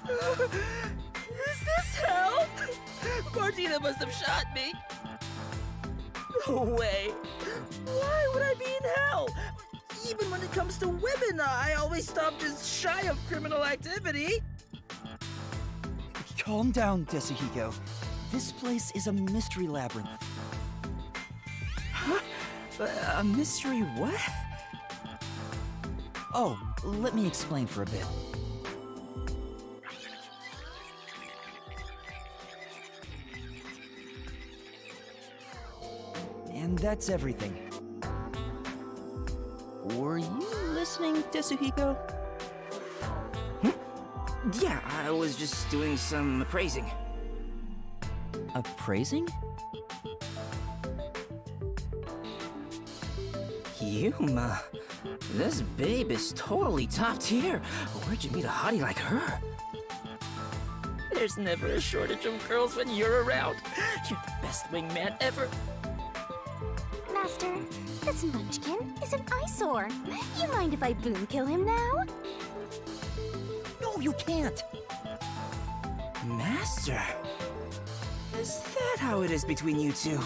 Is this hell? Martina must have shot me. No way. Why would I be in hell? Even when it comes to women, I always stop just shy of criminal activity. Calm down, Desuhiko. This place is a mystery labyrinth. Huh? A mystery what? Oh, let me explain for a bit. And that's everything. Were you listening, Desuhiko? Yeah, I was just doing some appraising. Appraising? Yuma, this babe is totally top tier. Where'd you meet a hottie like her? There's never a shortage of girls when you're around. You're the best wingman ever. Master, this munchkin is an eyesore. You mind if I boom kill him now? No, you can't! Master? Is that how it is between you two?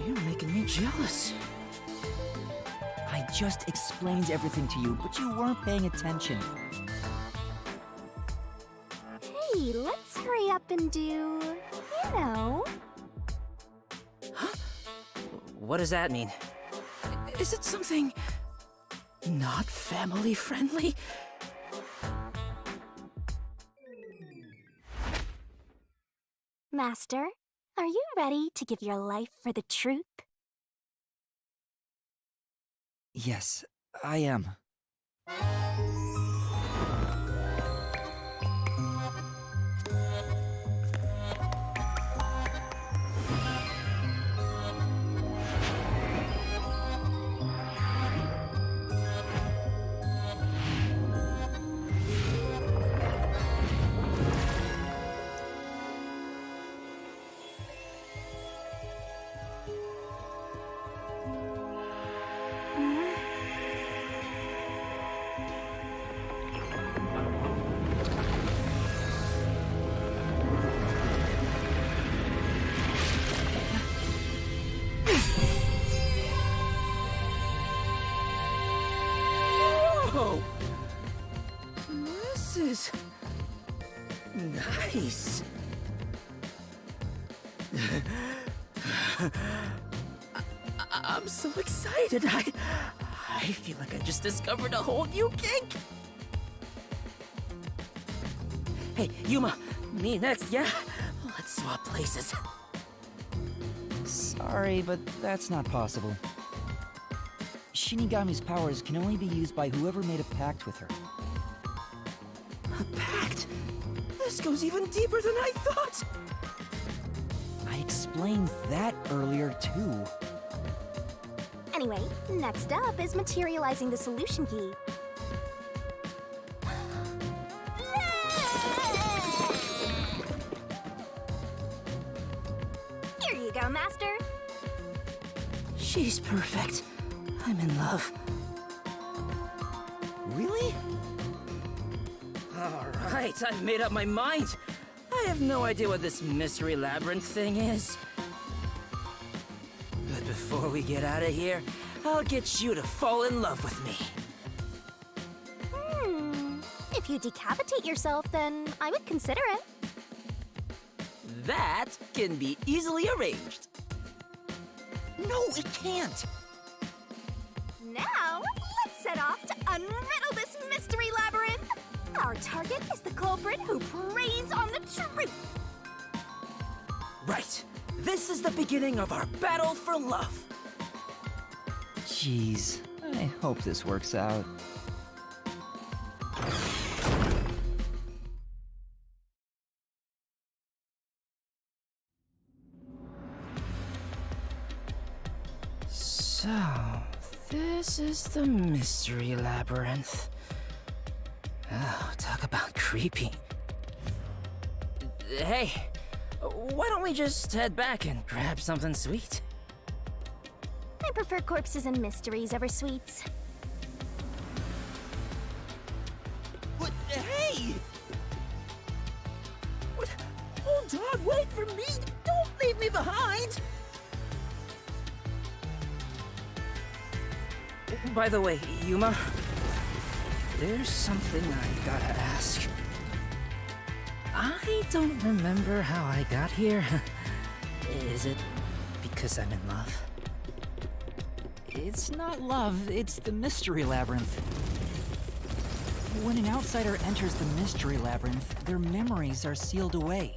You're making me jealous. I just explained everything to you, but you weren't paying attention. Hey, let's hurry up and do, you know. Huh? What does that mean? Is it something not family friendly? Master, are you ready to give your life for the truth? Yes, I am. Whoa! This is nice. I'm so excited. I feel like I just discovered a whole new kink. Hey, Yuma, me next, yeah? Let's swap places. Sorry, but that's not possible. Shinigami's powers can only be used by whoever made a pact with her. A pact? This goes even deeper than I thought! I explained that earlier, too. Anyway, next up is materializing the solution key. Here you go, Master. She's perfect. I'm in love. Really? Alright, I've made up my mind. I have no idea what this Mystery Labyrinth thing is. But before we get out of here, I'll get you to fall in love with me. If you decapitate yourself, then I would consider it. That can be easily arranged. No, it can't! Now, let's set off to unriddle this mystery labyrinth. Our target is the culprit who preys on the truth. Right. This is the beginning of our battle for love. Jeez, I hope this works out. So, this is the Mystery Labyrinth. Oh, talk about creepy. Hey, why don't we just head back and grab something sweet? I prefer corpses and mysteries over sweets. But hey! wait for me! Don't leave me behind! By the way, Yuma, there's something I gotta ask. I don't remember how I got here. Is it because I'm in love? It's not love, it's the Mystery Labyrinth. When an outsider enters the Mystery Labyrinth, their memories are sealed away.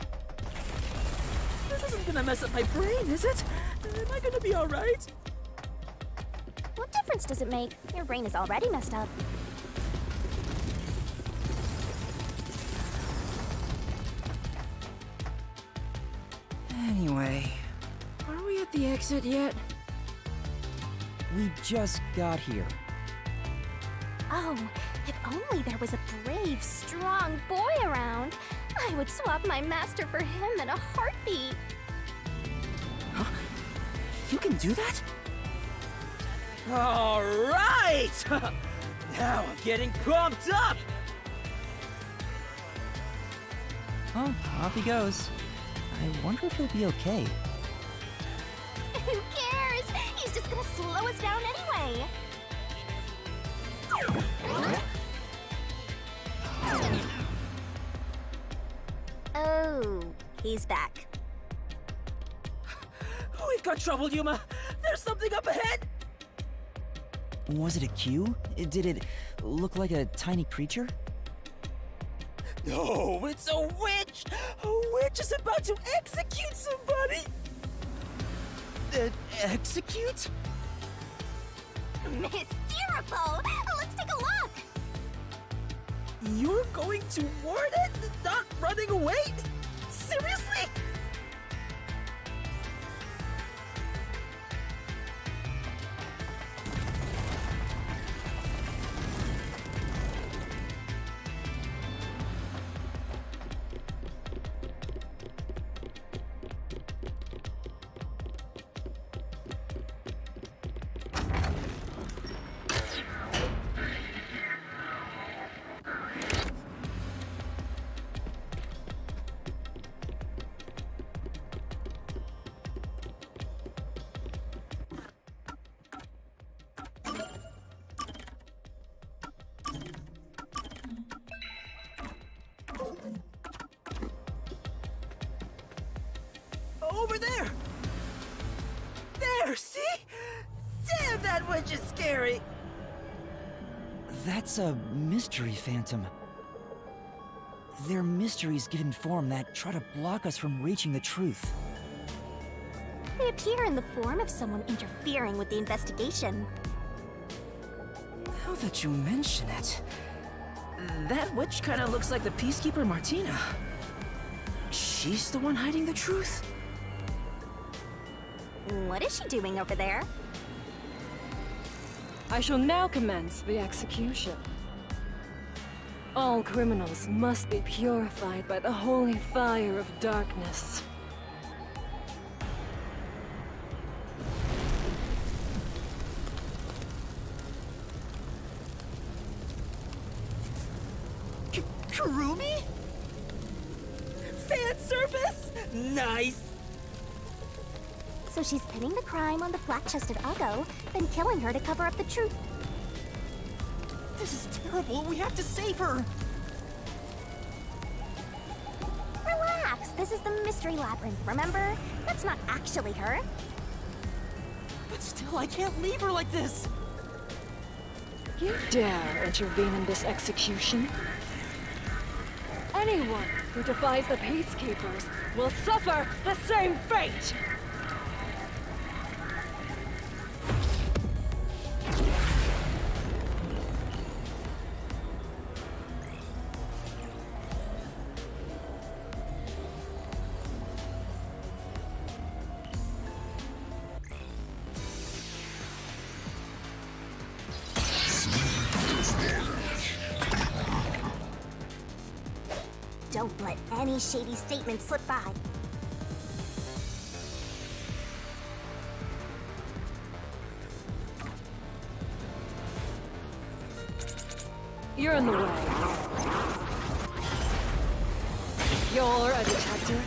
This isn't gonna mess up my brain, is it? Am I gonna be alright? What difference does it make? Your brain is already messed up. Anyway, are we at the exit yet? We just got here. Oh, if only there was a brave, strong boy around. I would swap my master for him in a heartbeat. Huh? You can do that? Alright! Now I'm getting pumped up! Oh, off he goes. I wonder if he'll be okay. Who cares? He's just gonna slow us down anyway. Oh, he's back. We've got trouble, Yuma! There's something up ahead! Was it a cue? Did it look like a tiny creature? No, it's a witch! A witch is about to execute somebody! Execute? Hysterical! Let's take a look! You're going toward it? Not running away? Seriously? Over there! There, see? Damn, that witch is scary! That's a mystery phantom. They're mysteries given form that try to block us from reaching the truth. They appear in the form of someone interfering with the investigation. Now that you mention it, that witch kind of looks like the peacekeeper Martina. She's the one hiding the truth? What is she doing over there? I shall now commence the execution. All criminals must be purified by the holy fire of darkness. Kurumi? Fan service? Nice! So she's pinning the crime on the flat-chested Uggo, then killing her to cover up the truth. This is terrible. We have to save her. Relax, this is the Mystery Labyrinth, remember? That's not actually her. But still, I can't leave her like this. You dare intervene in this execution? Anyone who defies the peacekeepers will suffer the same fate! Don't let any shady statement slip by. You're in the way. You're a detective?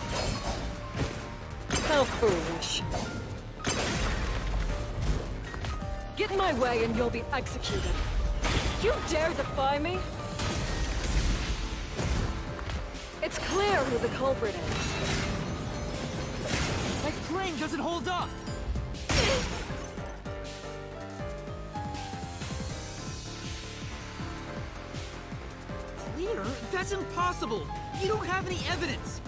How foolish. Get in my way and you'll be executed. You dare defy me? It's clear who the culprit is. My plane doesn't hold up! Clear? That's impossible! You don't have any evidence!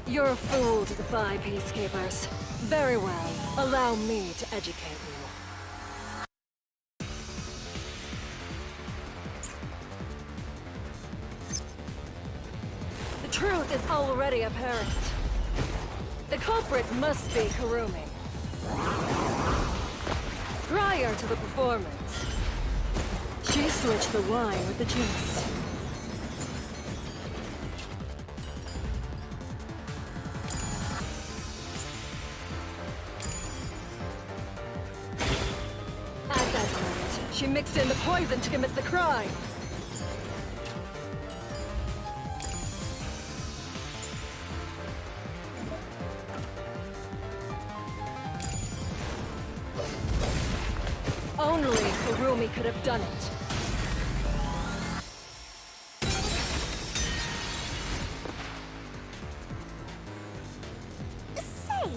You're a fool to defy peacekeepers. Very well. Allow me to educate you. The truth is already apparent. The culprit must be Kurumi. Prior to the performance, she switched the wine with the juice. At that moment, she mixed in the poison to commit the crime. Only Kurumi could have done it. Say,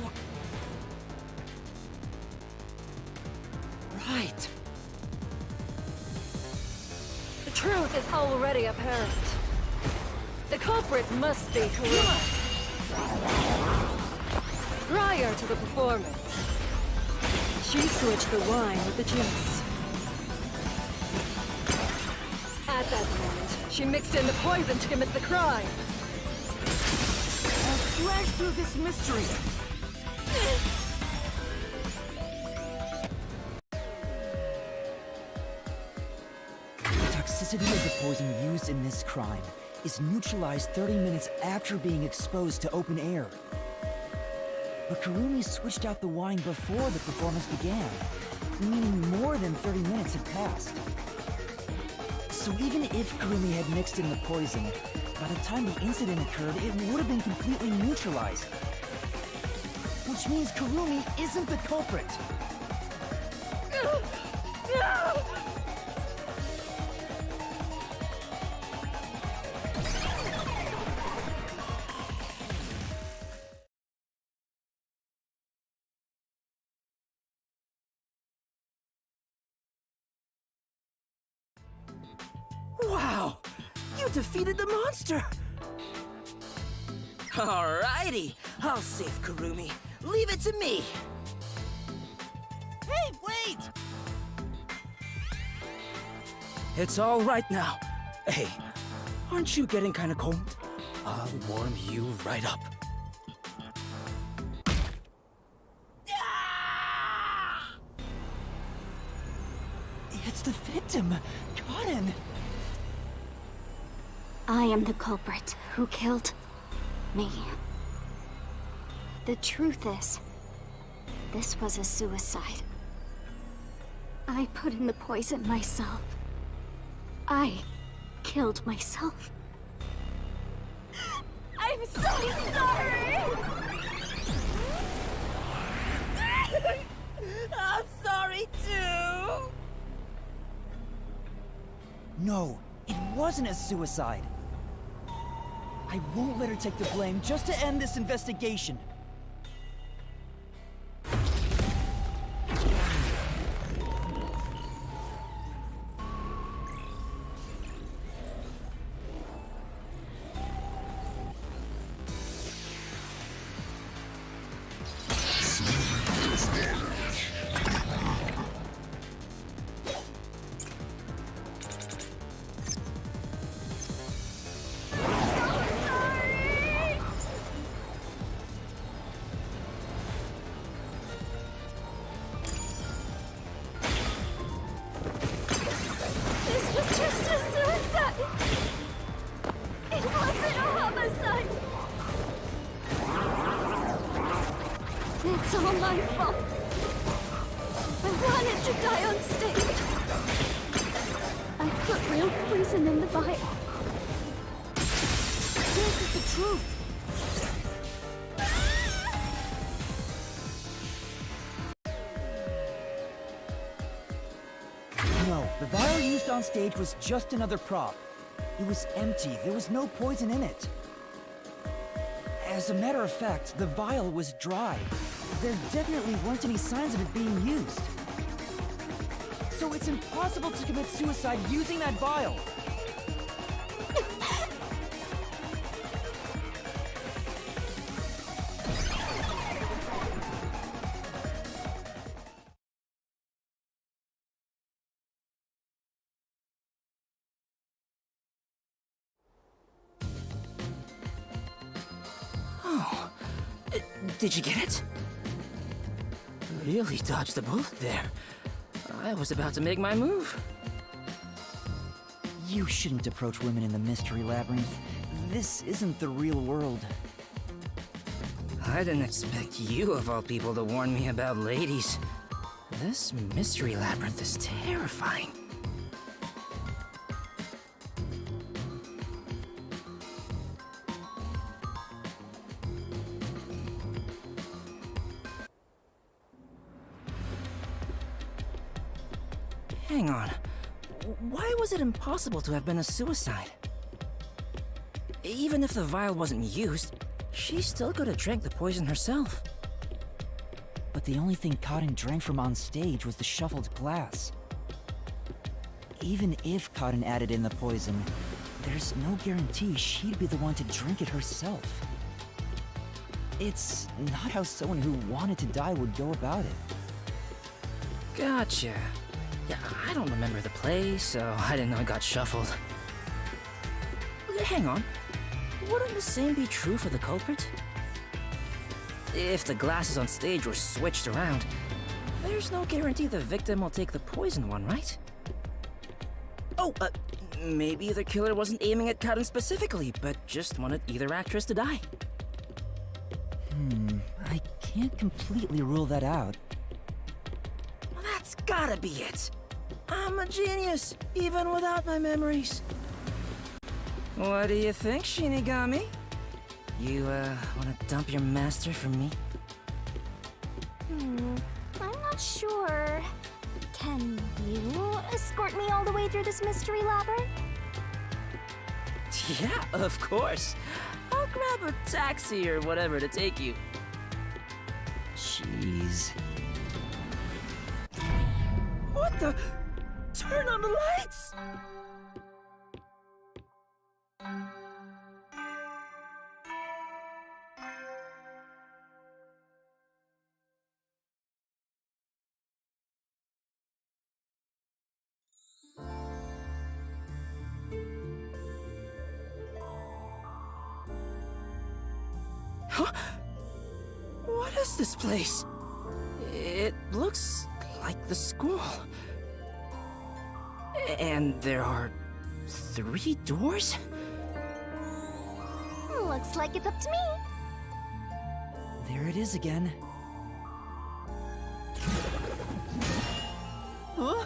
Right. The truth is already apparent. The culprit must be Kurumi. Prior to the performance, she switched the wine with the juice. At that moment, she mixed in the poison to commit the crime. I'll slash through this mystery! The toxicity of the poison used in this crime is neutralized 30 minutes after being exposed to open air. But Kurumi switched out the wine before the performance began, meaning more than 30 minutes had passed. So even if Kurumi had mixed in the poison, by the time the incident occurred, it would have been completely neutralized. Which means Kurumi isn't the culprit. Wow! You defeated the monster! Alrighty, I'll save Kurumi. Leave it to me! Hey, wait! It's all right now. Hey, aren't you getting kinda cold? I'll warm you right up. It's the victim, Kaden. I am the culprit who killed me. The truth is, this was a suicide. I put in the poison myself. I killed myself. I'm so sorry! I'm sorry too! No, it wasn't a suicide. I won't let her take the blame just to end this investigation. This was just a suicide! It wasn't a homicide! It's all my fault. I wanted to die on stage. I put real poison in the vial. This is the truth. The vial used on stage was just another prop. It was empty. There was no poison in it. As a matter of fact, the vial was dry. There definitely weren't any signs of it being used. So it's impossible to commit suicide using that vial. Did you get it? Really dodged the bullet there. I was about to make my move. You shouldn't approach women in the Mystery Labyrinth. This isn't the real world. I didn't expect you, of all people, to warn me about ladies. This Mystery Labyrinth is terrifying. Hang on. Why was it impossible to have been a suicide? Even if the vial wasn't used, she still could have drank the poison herself. But the only thing Cotton drank from on stage was the shuffled glass. Even if Cotton added in the poison, there's no guarantee she'd be the one to drink it herself. It's not how someone who wanted to die would go about it. Gotcha. Yeah, I don't remember the play, so I didn't know it got shuffled. Hang on. Wouldn't the same be true for the culprit? If the glasses on stage were switched around, there's no guarantee the victim will take the poison one, right? Oh, maybe the killer wasn't aiming at Cotton specifically, but just wanted either actress to die. I can't completely rule that out. Well, that's gotta be it. I'm a genius, even without my memories. What do you think, Shinigami? You, wanna dump your master for me? I'm not sure. Can you escort me all the way through this mystery labyrinth? Yeah, of course. I'll grab a taxi or whatever to take you. Jeez. What the? Turn on the lights! Huh? What is this place? It looks like the school. And there are 3 doors? Looks like it's up to me. There it is again. Huh?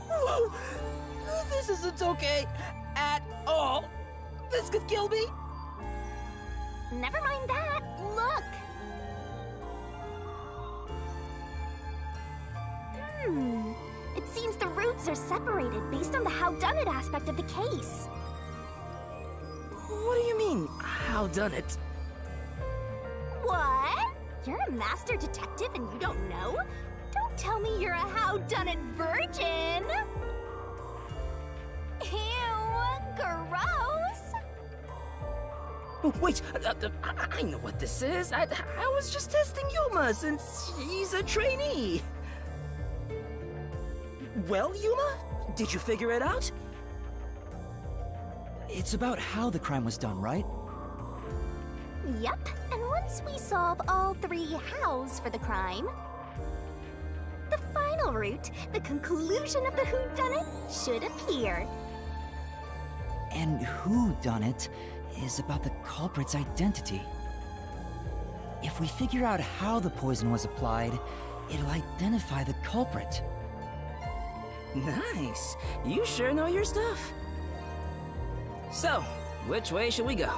Whoa! This isn't okay at all. This could kill me. Never mind that. Look. It seems the roots are separated based on the howdunit aspect of the case. What do you mean, how done it? What? You're a master detective and you don't know? Don't tell me you're a howdunit virgin. Ew, gross. Wait, I know what this is. I was just testing Yuma since he's a trainee. Well, Yuma, did you figure it out? It's about how the crime was done, right? Yep, and once we solve all 3 hows for the crime, the final route, the conclusion of the whodunit, should appear. And who done it is about the culprit's identity. If we figure out how the poison was applied, it'll identify the culprit. Nice. You sure know your stuff. So, Which way should we go?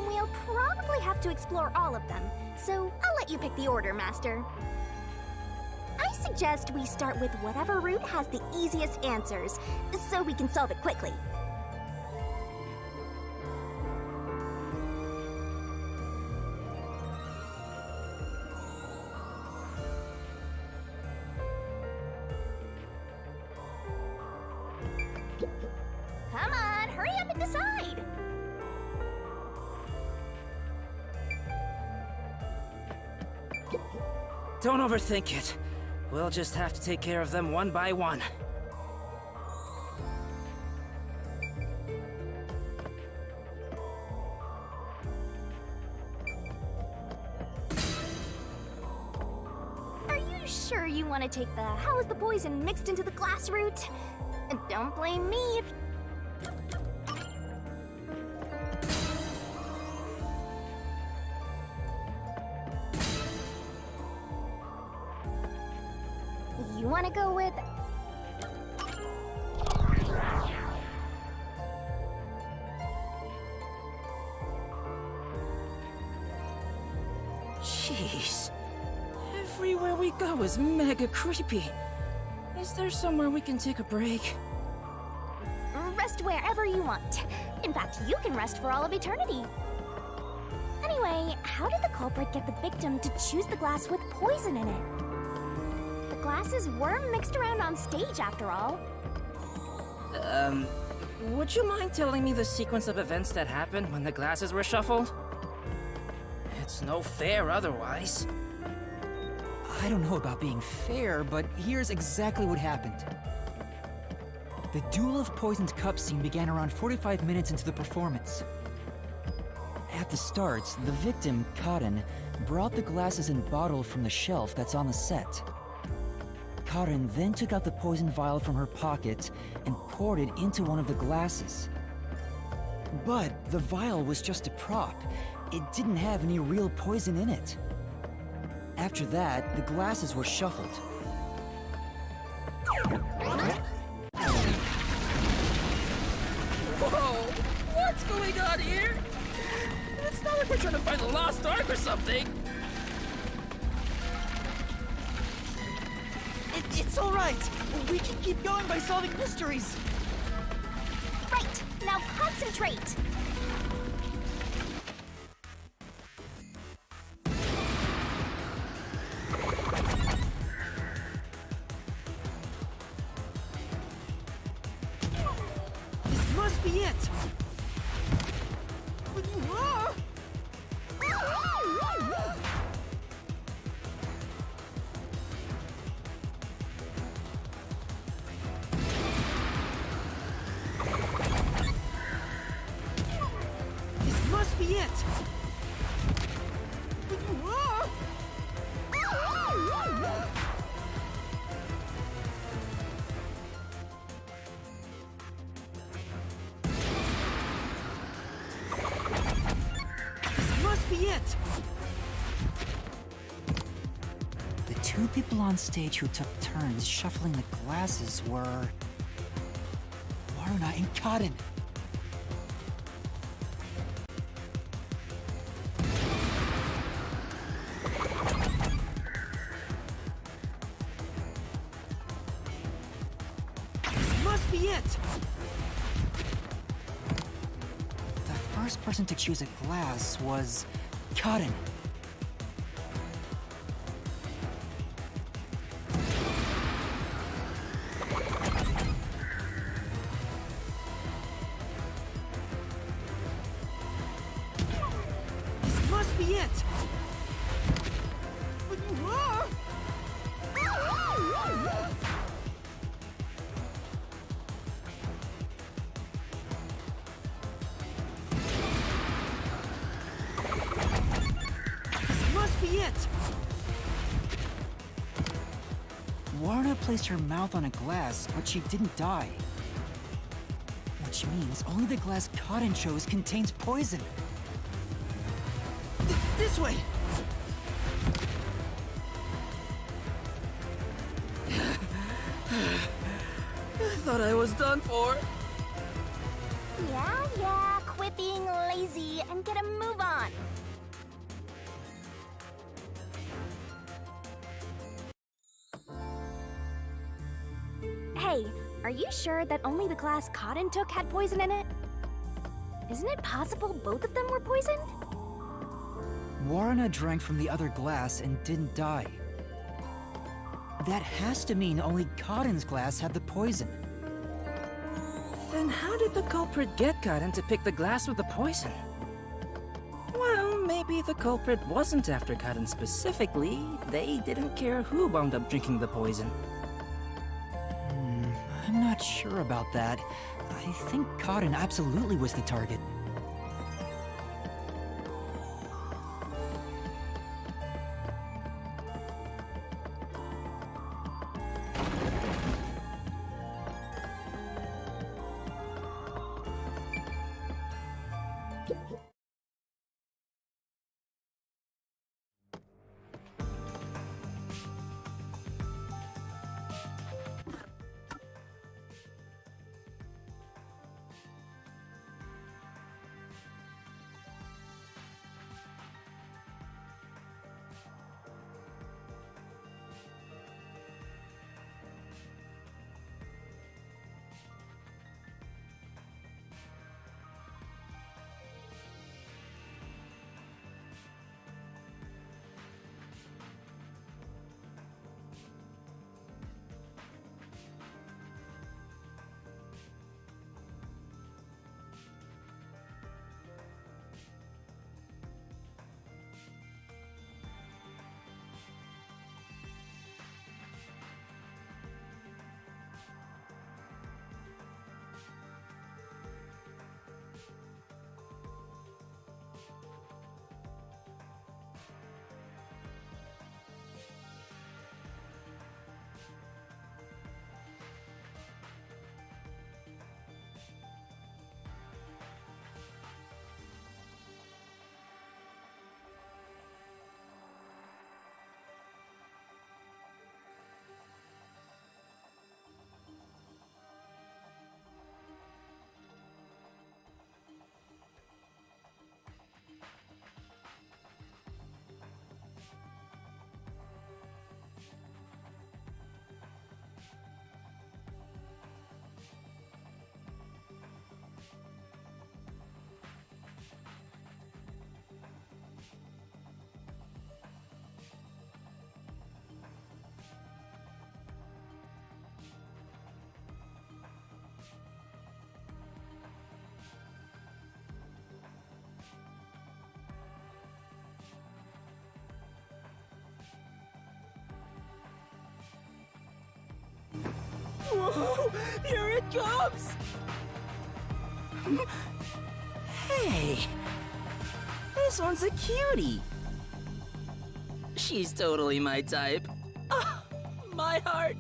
We'll probably have to explore all of them, so I'll let you pick the order, Master. I suggest we start with whatever route has the easiest answers, so we can solve it quickly. Come on, hurry up and decide! Don't overthink it. We'll just have to take care of them one by one. Are you sure you want to take the how is the poison mixed into the glass route? Don't blame me if... You want to go with... Jeez. Everywhere we go is mega creepy. Is there somewhere we can take a break? Rest wherever you want. In fact, you can rest for all of eternity. Anyway, how did the culprit get the victim to choose the glass with poison in it? The glasses were mixed around on stage, after all. Would you mind telling me the sequence of events that happened when the glasses were shuffled? It's no fair otherwise. I don't know about being fair, but here's exactly what happened. The Duel of Poisoned Cups scene began around 45 minutes into the performance. At the start, the victim, Karen, brought the glasses and bottle from the shelf that's on the set. Karen then took out the poison vial from her pocket and poured it into one of the glasses. But the vial was just a prop. It didn't have any real poison in it. After that, the glasses were shuffled. Whoa! What's going on here? It's not like we're trying to find the lost ark or something. It's all right. We can keep going by solving mysteries. Right, now concentrate! This must be it. This must be it. This must be it. The two people on stage who took turns shuffling the glasses were Warna and Karen. This must be it. The first person to choose a glass was Karen. This must be it. This must be it. Warna placed her mouth on a glass, but she didn't die. Which means only the glass Karen chose contains poison. This way! I thought I was done for. Yeah, quit being lazy and get a move on. Hey, are you sure that only the glass Cotton took had poison in it? Isn't it possible both of them were poisoned? Warrena drank from the other glass and didn't die. That has to mean only Cotton's glass had the poison. Then how did the culprit get Cotton to pick the glass with the poison? Well, maybe the culprit wasn't after Cotton specifically. They didn't care who wound up drinking the poison. I'm not sure about that. I think Cotton absolutely was the target. Whoa! Here it comes! Hey! This one's a cutie! She's totally my type. Ah, my heart!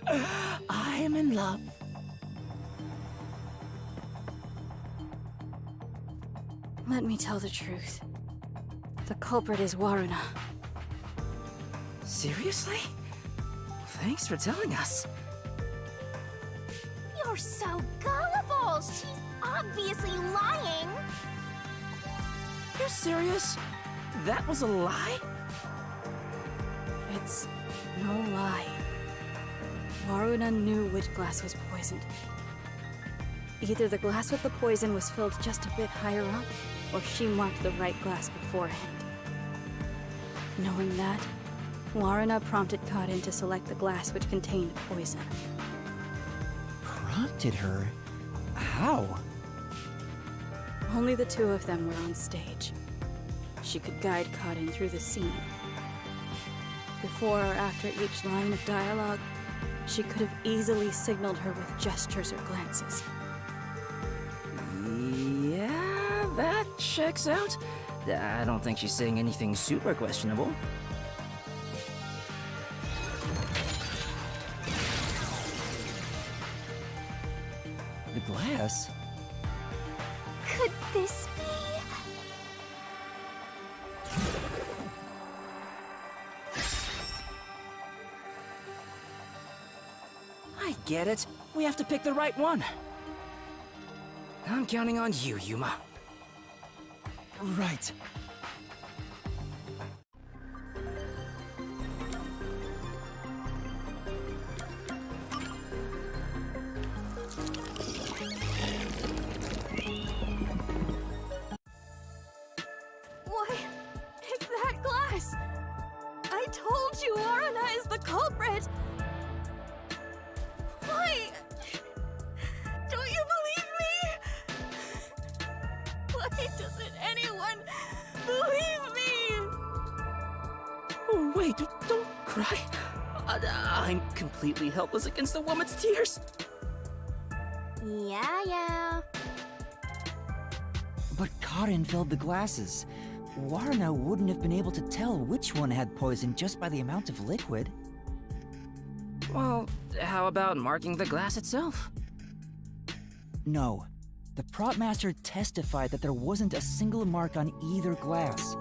I am in love. Let me tell the truth. The culprit is Warrena. Seriously? Thanks for telling us. You're so gullible! She's obviously lying! You're serious? That was a lie? It's no lie. Warrena knew which glass was poisoned. Either the glass with the poison was filled just a bit higher up, or she marked the right glass beforehand. Knowing that, Warrena prompted Cotton to select the glass which contained poison. Prompted her? How? Only the two of them were on stage. She could guide Cotton through the scene. Before or after each line of dialogue, she could have easily signaled her with gestures or glances. Yeah, that checks out. I don't think she's saying anything super questionable. The glass? Could this be? I get it. We have to pick the right one. I'm counting on you, Yuma. Right. Why, it's that glass! I told you Aruna is the culprit! Why? Don't you believe me? Why doesn't anyone believe me? Oh, wait, don't cry. I'm completely helpless against the woman's tears. Yeah. But Karin filled the glasses. Warna wouldn't have been able to tell which one had poison just by the amount of liquid. Well, how about marking the glass itself? No. The prop master testified that there wasn't a single mark on either glass.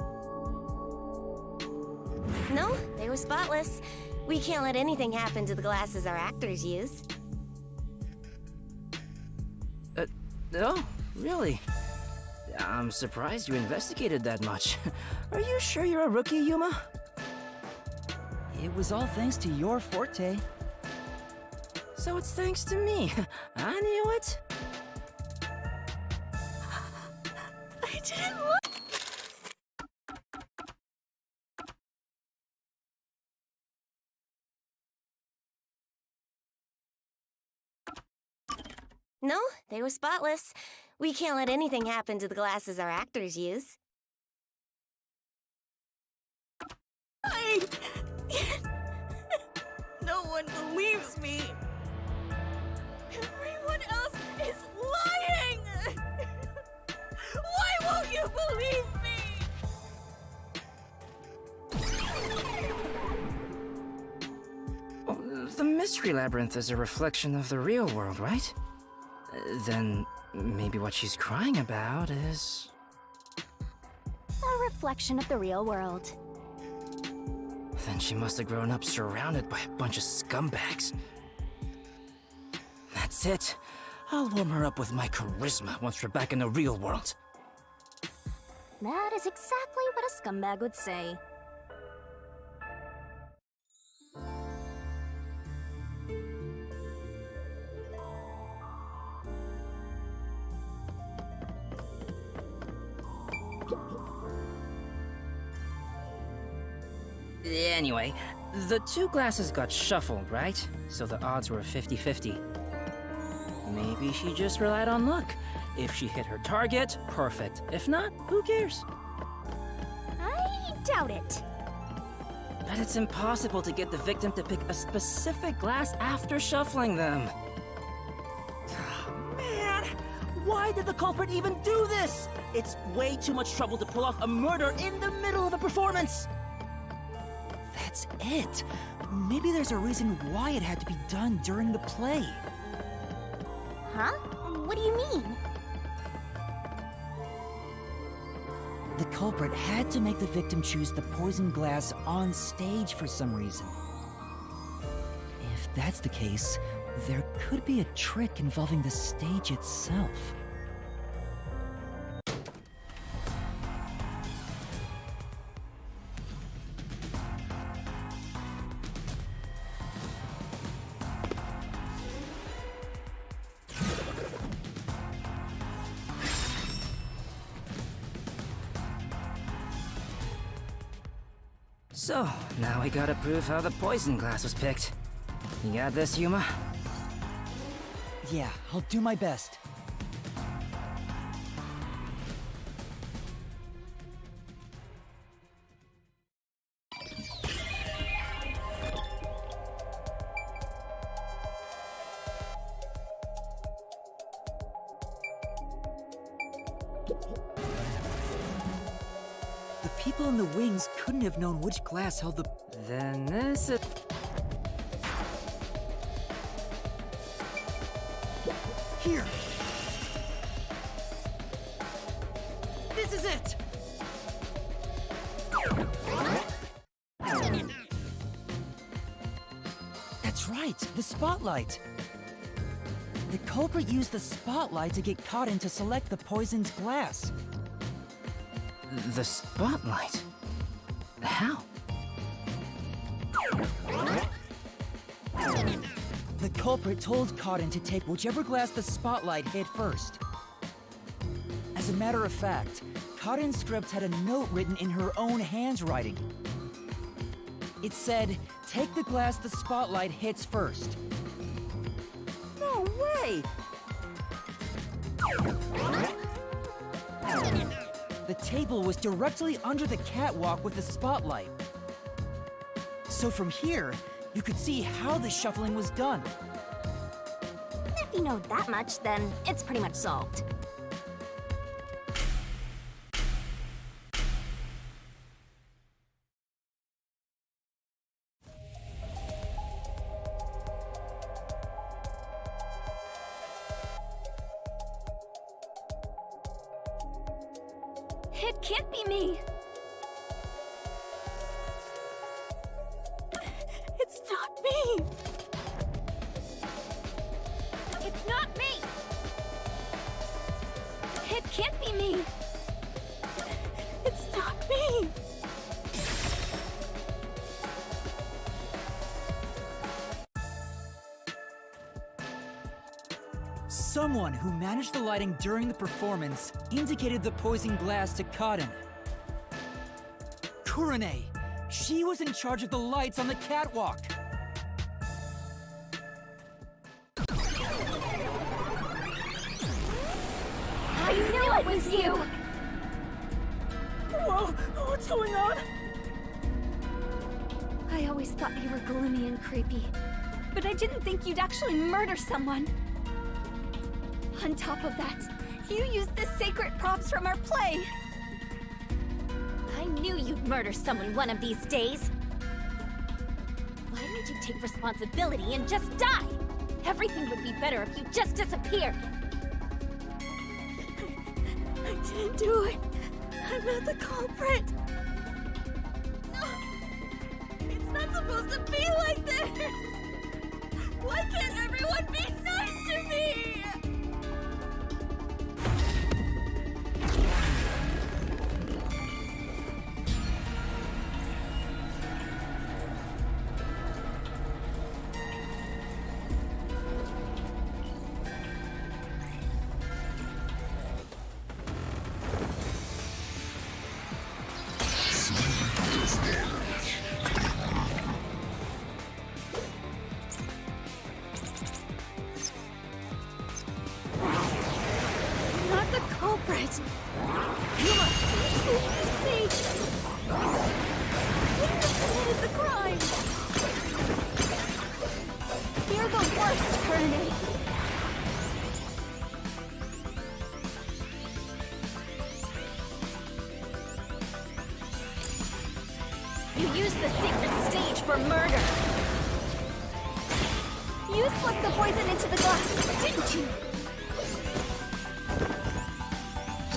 No, they were spotless. We can't let anything happen to the glasses our actors use. Oh, really? I'm surprised you investigated that much. Are you sure you're a rookie, Yuma? It was all thanks to your forte. So it's thanks to me. I knew it. I didn't look. No, they were spotless. We can't let anything happen to the glasses our actors use. No one believes me. Everyone else is lying. Why won't you believe me? Oh, the Mystery Labyrinth is a reflection of the real world, right? Then maybe what she's crying about is... A reflection of the real world. Then she must have grown up surrounded by a bunch of scumbags. That's it. I'll warm her up with my charisma once we're back in the real world. That is exactly what a scumbag would say. Anyway, the two glasses got shuffled, right? So the odds were 50-50. Maybe she just relied on luck. If she hit her target, perfect. If not, who cares? I doubt it. But it's impossible to get the victim to pick a specific glass after shuffling them. Man, why did the culprit even do this? It's way too much trouble to pull off a murder in the middle of a performance. That's it. Maybe there's a reason why it had to be done during the play. Huh? What do you mean? The culprit had to make the victim choose the poison glass on stage for some reason. If that's the case, there could be a trick involving the stage itself. So, now we gotta prove how the poison glass was picked. You got this, Yuma? Yeah, I'll do my best. The people in the wings couldn't have known which glass held the... Then this is... Here! This is it! That's right, the spotlight. The culprit used the spotlight to get caught in to select the poisoned glass. The spotlight? How? The culprit told Cotton to take whichever glass the spotlight hit first. As a matter of fact, Cotton's script had a note written in her own handwriting. It said, "Take the glass the spotlight hits first." No way! The table was directly under the catwalk with the spotlight. So from here, you could see how the shuffling was done. If you know that much, then it's pretty much solved. It can't be me! It's not me! It's not me! It can't be me! It's not me! Someone who managed the lighting during the performance indicated the poisoned glass to Cotton. Kurane! She was in charge of the lights on the catwalk! I knew it was you! Whoa, what's going on? I always thought you were gloomy and creepy, but I didn't think you'd actually murder someone. On top of that, you used the sacred props from our play. I knew you'd murder someone one of these days. Why didn't you take responsibility and just die? Everything would be better if you just disappeared. I didn't do it. I'm not the culprit. No, it's not supposed to be like this. Why can't everyone be nice to me? Not the culprit! Yuma! Please! Who committed the crime? You're the worst, Kurane! You used the secret stage for murder. You slipped the poison into the glass, didn't you?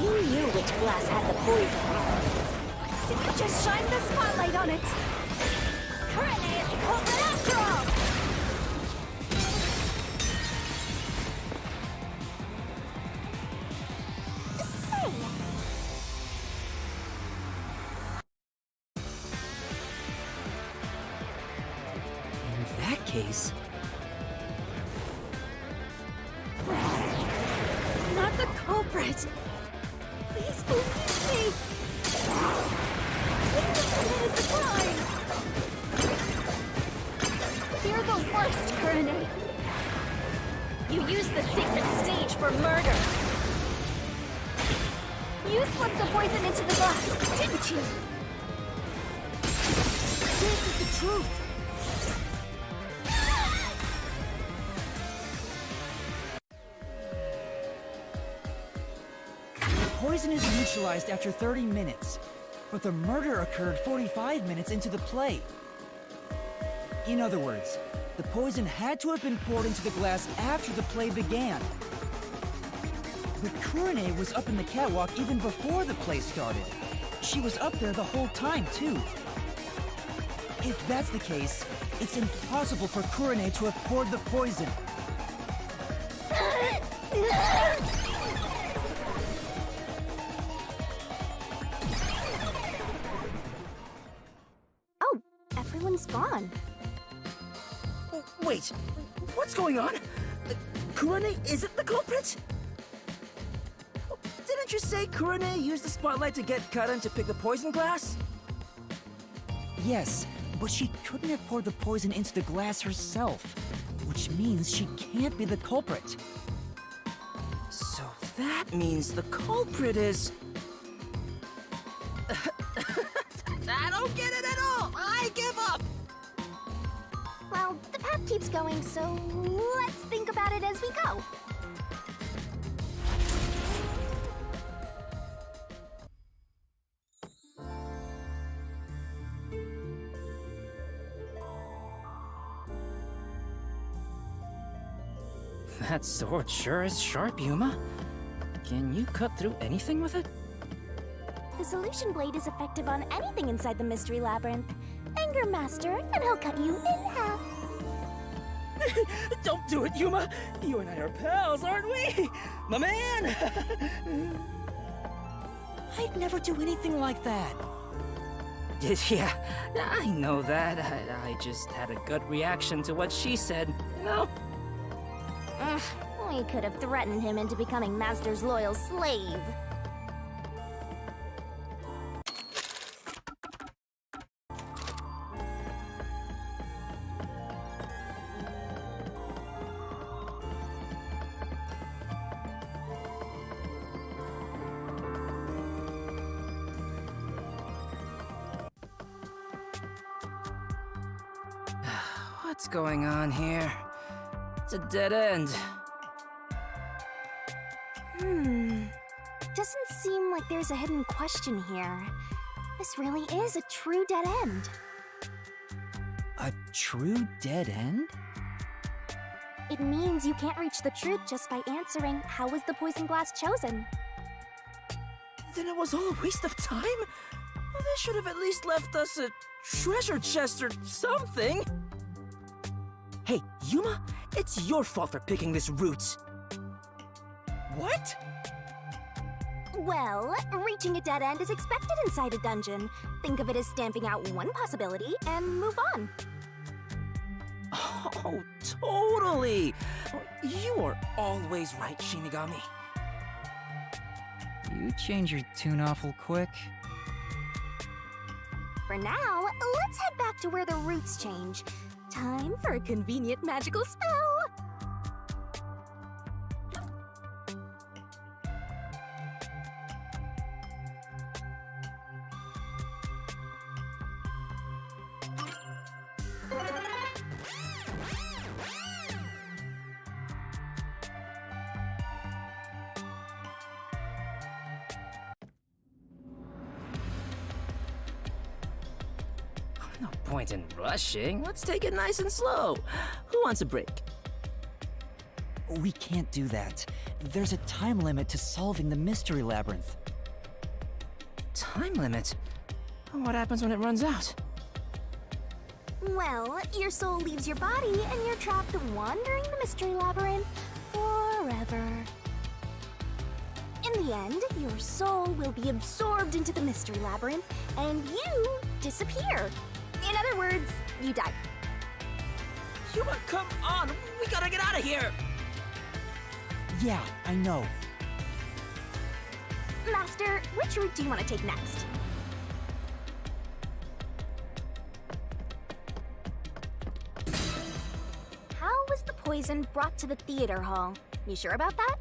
You knew which glass had the poison. So you just shined the spotlight on it. Kurane is the culprit after all! Say, In that case, Not the culprit! Please believe me! You committed the crime! You're the worst, Kurane! you used the secret stage for murder. You slipped the poison into the glass, didn't you? this is the truth! Poison is neutralized after 30 minutes, but the murder occurred 45 minutes into the play. In other words, the poison had to have been poured into the glass after the play began. But Kurane was up in the catwalk even before the play started. She was up there the whole time, too. If that's the case, it's impossible for Kurane to have poured the poison. Oh, everyone's gone. Wait, what's going on? Kurane isn't the culprit? Didn't you say Kurane used the spotlight to get Karan to pick the poison glass? Yes, but she couldn't have poured the poison into the glass herself, which means she can't be the culprit. So that means the culprit is... I don't get it at all! I give up! Well, the path keeps going, so let's think about it as we go. That sword sure is sharp, Yuma. Can you cut through anything with it? The solution blade is effective on anything inside the Mystery Labyrinth. Anger Master, and he'll cut you in half. Don't do it, Yuma! You and I are pals, aren't we? My man! I'd never do anything like that. Yeah, I know that. I just had a gut reaction to what she said, you know? Ugh, we could have threatened him into becoming Master's loyal slave. What's going on here? It's a dead end. Doesn't seem like there's a hidden question here. This really is a true dead end. A true dead end? It means you can't reach the truth just by answering, how was the poison glass chosen? Then it was all a waste of time? Well, they should have at least left us a treasure chest or something. Hey, Yuma, it's your fault for picking this route. What? Well, reaching a dead end is expected inside a dungeon. Think of it as stamping out one possibility and move on. Oh, totally! You are always right, Shinigami. You change your tune awful quick. For now, let's head back to where the roots change. Time for a convenient magical spell! No point in rushing. Let's take it nice and slow. Who wants a break? We can't do that. There's a time limit to solving the Mystery Labyrinth. Time limit? What happens when it runs out? Well, your soul leaves your body and you're trapped wandering the Mystery Labyrinth forever. In the end, your soul will be absorbed into the Mystery Labyrinth and you disappear. In other words, you die. Yuma, come on! We gotta get out of here! Yeah, I know. Master, which route do you want to take next? How was the poison brought to the theater hall? You sure about that?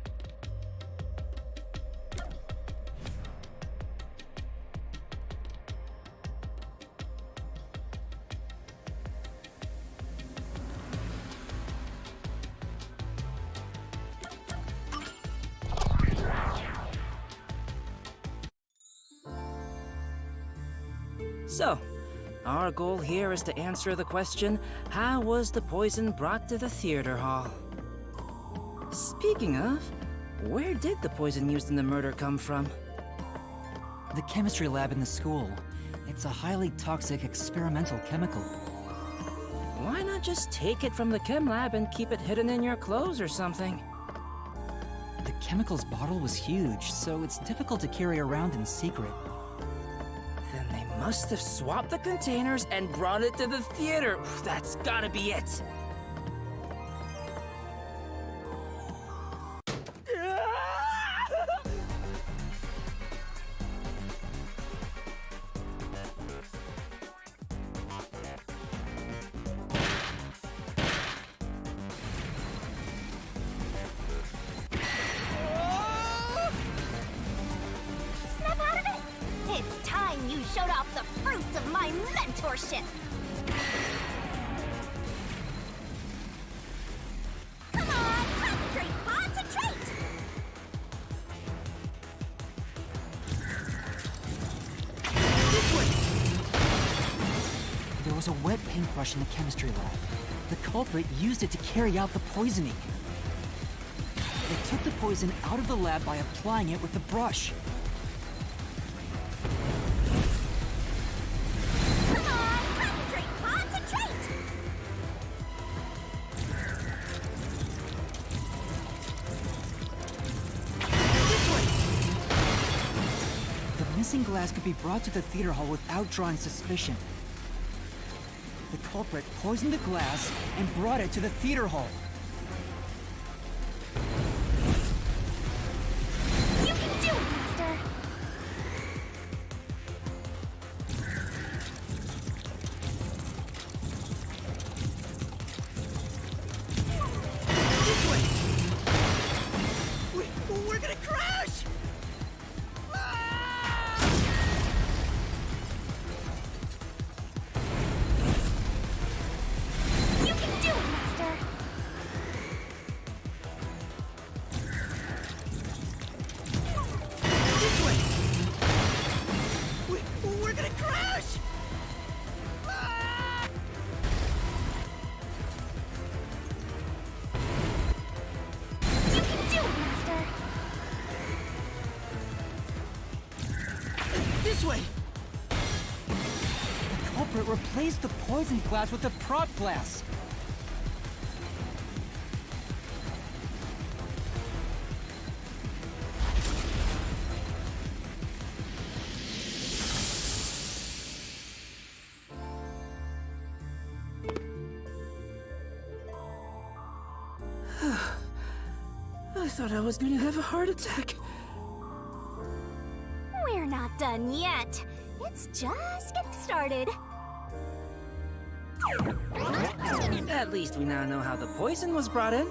So, our goal here is to answer the question, how was the poison brought to the theater hall? Speaking of, where did the poison used in the murder come from? The chemistry lab in the school. It's a highly toxic experimental chemical. Why not just take it from the chem lab and keep it hidden in your clothes or something? chemicals bottle was huge, so it's difficult to carry around in secret. Then they must have swapped the containers and brought it to the theater. That's gotta be it. Snap out of it! It's time you showed off the fruits of my mentorship! Come on, concentrate! There was a wet paintbrush in the chemistry lab. The culprit used it to carry out the poisoning. They took the poison out of the lab by applying it with the brush. Come on, concentrate! The missing glass could be brought to the theater hall without drawing suspicion. The culprit poisoned the glass and brought it to the theater hall. You can do it, Master! We're gonna crash! You can do it, Master! We're gonna crash! You can do it, Master! This way! The culprit replaced the poison glass with the prop glass. I thought I was gonna have a heart attack. We're not done yet. It's just getting started. At least we now know how the poison was brought in.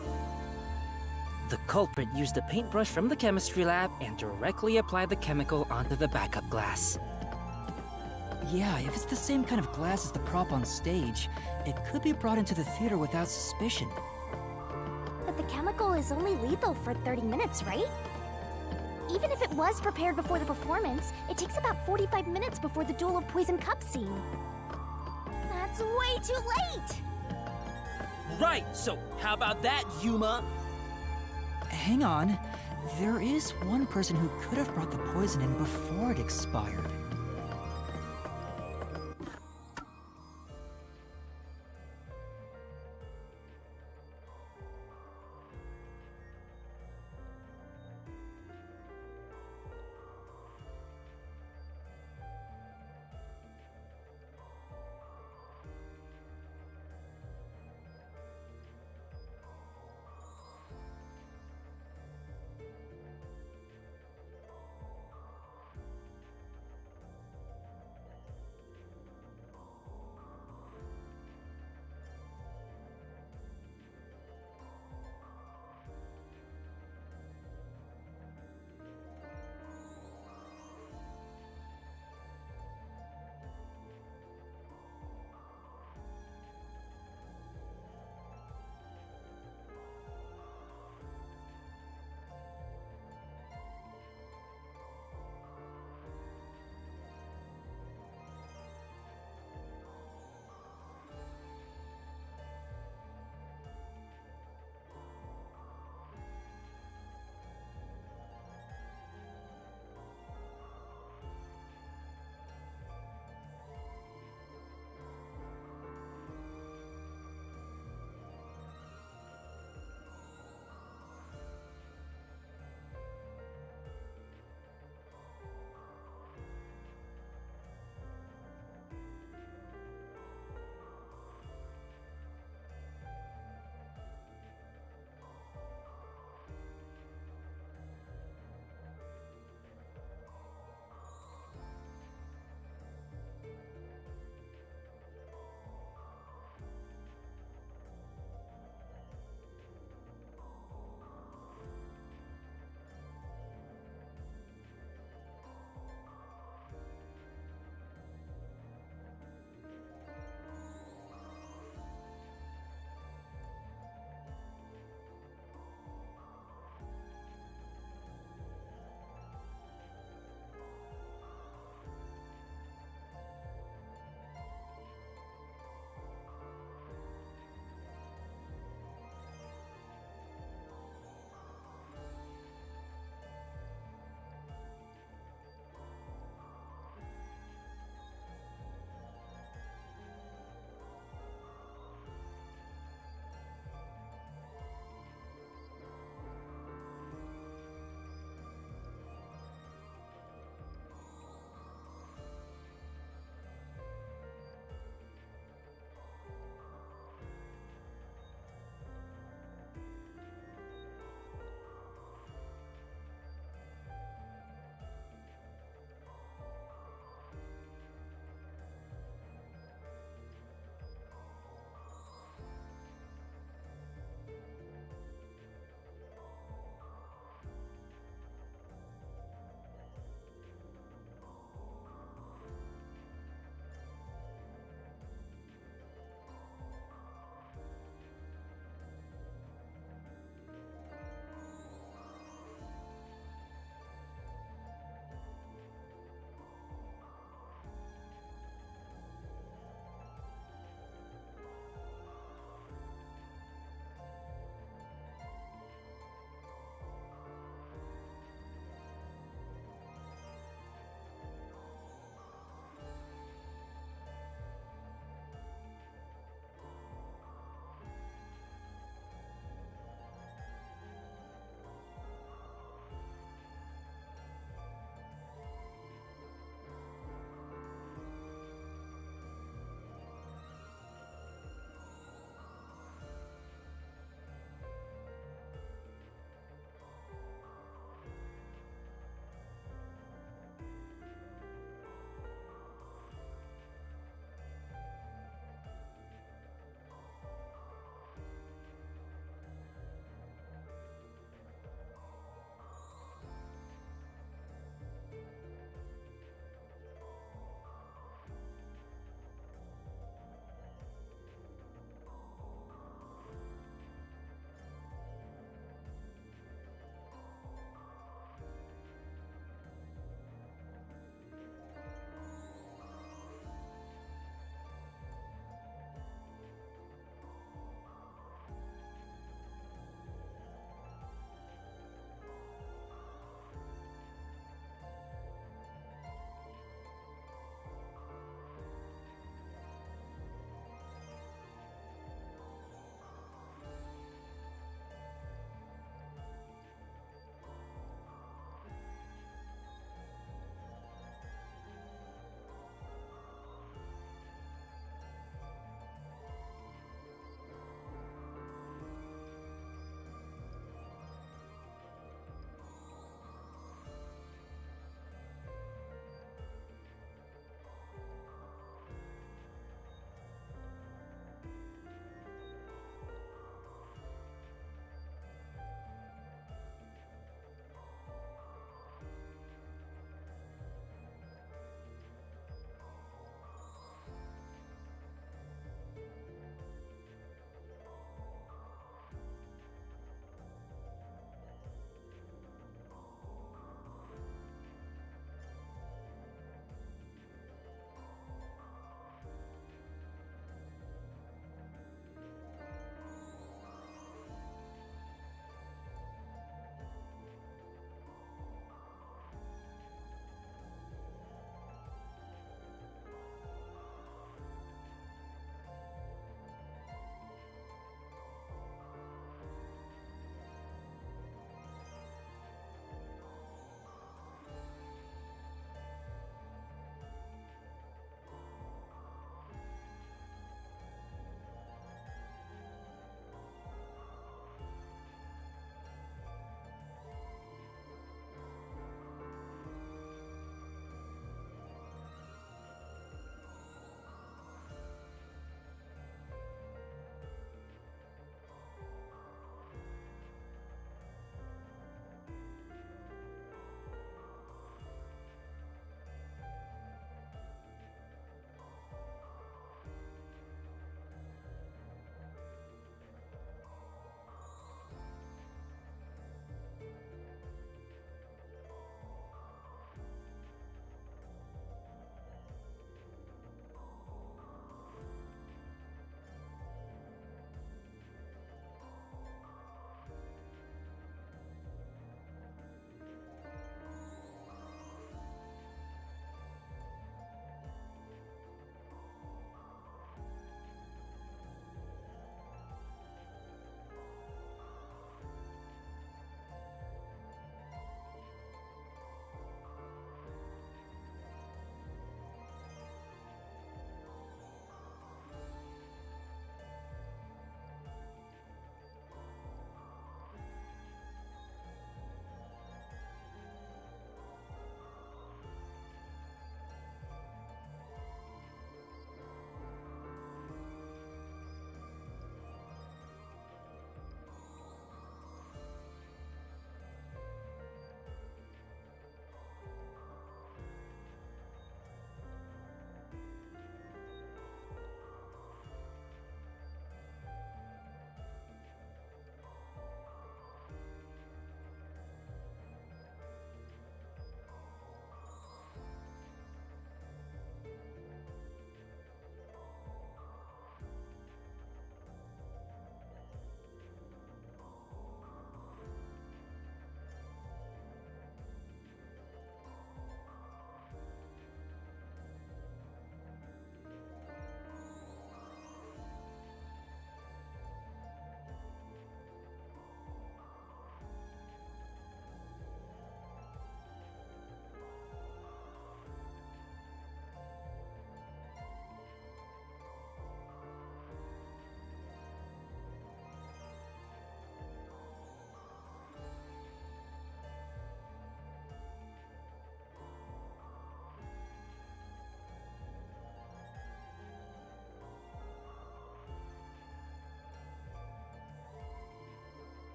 The culprit used a paintbrush from the chemistry lab and directly applied the chemical onto the backup glass. Yeah, if it's the same kind of glass as the prop on stage, it could be brought into the theater without suspicion. But the chemical is only lethal for 30 minutes, right? Even if it was prepared before the performance, it takes about 45 minutes before the Duel of Poison Cup scene. That's way too late! Right, so how about that, Yuma? Hang on. There is one person who could have brought the poison in before it expired.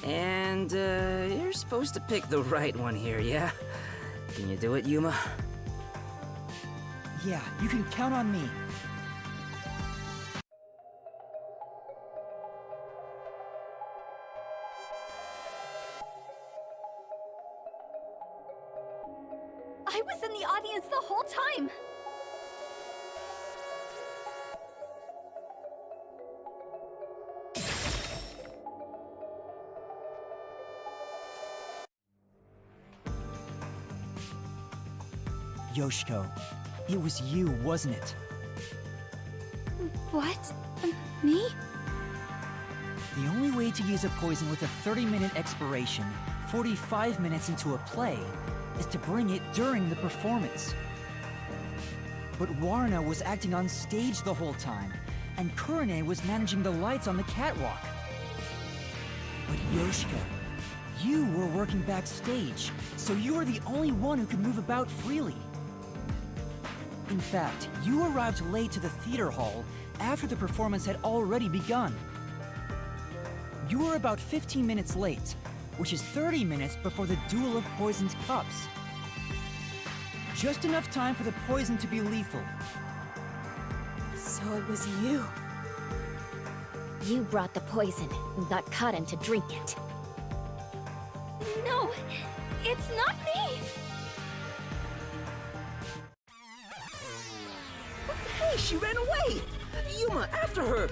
And, you're supposed to pick the right one here, yeah? Can you do it, Yuma? Yeah, you can count on me. I was in the audience the whole time! Yoshiko, it was you, wasn't it? What? Me? The only way to use a poison with a 30-minute expiration, 45 minutes into a play, is to bring it during the performance. But Warna was acting on stage the whole time, and Kurane was managing the lights on the catwalk. But Yoshiko, you were working backstage, so you were the only one who could move about freely. In fact, you arrived late to the theater hall after the performance had already begun. You were about 15 minutes late, which is 30 minutes before the duel of poisoned cups. Just enough time for the poison to be lethal. So it was you. You brought the poison and got Kaden to drink it. No, it's not me! Hey, she ran away! Yuma, after her!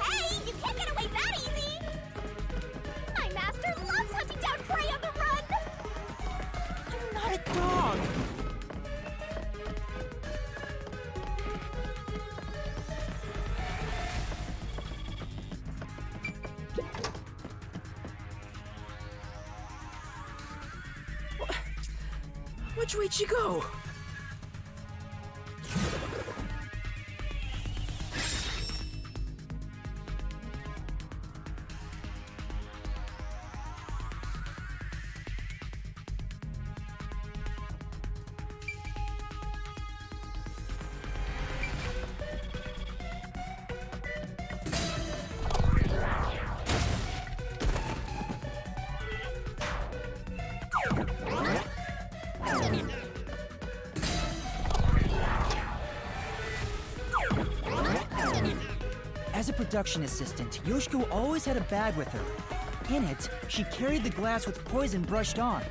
Hey, you can't get away that easy! My master loves hunting down prey on the run! I'm not a dog! Which way'd she go? As a production assistant, Yoshiko always had a bag with her. In it, she carried the glass with poison brushed on.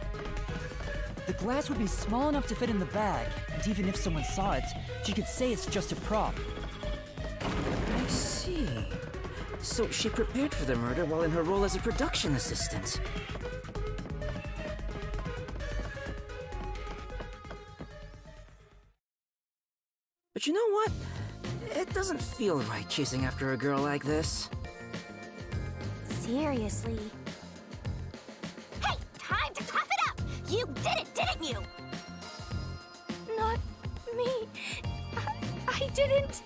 The glass would be small enough to fit in the bag, and even if someone saw it, she could say it's just a prop. I see. So she prepared for the murder while in her role as a production assistant. But you know what? It doesn't feel right chasing after a girl like this. Seriously. Hey, time to cough it up! You did it, didn't you? Not me. I didn't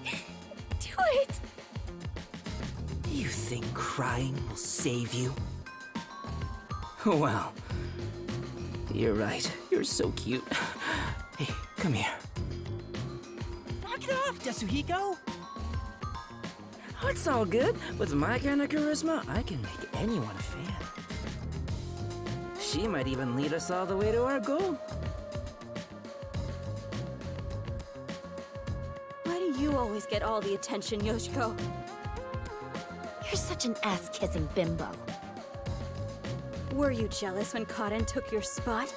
do it. You think crying will save you? Well, you're right. You're so cute. Hey, come here. Knock it off, Yasuhiko! Oh, it's all good. With my kind of charisma, I can make anyone a fan. She might even lead us all the way to our goal. Why do you always get all the attention, Yoshiko? You're such an ass-kissing bimbo. Were you jealous when Kaden took your spot?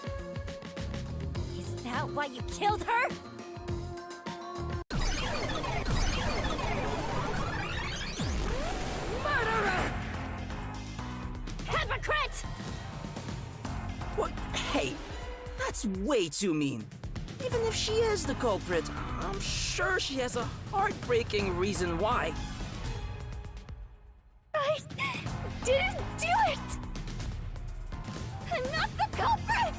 Is that why you killed her? Murderer! Hypocrite! What? Hey, that's way too mean. Even if she is the culprit, I'm sure she has a heartbreaking reason why. I didn't do it! I'm not the culprit!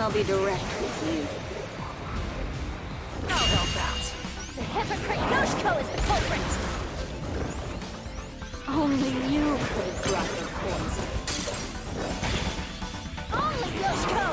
I'll be direct with you. How about that? The hypocrite Yoshiko is the culprit! Only you could have brought the poison. Only Yoshiko!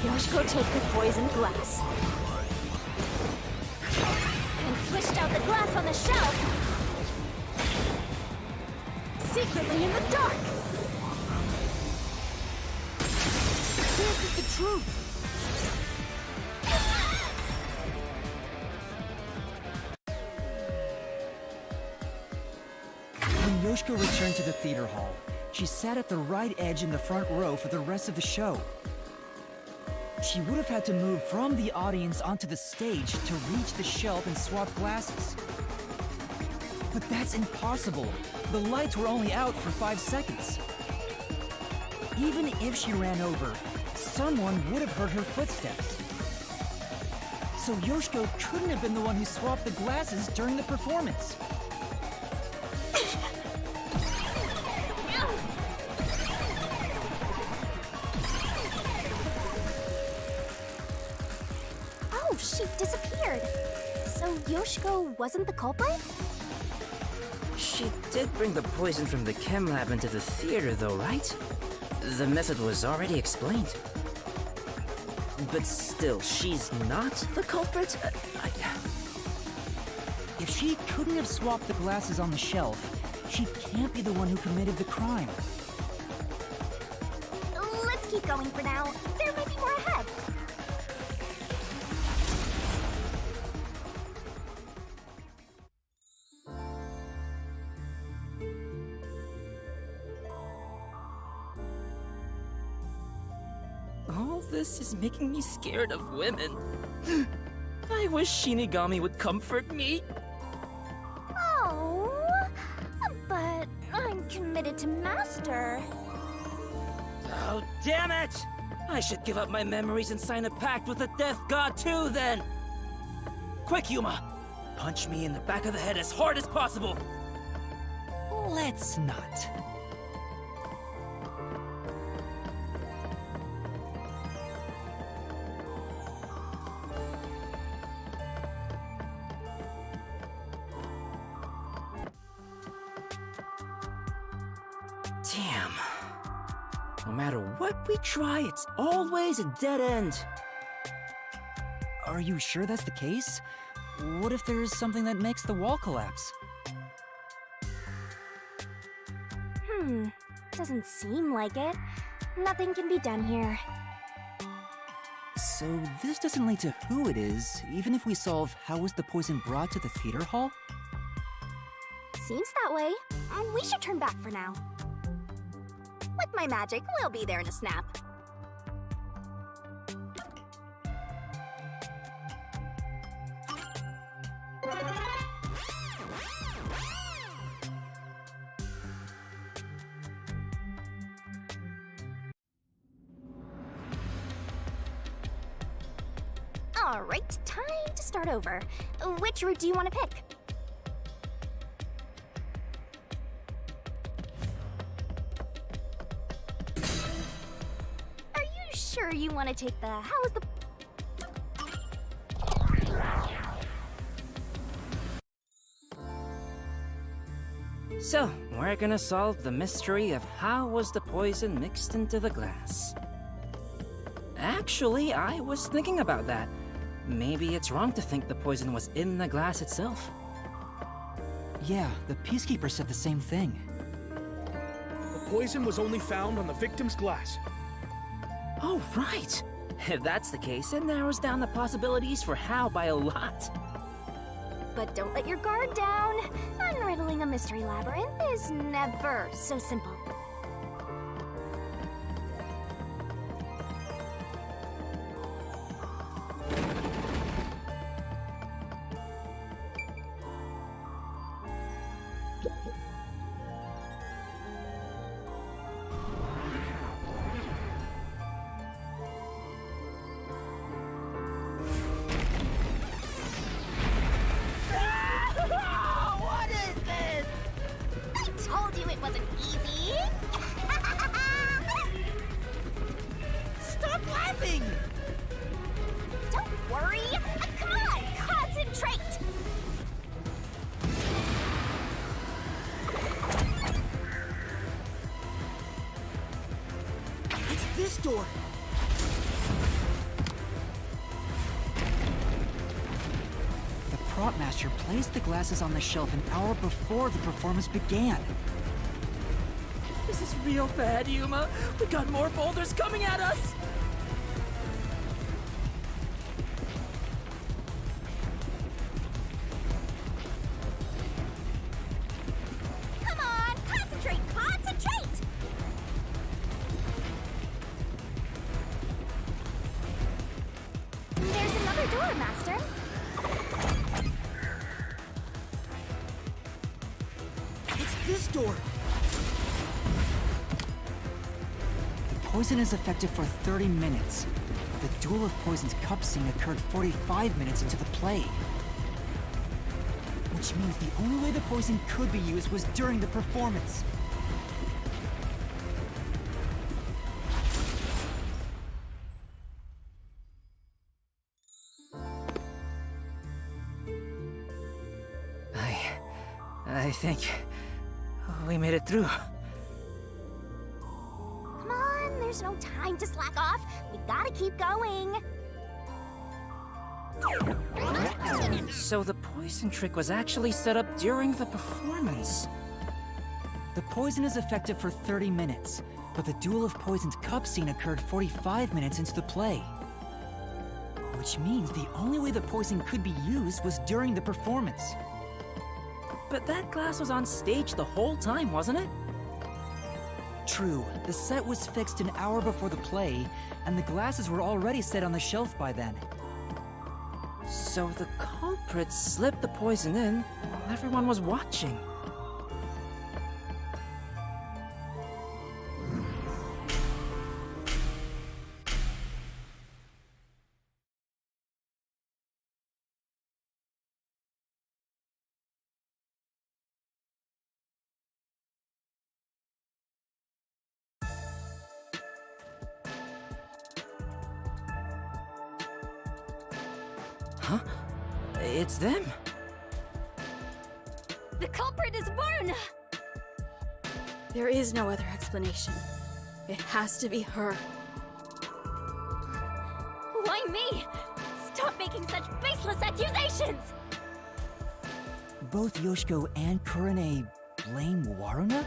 Yoshiko took the poisoned glass And switched out the glass on the shelf! Secretly in the dark! This is the truth! When Yoshiko returned to the theater hall, she sat at the right edge in the front row for the rest of the show. She would have had to move from the audience onto the stage to reach the shelf and swap glasses. But that's impossible. The lights were only out for 5 seconds. Even if she ran over, someone would have heard her footsteps. So Yoshiko couldn't have been the one who swapped the glasses during the performance. Oh, she disappeared! So Yoshiko wasn't the culprit? She did bring the poison from the chem lab into the theater, though, right? The method was already explained. But still, she's not the culprit? If she couldn't have swapped the glasses on the shelf, she can't be the one who committed the crime. Let's keep going for now. There might be more ahead. All this is making me scared of women. I wish Shinigami would comfort me. Oh, but I'm committed to Master. Oh, damn it! I should give up my memories and sign a pact with the Death God too, then! Quick, Yuma! Punch me in the back of the head as hard as possible! Let's not. Damn. No matter what we try, it's always a dead end. Are you sure that's the case? What if there's something that makes the wall collapse? Doesn't seem like it. Nothing can be done here. So this doesn't lead to who it is, even if we solve how was the poison brought to the theater hall? Seems that way. We should turn back for now. With my magic, we'll be there in a snap. Alright, time to start over. Which route do you want to pick? Are you sure you want to take the how is the... So, we're gonna solve the mystery of how was the poison mixed into the glass. Actually, I was thinking about that. Maybe it's wrong to think the poison was in the glass itself. Yeah, the Peacekeeper said the same thing. The poison was only found on the victim's glass. Oh, right! If that's the case, it narrows down the possibilities for how by a lot. But don't let your guard down. Unriddling a mystery labyrinth is never so simple. moving! Don't worry! Come on, concentrate! It's this door! The prop master placed the glasses on the shelf an hour before the performance began. This is real bad, Yuma. We got more boulders coming at us. Come on, concentrate, concentrate! There's another door, Master. It's this door! The poison is effective for 30 minutes. The Duel of Poison's cup scene occurred 45 minutes into the play. Which means the only way the poison could be used was during the performance. I think we made it through. Come on, there's no time to slack off. We gotta keep going. So the poison trick was actually set up during the performance. The poison is effective for 30 minutes, but the Duel of Poison's cup scene occurred 45 minutes into the play. Which means the only way the poison could be used was during the performance. But that glass was on stage the whole time, wasn't it? True, the set was fixed an hour before the play, and the glasses were already set on the shelf by then. So the culprit slipped the poison in while everyone was watching. Huh? It's them. The culprit is Varna! There is no other explanation. It has to be her. Why me? Stop making such baseless accusations! Both Yoshiko and Kurane blame Waruna?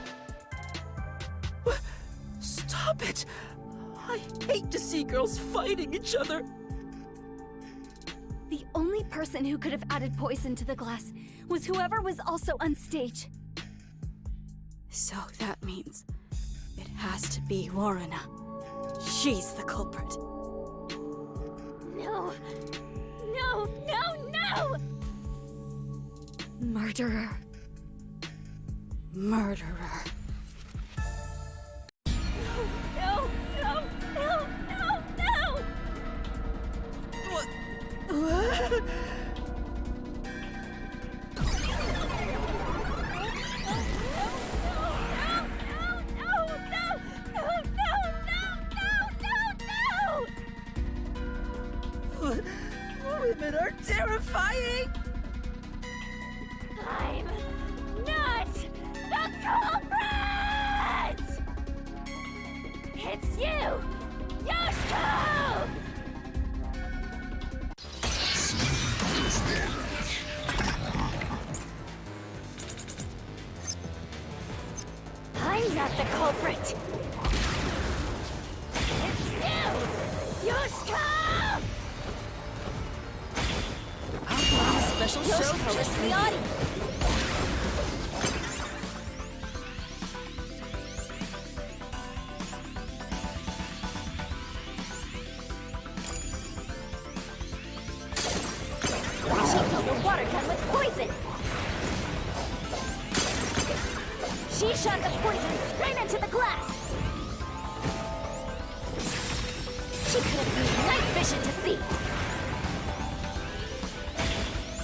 Stop it! I hate to see girls fighting each other. The only person who could have added poison to the glass was whoever was also on stage. So that means it has to be Waruna. She's the culprit. No! No, no, no! Murderer. Murderer. No, no, no, no, no! What? Women are terrifying! I'm not the culprit! It's you, Yoshiko! I'm not the culprit! It's you, Yoshiko! Special show Yoshiko just is for the you. audience! She filled a water gun with poison! She shot the poison straight into the glass! She could have used night vision to see!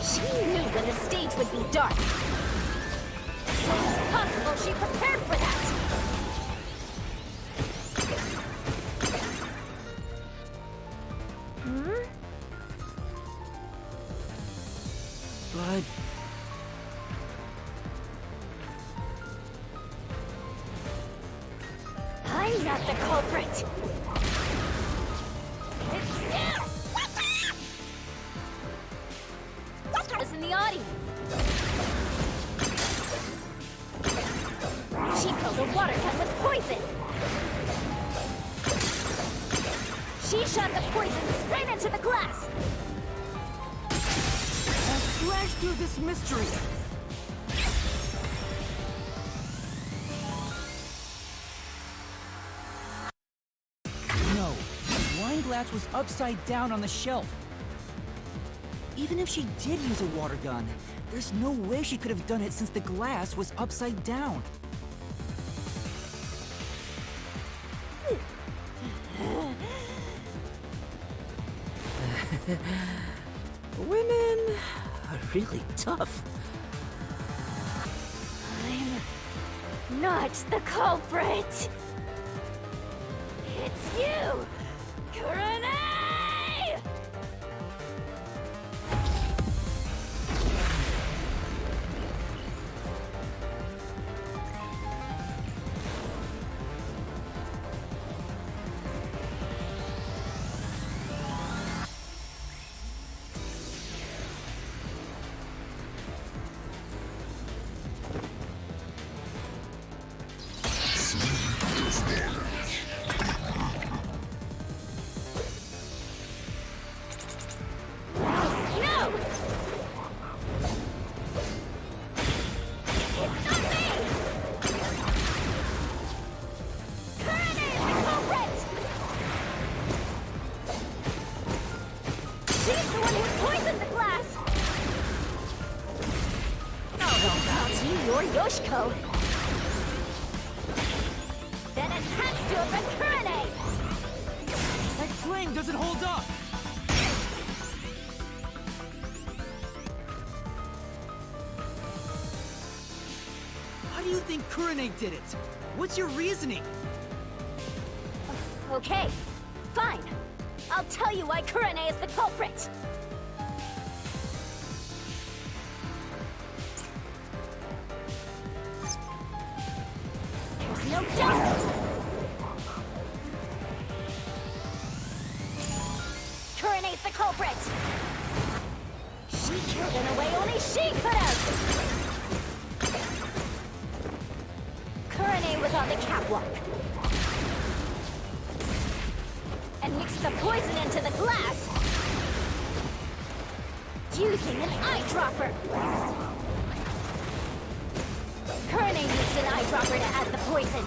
She knew when the stage would be dark! So it's possible she prepared for that! But I'm not the culprit. It's you! Is in the audience. She filled a water gun with poison. She shot the poison straight into the glass. Now slash through this mystery! No, the wine glass was upside down on the shelf. Even if she did use a water gun, there's no way she could have done it since the glass was upside down. women are really tough. I'm not the culprit. It's you, Kurane! Yoshiko. Then it has to have been Kurane! That flame doesn't hold up! How do you think Kurane did it? What's your reasoning? Okay, fine. I'll tell you why Kurane is the culprit. There's no doubt. Kurane's the culprit. She killed in a way only she could have. Kurane was on the catwalk and mixed the poison into the glass using an eyedropper. Kurane used an eyedropper to add the poison.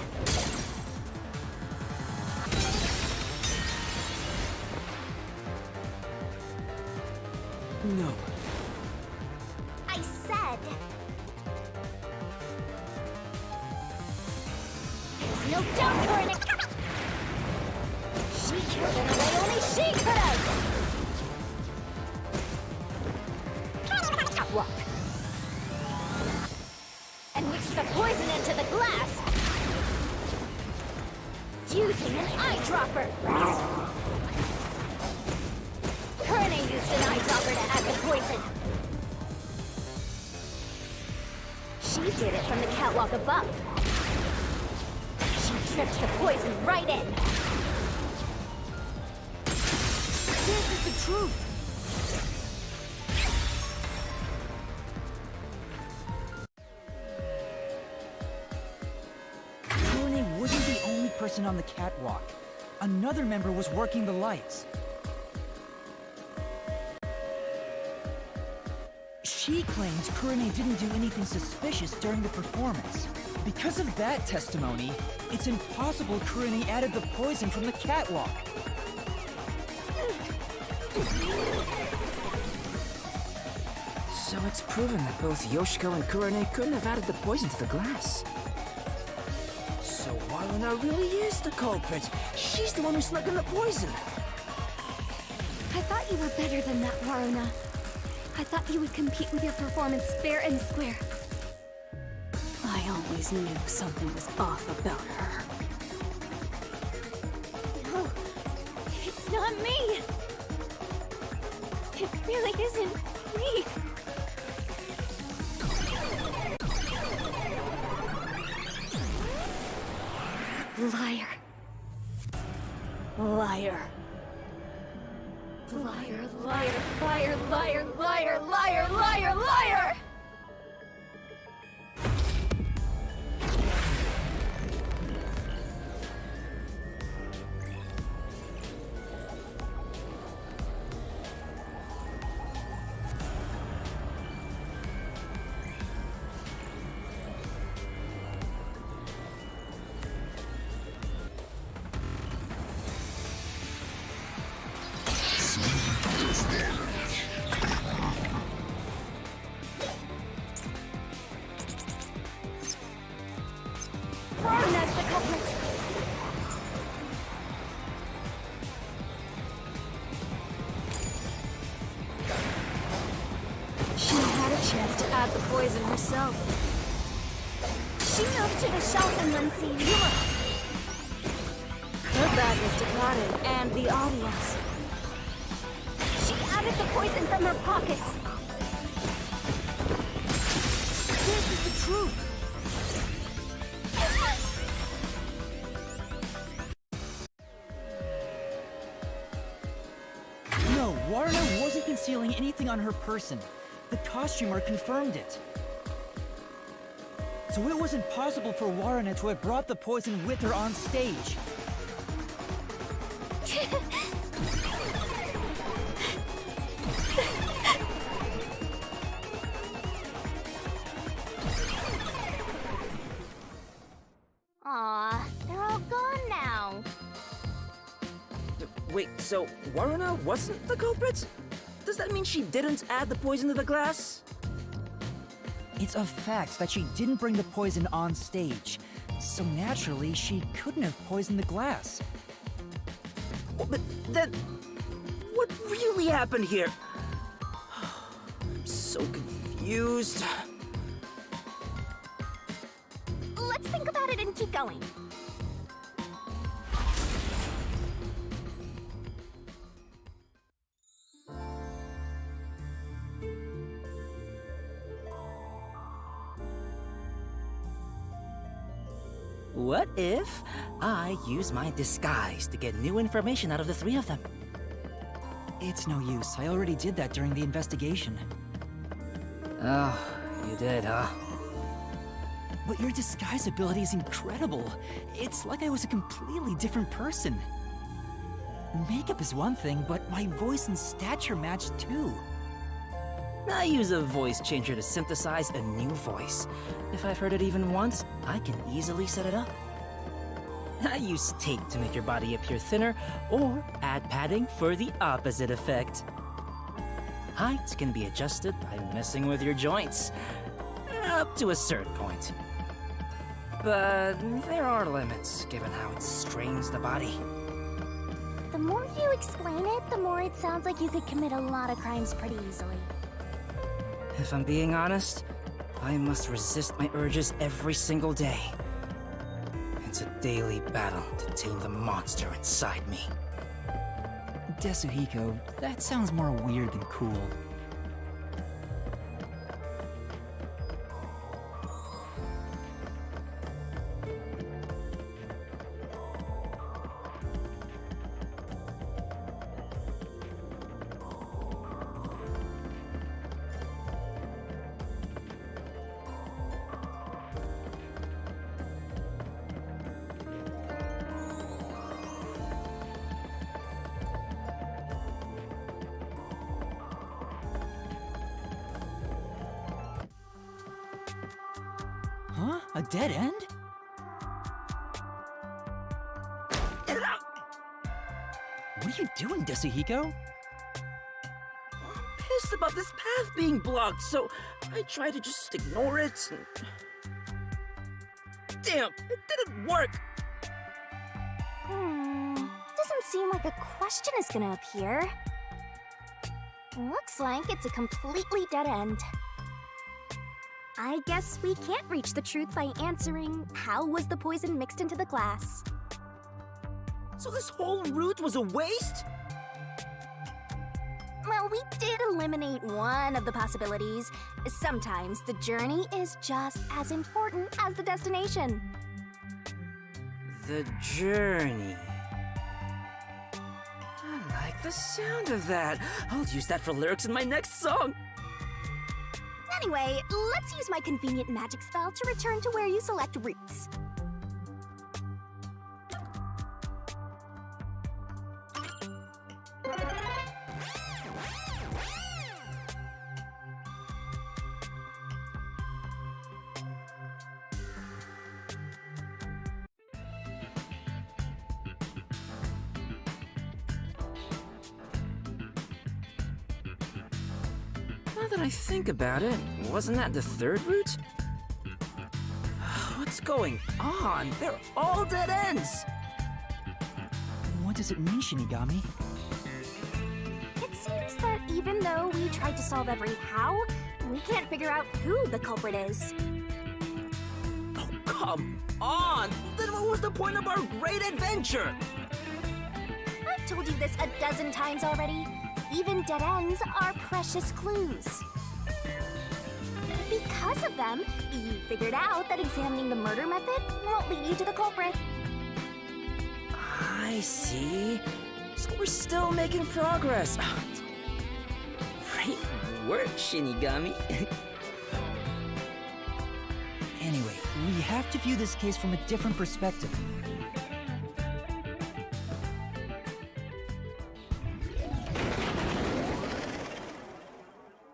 No. I said... There's no doubt Kurane... She killed in a way only she could have! Walk. And mixed the poison into the glass using an eyedropper. Kurane used an eyedropper to add the poison. She did it from the catwalk above. She dripped the poison right in. This is the truth! Kurane wasn't the only person on the catwalk. Another member was working the lights. She claims Kurane didn't do anything suspicious during the performance. Because of that testimony, it's impossible Kurane added the poison from the catwalk. So it's proven that both Yoshiko and Kurane couldn't have added the poison to the glass. So Waruna really is the culprit. She's the one who snuck in the poison. I thought you were better than that, Waruna. I thought you would compete with your performance fair and square. I always knew something was off about her. No, it's not me. It really isn't me. Liar, liar, liar, liar, liar, liar, liar, liar! That's the culprit. She had a chance to add the poison herself. She moved to the shelf and then see Yuma. Her bag was declared, and the audience. She added the poison from her pocket. This is the truth! No, Warna wasn't concealing anything on her person. The costumer confirmed it. So it was impossible for Warna to have brought the poison with her on stage. Aw, they're all gone now. Wait, so Waruna wasn't the culprit? Does that mean she didn't add the poison to the glass? It's a fact that she didn't bring the poison on stage, so naturally she couldn't have poisoned the glass. Well, but then, what really happened here? I'm so confused. Let's think about it and keep going. What if I use my disguise to get new information out of the three of them? It's no use. I already did that during the investigation. Oh, you did, huh? But your disguise ability is incredible. It's like I was a completely different person. Makeup is one thing, but my voice and stature match too. I use a voice changer to synthesize a new voice. If I've heard it even once, I can easily set it up. I use tape to make your body appear thinner, or add padding for the opposite effect. Height can be adjusted by messing with your joints, up to a certain point. But there are limits, given how it strains the body. The more you explain it, the more it sounds like you could commit a lot of crimes pretty easily. If I'm being honest, I must resist my urges every single day. It's a daily battle to tame the monster inside me. Desuhiko, that sounds more weird than cool. Huh? A dead end? What are you doing, Desuhiko? I'm pissed about this path being blocked, so I try to just ignore it. Damn, it didn't work! Doesn't seem like a question is gonna appear. Looks like it's a completely dead end. I guess we can't reach the truth by answering, how was the poison mixed into the glass? So this whole route was a waste? Well, we did eliminate one of the possibilities. Sometimes the journey is just as important as the destination. The journey. I like the sound of that. I'll use that for lyrics in my next song. Anyway, let's use my convenient magic spell to return to where you select roots. Now that I think about it, wasn't that the third route? What's going on? They're all dead ends! What does it mean, Shinigami? It seems that even though we tried to solve every how, we can't figure out who the culprit is. Oh, come on! Then what was the point of our great adventure? I've told you this a dozen times already. Even dead ends are precious clues. Because of them, you figured out that examining the murder method won't lead you to the culprit. I see. So we're still making progress. Great work, Shinigami. Anyway, we have to view this case from a different perspective.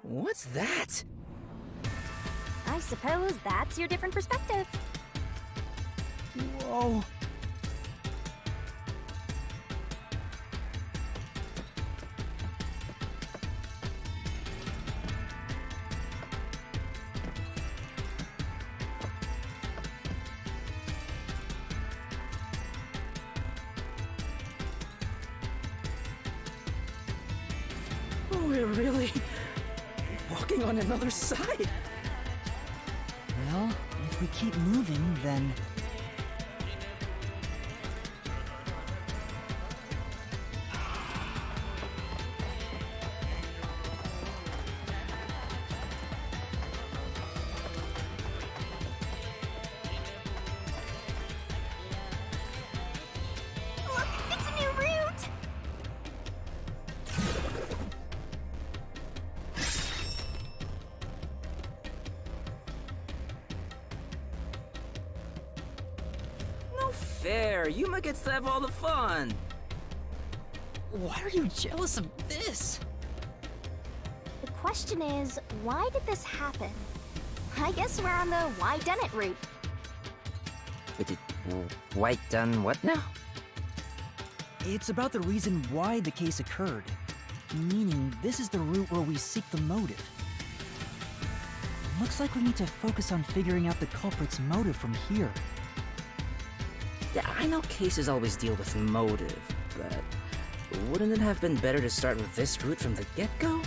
What's that? I suppose that's your different perspective. Whoa. We're really walking on another side. Well, if we keep moving, then... Look, it's a new route! No fair. Yuma gets to have all the fun. Why are you jealous of this? The question is, why did this happen? I guess we're on the why done it route. White done what now? It's about the reason why the case occurred. Meaning, this is the route where we seek the motive. Looks like we need to focus on figuring out the culprit's motive from here. Yeah, I know cases always deal with motive, but wouldn't it have been better to start with this route from the get-go?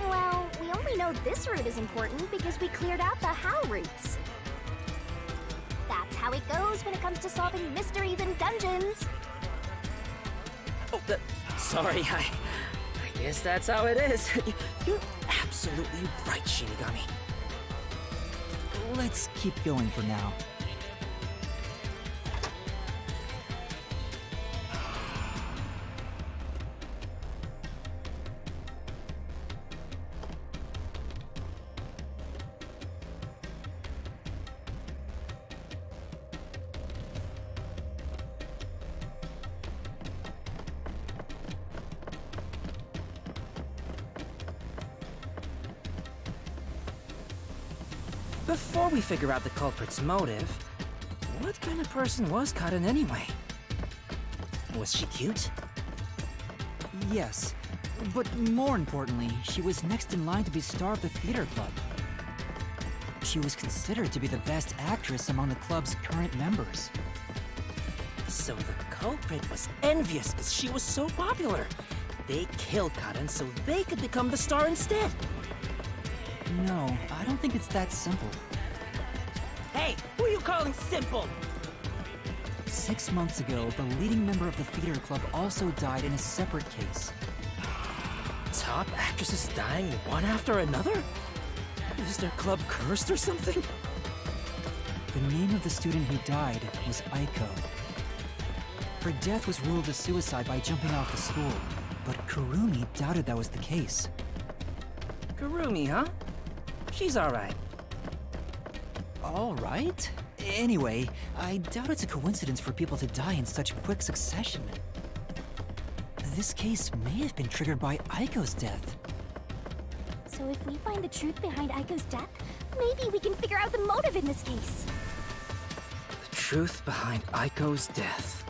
Well, we only know this route is important because we cleared out the how routes. That's how it goes when it comes to solving mysteries in dungeons. Oh, sorry, I guess that's how it is. You're absolutely right, Shinigami. Let's keep going for now. Before we figure out the culprit's motive, what kind of person was Karin anyway? Was she cute? Yes, but more importantly, she was next in line to be star of the theater club. She was considered to be the best actress among the club's current members. So the culprit was envious because she was so popular. They killed Karin so they could become the star instead. No, I don't think it's that simple. Hey, who are you calling simple? 6 months ago, the leading member of the theater club also died in a separate case. Top actresses dying one after another? Is their club cursed or something? The name of the student who died was Aiko. Her death was ruled a suicide by jumping off the school, but Kurumi doubted that was the case. Kurumi, huh? She's alright. All right. Anyway, I doubt it's a coincidence for people to die in such quick succession. This case may have been triggered by Aiko's death. So if we find the truth behind Aiko's death, maybe we can figure out the motive in this case. The truth behind Aiko's death.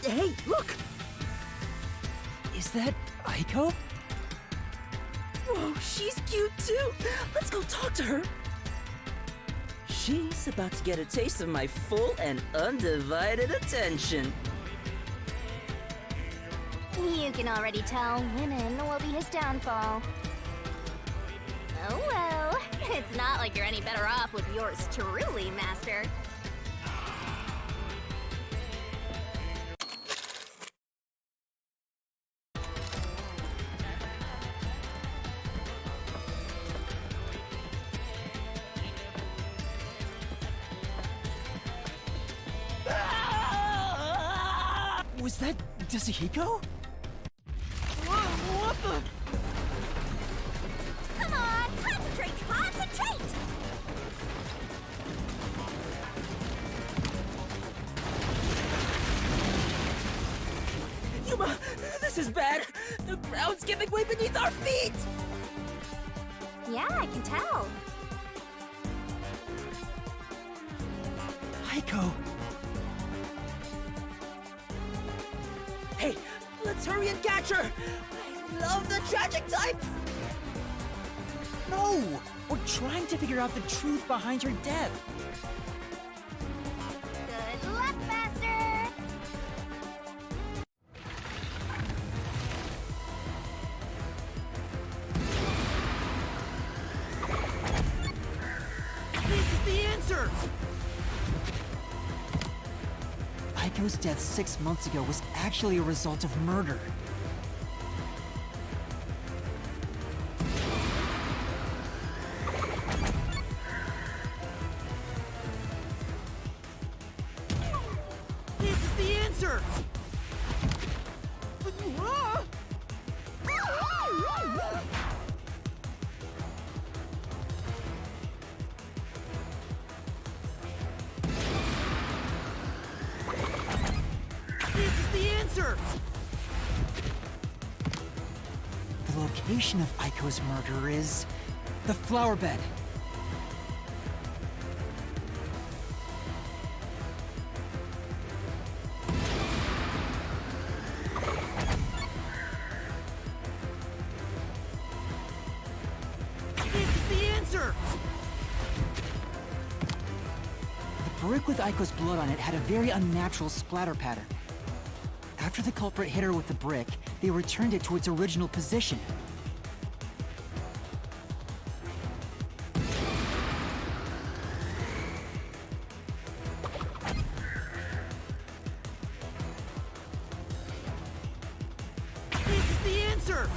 Hey, look! Is that Aiko? Whoa, she's cute too! Let's go talk to her! She's about to get a taste of my full and undivided attention. You can already tell women will be his downfall. Oh well, it's not like you're any better off with yours truly, Master. Was that Yasuhiko? What the? Come on, concentrate, concentrate! Yuma, this is bad! The ground's giving way beneath our feet! Yeah, I can tell. Aiko! Hey, let's hurry and catch her! I love the tragic types! No! We're trying to figure out the truth behind her death. Good luck, Master! This is the answer! Aiko's death 6 months ago was actually a result of murder. This is the answer! This is the answer! The location of Aiko's murder is the flower bed. This is the answer! The brick with Aiko's blood on it had a very unnatural splatter pattern. After the culprit hit her with the brick, they returned it to its original position. This is the answer!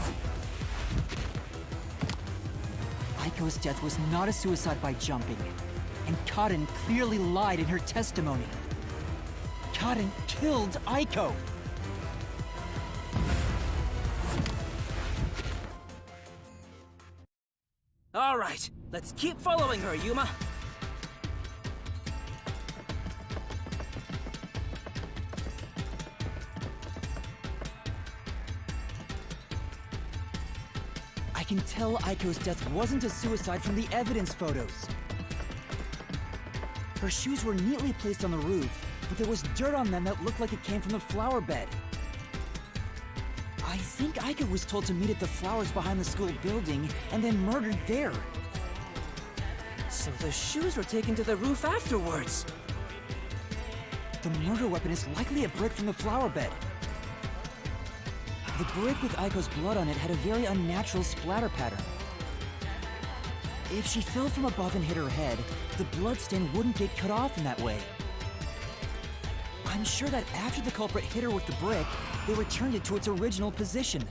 Aiko's death was not a suicide by jumping, and Kaden clearly lied in her testimony. Kaden killed Aiko! All right, let's keep following her, Yuma. I can tell Aiko's death wasn't a suicide from the evidence photos. Her shoes were neatly placed on the roof, but there was dirt on them that looked like it came from the flower bed. I think Aiko was told to meet at the flowers behind the school building and then murdered there. So the shoes were taken to the roof afterwards. The murder weapon is likely a brick from the flower bed. The brick with Aiko's blood on it had a very unnatural splatter pattern. If she fell from above and hit her head, the bloodstain wouldn't get cut off in that way. I'm sure that after the culprit hit her with the brick, they returned it to its original position.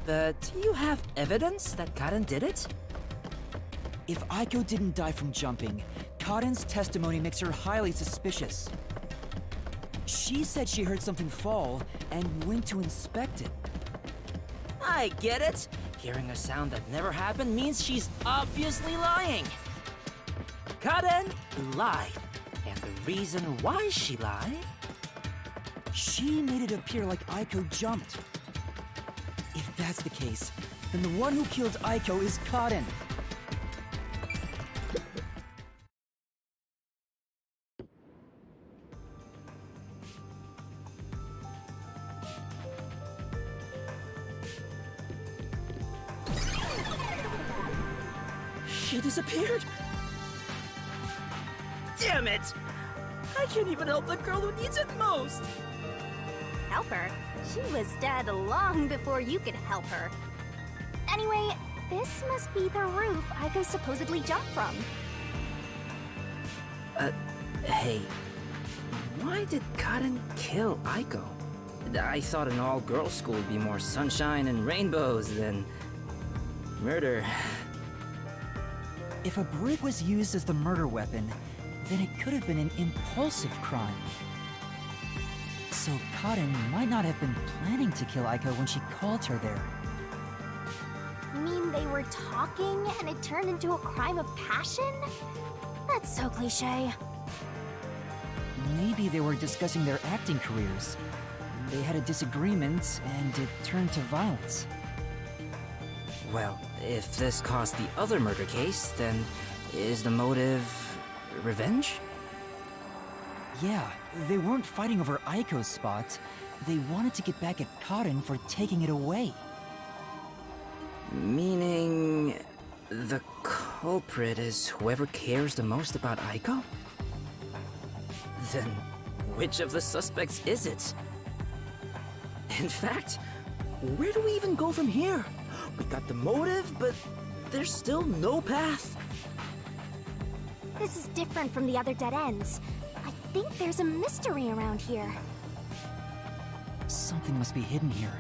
But you have evidence that Karen did it? If Aiko didn't die from jumping, Karen's testimony makes her highly suspicious. She said she heard something fall and went to inspect it. I get it. Hearing a sound that never happened means she's obviously lying. Karen lied. And the reason why she lied? She made it appear like Aiko jumped. If that's the case, then the one who killed Aiko is Karen. She disappeared. Damn it! I can't even help the girl who needs it most. Help her? She was dead long before you could help her. Anyway, this must be the roof Aiko supposedly jumped from. Hey, why did Karen kill Aiko? I thought an all-girls school would be more sunshine and rainbows than murder. If a brick was used as the murder weapon, then it could have been an impulsive crime. So Karen might not have been planning to kill Aiko when she called her there. You mean they were talking and it turned into a crime of passion? That's so cliché. Maybe they were discussing their acting careers. They had a disagreement, and it turned to violence. Well, if this caused the other murder case, then is the motive revenge? Yeah, they weren't fighting over Aiko's spot. They wanted to get back at Karen for taking it away. Meaning the culprit is whoever cares the most about Aiko? Then which of the suspects is it? In fact, where do we even go from here? We got the motive, but there's still no path. This is different from the other dead ends. I think there's a mystery around here. Something must be hidden here.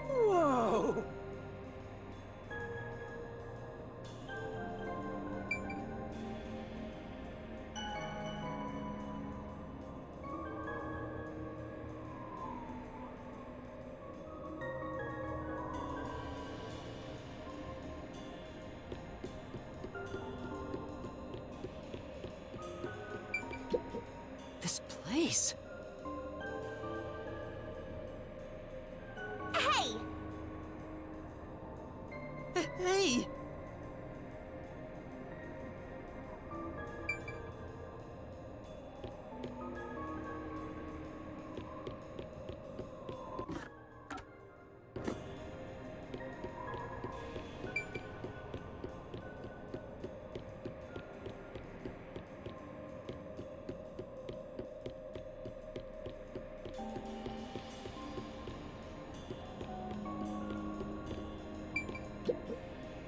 Whoa! This place. Hey! Hey!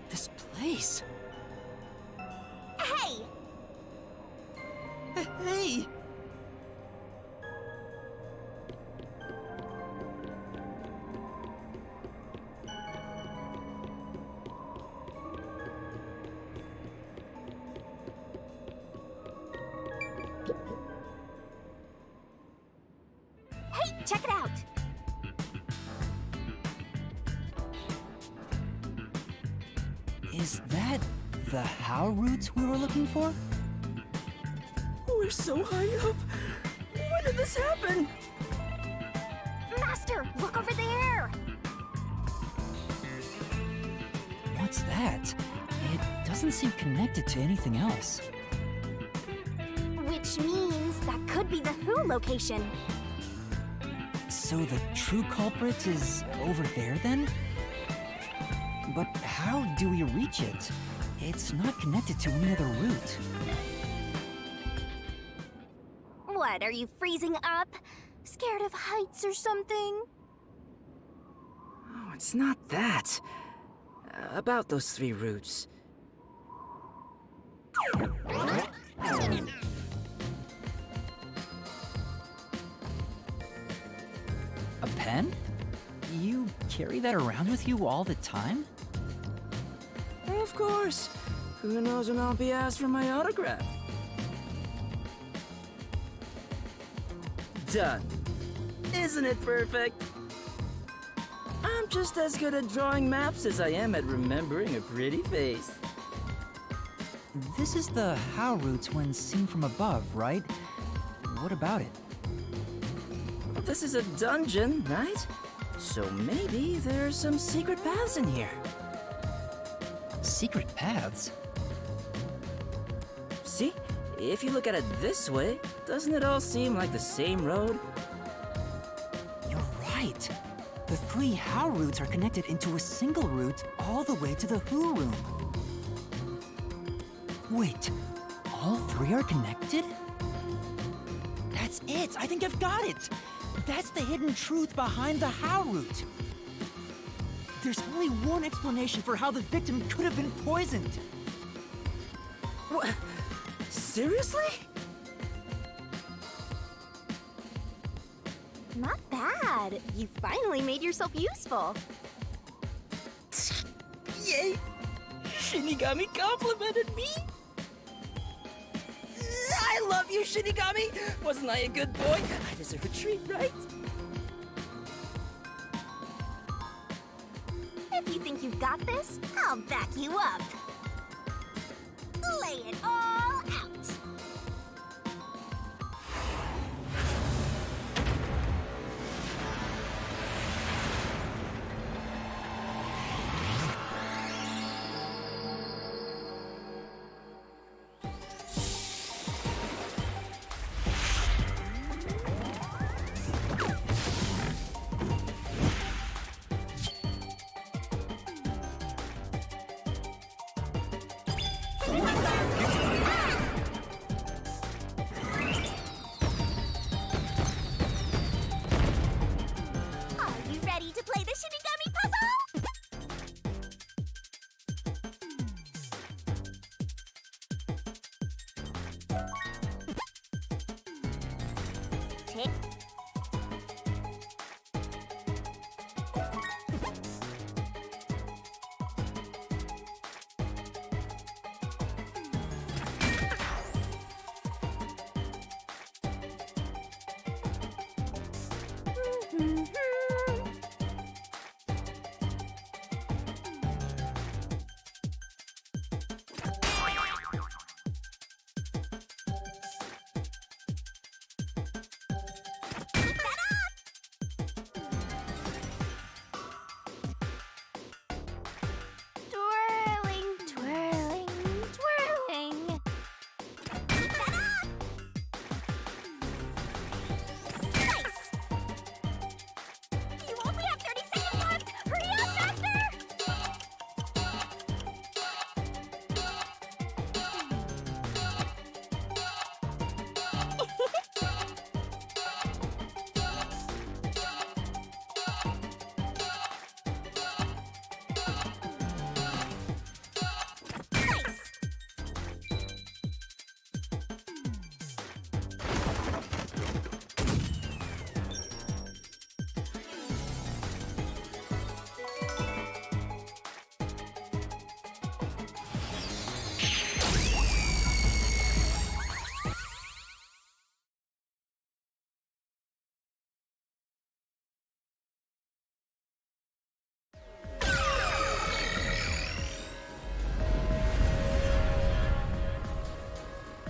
This place. Hey! Hey! Hey, check it out! Is that the How route we were looking for? We're so high up! When did this happen? Master, look over there! What's that? It doesn't seem connected to anything else. Which means that could be the Who location. So the true culprit is over there then? But how do we reach it? It's not connected to any other route. What, are you freezing up? Scared of heights or something? Oh, it's not that. About those 3 roots. A pen? You carry that around with you all the time? Of course. Who knows when I'll be asked for my autograph? Done. Isn't it perfect? I'm just as good at drawing maps as I am at remembering a pretty face. This is the how roots when seen from above, right? What about it? Well, this is a dungeon, right? So maybe there's some secret paths in here. Secret paths? See? If you look at it this way, doesn't it all seem like the same road? You're right. The 3 how roots are connected into a single route all the way to the who room. Wait, all 3 are connected? That's it! I think I've got it! That's the hidden truth behind the how route. There's only one explanation for how the victim could have been poisoned. What? Seriously? Not bad. You finally made yourself useful. Yay! Shinigami complimented me! I love you, Shinigami! Wasn't I a good boy? I deserve a treat, right? If you think you've got this, I'll back you up. Lay it all out. Are you ready to play the Shinigami puzzle? Tick. Twirling, twirling, twirling. Nice! You only have 30 seconds left! Hurry up, faster! Nice!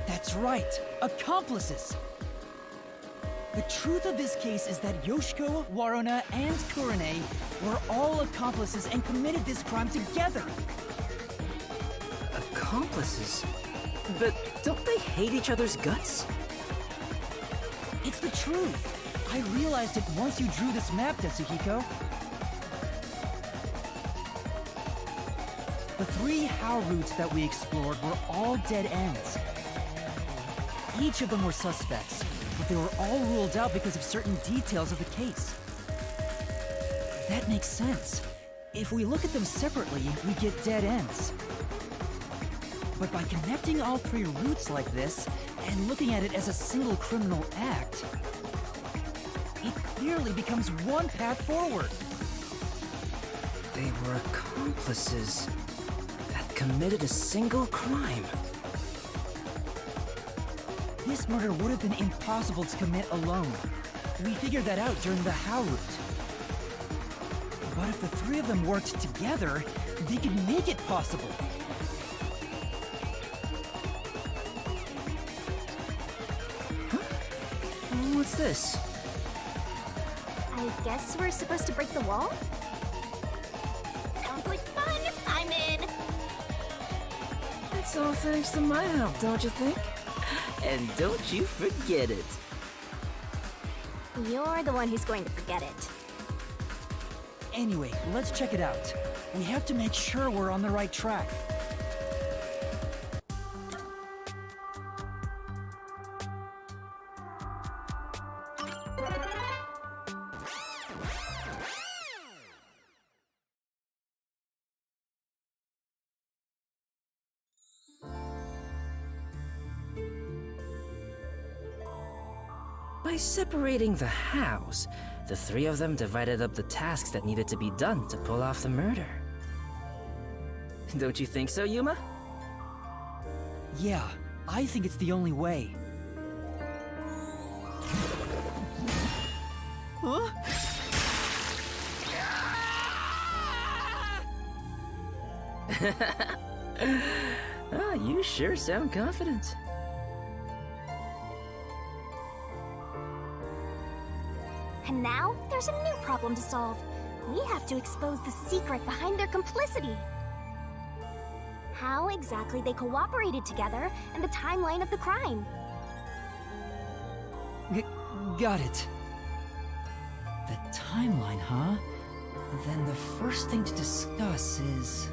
That's right, accomplices! The truth of this case is that Yoshiko, Waruna, and Kurane were all accomplices and committed this crime together! Accomplices? But don't they hate each other's guts? It's the truth! I realized it once you drew this map, Tetsuhiko. The 3 how routes that we explored were all dead ends. Each of them were suspects, but they were all ruled out because of certain details of the case. That makes sense. If we look at them separately, we get dead ends. But by connecting all three routes like this, and looking at it as a single criminal act, it clearly becomes one path forward. They were accomplices that committed a single crime. This murder would have been impossible to commit alone. We figured that out during the How route. But if the three of them worked together, they could make it possible. What's this? I guess we're supposed to break the wall? Sounds like fun! I'm in! It's all thanks to my help, don't you think? And don't you forget it. You're the one who's going to forget it. Anyway, let's check it out. We have to make sure we're on the right track. By separating the hows, the three of them divided up the tasks that needed to be done to pull off the murder. Don't you think so, Yuma? Yeah, I think it's the only way. Huh? You sure sound confident. And now, there's a new problem to solve. We have to expose the secret behind their complicity. How exactly they cooperated together, and the timeline of the crime. Got it. The timeline, huh? Then the first thing to discuss is...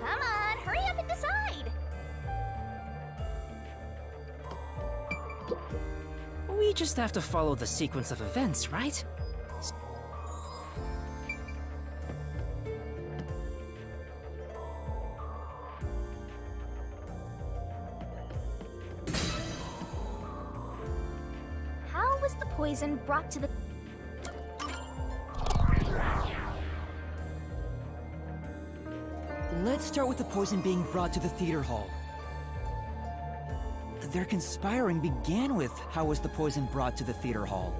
Come on, hurry up and decide! We just have to follow the sequence of events, right? How was the poison brought to the... Let's start with the poison being brought to the theater hall. Their conspiring began with how was the poison brought to the theater hall.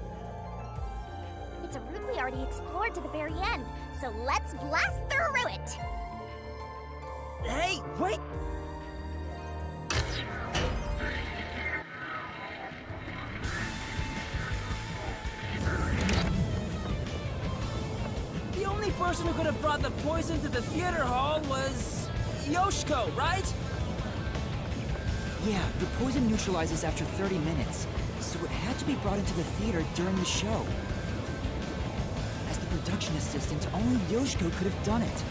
It's a route we already explored to the very end, so let's blast through it! Hey, wait! The only person who could have brought the poison to the theater hall was Yoshiko, right? Yeah, the poison neutralizes after 30 minutes, so it had to be brought into the theater during the show. As the production assistant, only Yoshiko could have done it.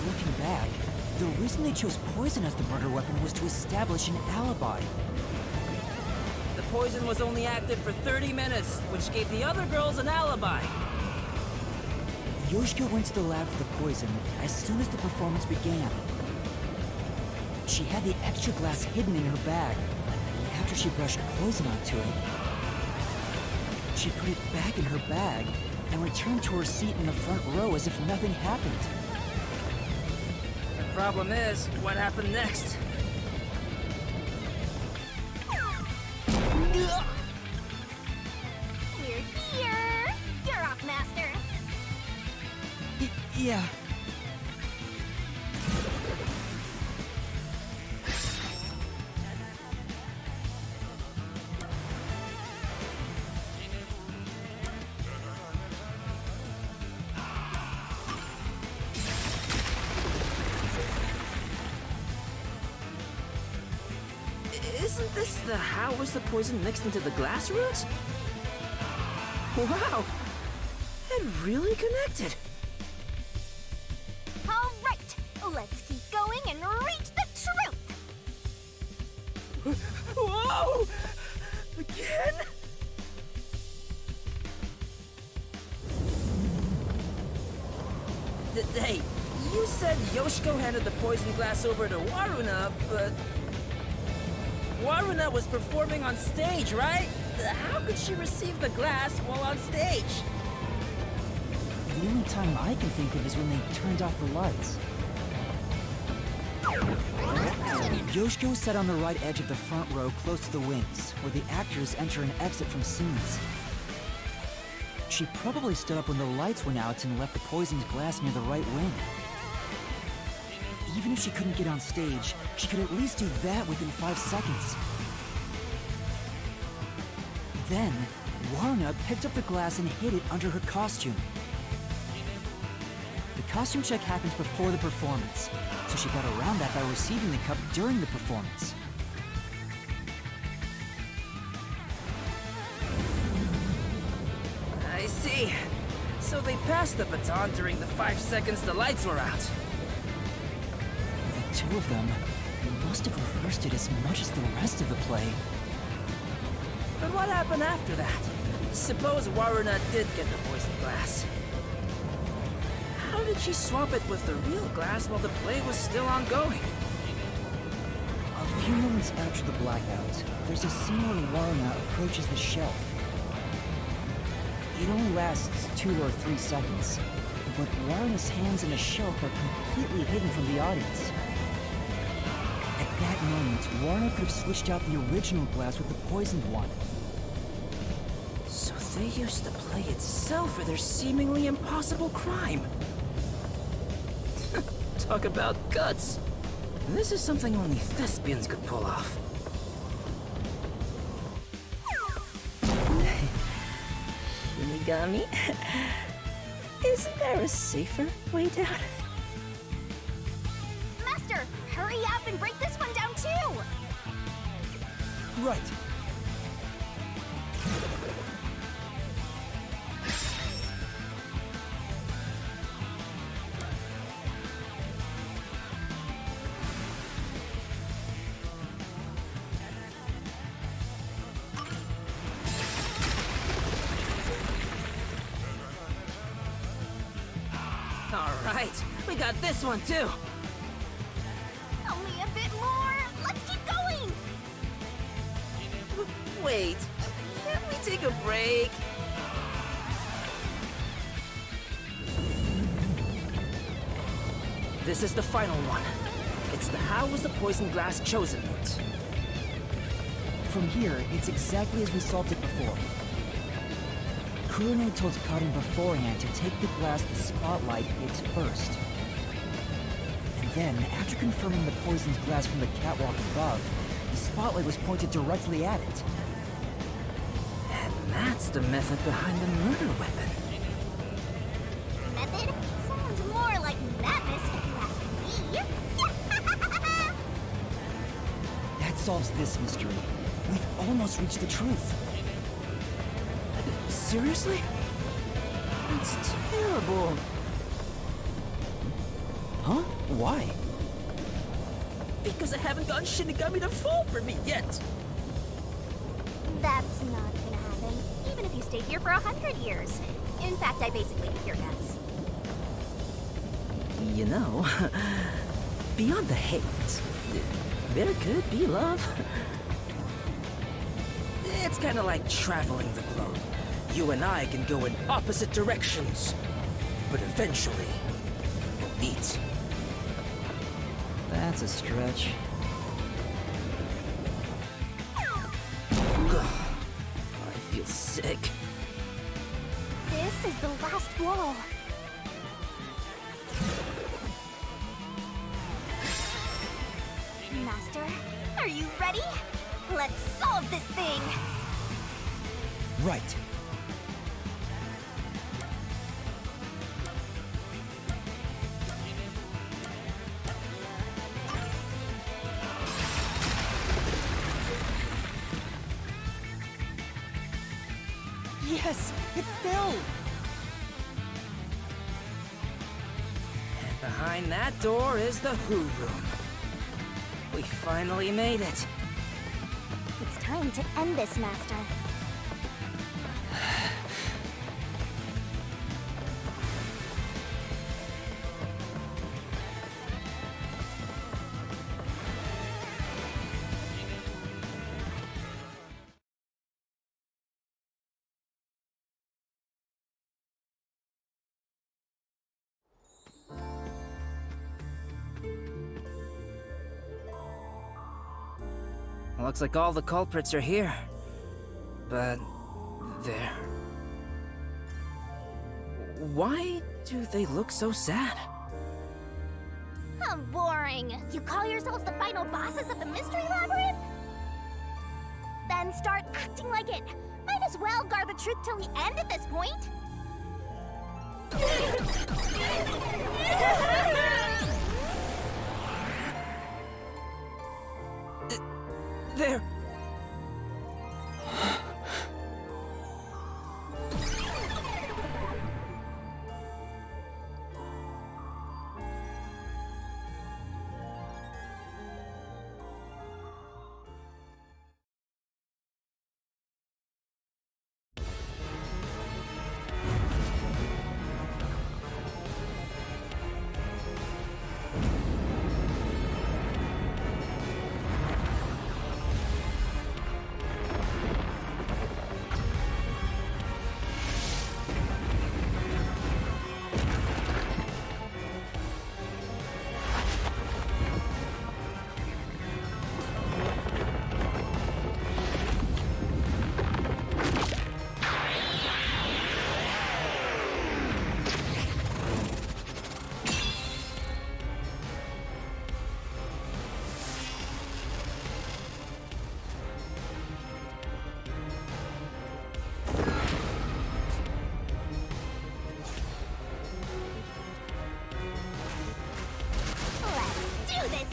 Looking back, the reason they chose poison as the murder weapon was to establish an alibi. The poison was only active for 30 minutes, which gave the other girls an alibi. Yoshiko went to the lab for the poison as soon as the performance began. She had the extra glass hidden in her bag. After she brushed poison onto it, she put it back in her bag and returned to her seat in the front row as if nothing happened. The problem is, what happened next? We're here! You're off, Master! Yeah. Isn't this the how was the poison mixed into the glass root? Wow! It really connected. All right, let's keep going and reach the truth. Whoa! Again? Hey, you said Yoshiko handed the poison glass over to Waruna, but... Waruna was performing on stage, right? How could she receive the glass while on stage? The only time I can think of is when they turned off the lights. Yoshiko sat on the right edge of the front row close to the wings, where the actors enter and exit from scenes. She probably stood up when the lights went out and left the poisoned glass near the right wing. Even if she couldn't get on stage, she could at least do that within 5 seconds. Then, Waruna picked up the glass and hid it under her costume. The costume check happened before the performance, so she got around that by receiving the cup during the performance. I see. So they passed the baton during the 5 seconds the lights were out. The two of them must have rehearsed it as much as the rest of the play. But what happened after that? Suppose Waruna did get the poisoned glass. How did she swap it with the real glass while the play was still ongoing? A few moments after the blackout, there's a scene where Waruna approaches the shelf. It only lasts 2 or 3 seconds, but Waruna's hands on the shelf are completely hidden from the audience. At that moment, Waruna could have switched out the original glass with the poisoned one. So they used the play itself for their seemingly impossible crime. Talk about guts. This is something only thespians could pull off. Shinigami? Isn't there a safer way down? Master, hurry up and break this one down too! Right. All right, we got this one too. Only a bit more! Let's keep going! Wait, can't we take a break? This is the final one. It's the how was the poison glass chosen note. From here, it's exactly as we solved it before. Kurone told Karin beforehand to take the glass the spotlight hits first. And then, after confirming the poisoned glass from the catwalk above, the spotlight was pointed directly at it. And that's the method behind the murder weapon. Method? Sounds more like madness if you ask me. That solves this mystery. We've almost reached the truth. Seriously? That's terrible. Huh? Why? Because I haven't gotten Shinigami to fall for me yet. That's not gonna happen, even if you stayed here for 100 years. In fact, I basically hate your guts. You know, beyond the hate, there could be love. It's kind of like traveling the globe. You and I can go in opposite directions, but eventually, we'll meet. That's a stretch. I feel sick. This is the last wall. Master, are you ready? Let's solve this thing! Right. Yes! It fell! And behind that door is the Who Room. We finally made it. It's time to end this, Master. Looks like all the culprits are here. But... there. Why do they look so sad? How boring. You call yourselves the final bosses of the Mystery Labyrinth? Then start acting like it. Might as well guard the truth till the end at this point. There!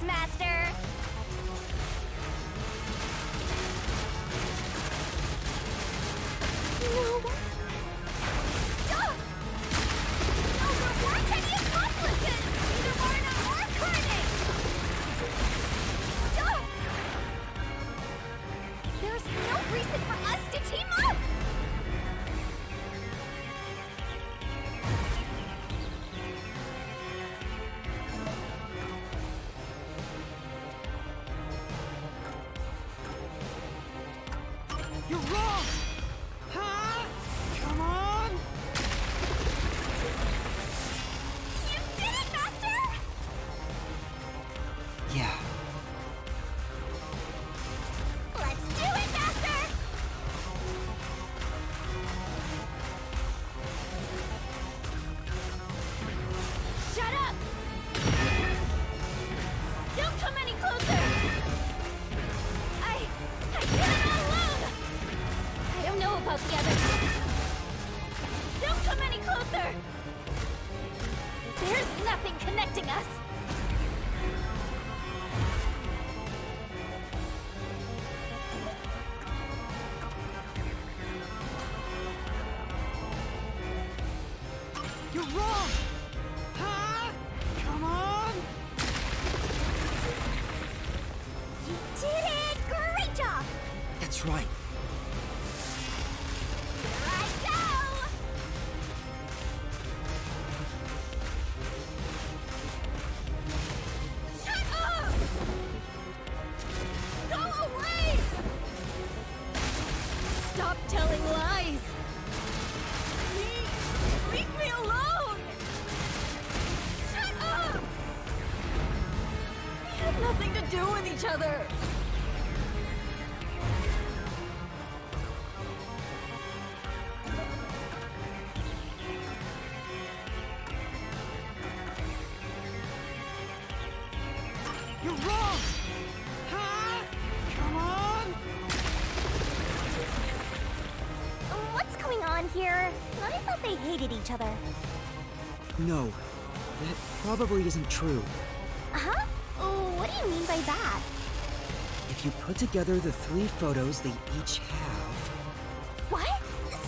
Master! No. Stop! No, there weren't any accomplices! Neither Marna or Carnage! Stop! There's no reason for us to team up! You're wrong! Huh? Come on! You did it, Master! Yeah. Let's do it, Master! Shut up! Don't come any closer! I did it all alone! I don't know about the others. Don't come any closer! There's nothing connecting us! You're wrong! Huh? Come on! You did it! Great job! That's right. Here I go! Shut up! Go away! Stop telling lies! Please, leave me alone! Shut up! We had nothing to do with each other! You're wrong! Huh? Come on! What's going on here? I thought they hated each other. No, that probably isn't true. Huh? What do you mean by that? If you put together the 3 photos they each have... What?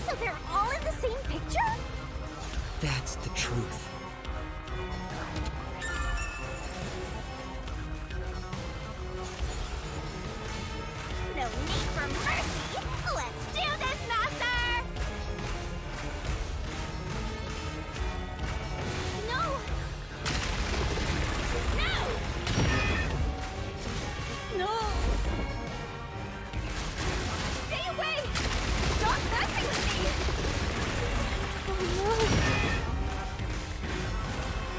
So they're all in the same future? That's the truth. No need for mercy! Let's do this, Master! No! No! No! Stay away! Stop messing with me! Oh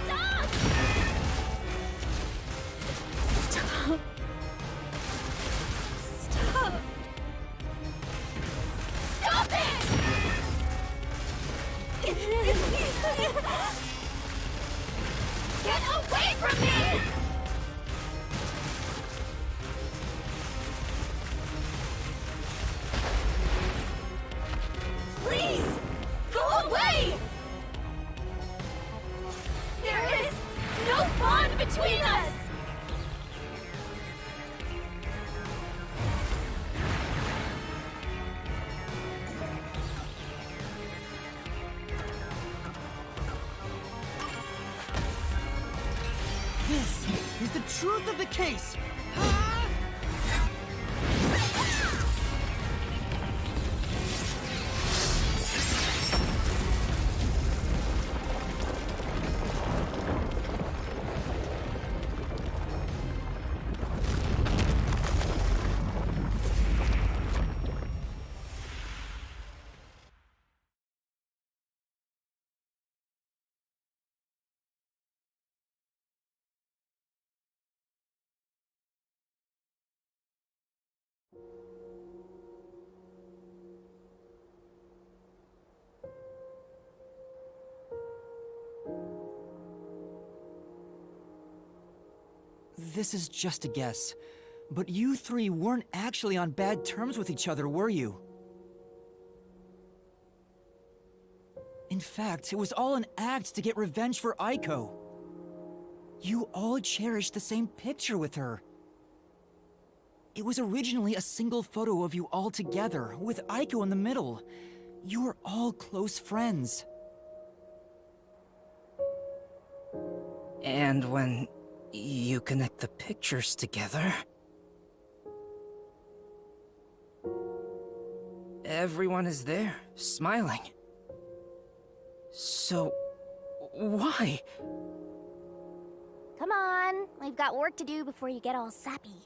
Stop! no! Stop! Stop! Stop it! Get away from me! Please! Go away! There is no bond between us! This is the truth of the case! This is just a guess, but you three weren't actually on bad terms with each other, were you? In fact, it was all an act to get revenge for Aiko. You all cherished the same picture with her. It was originally a single photo of you all together, with Aiko in the middle. You were all close friends. And when you connect the pictures together, everyone is there, smiling. So, why? Come on, we've got work to do before you get all sappy.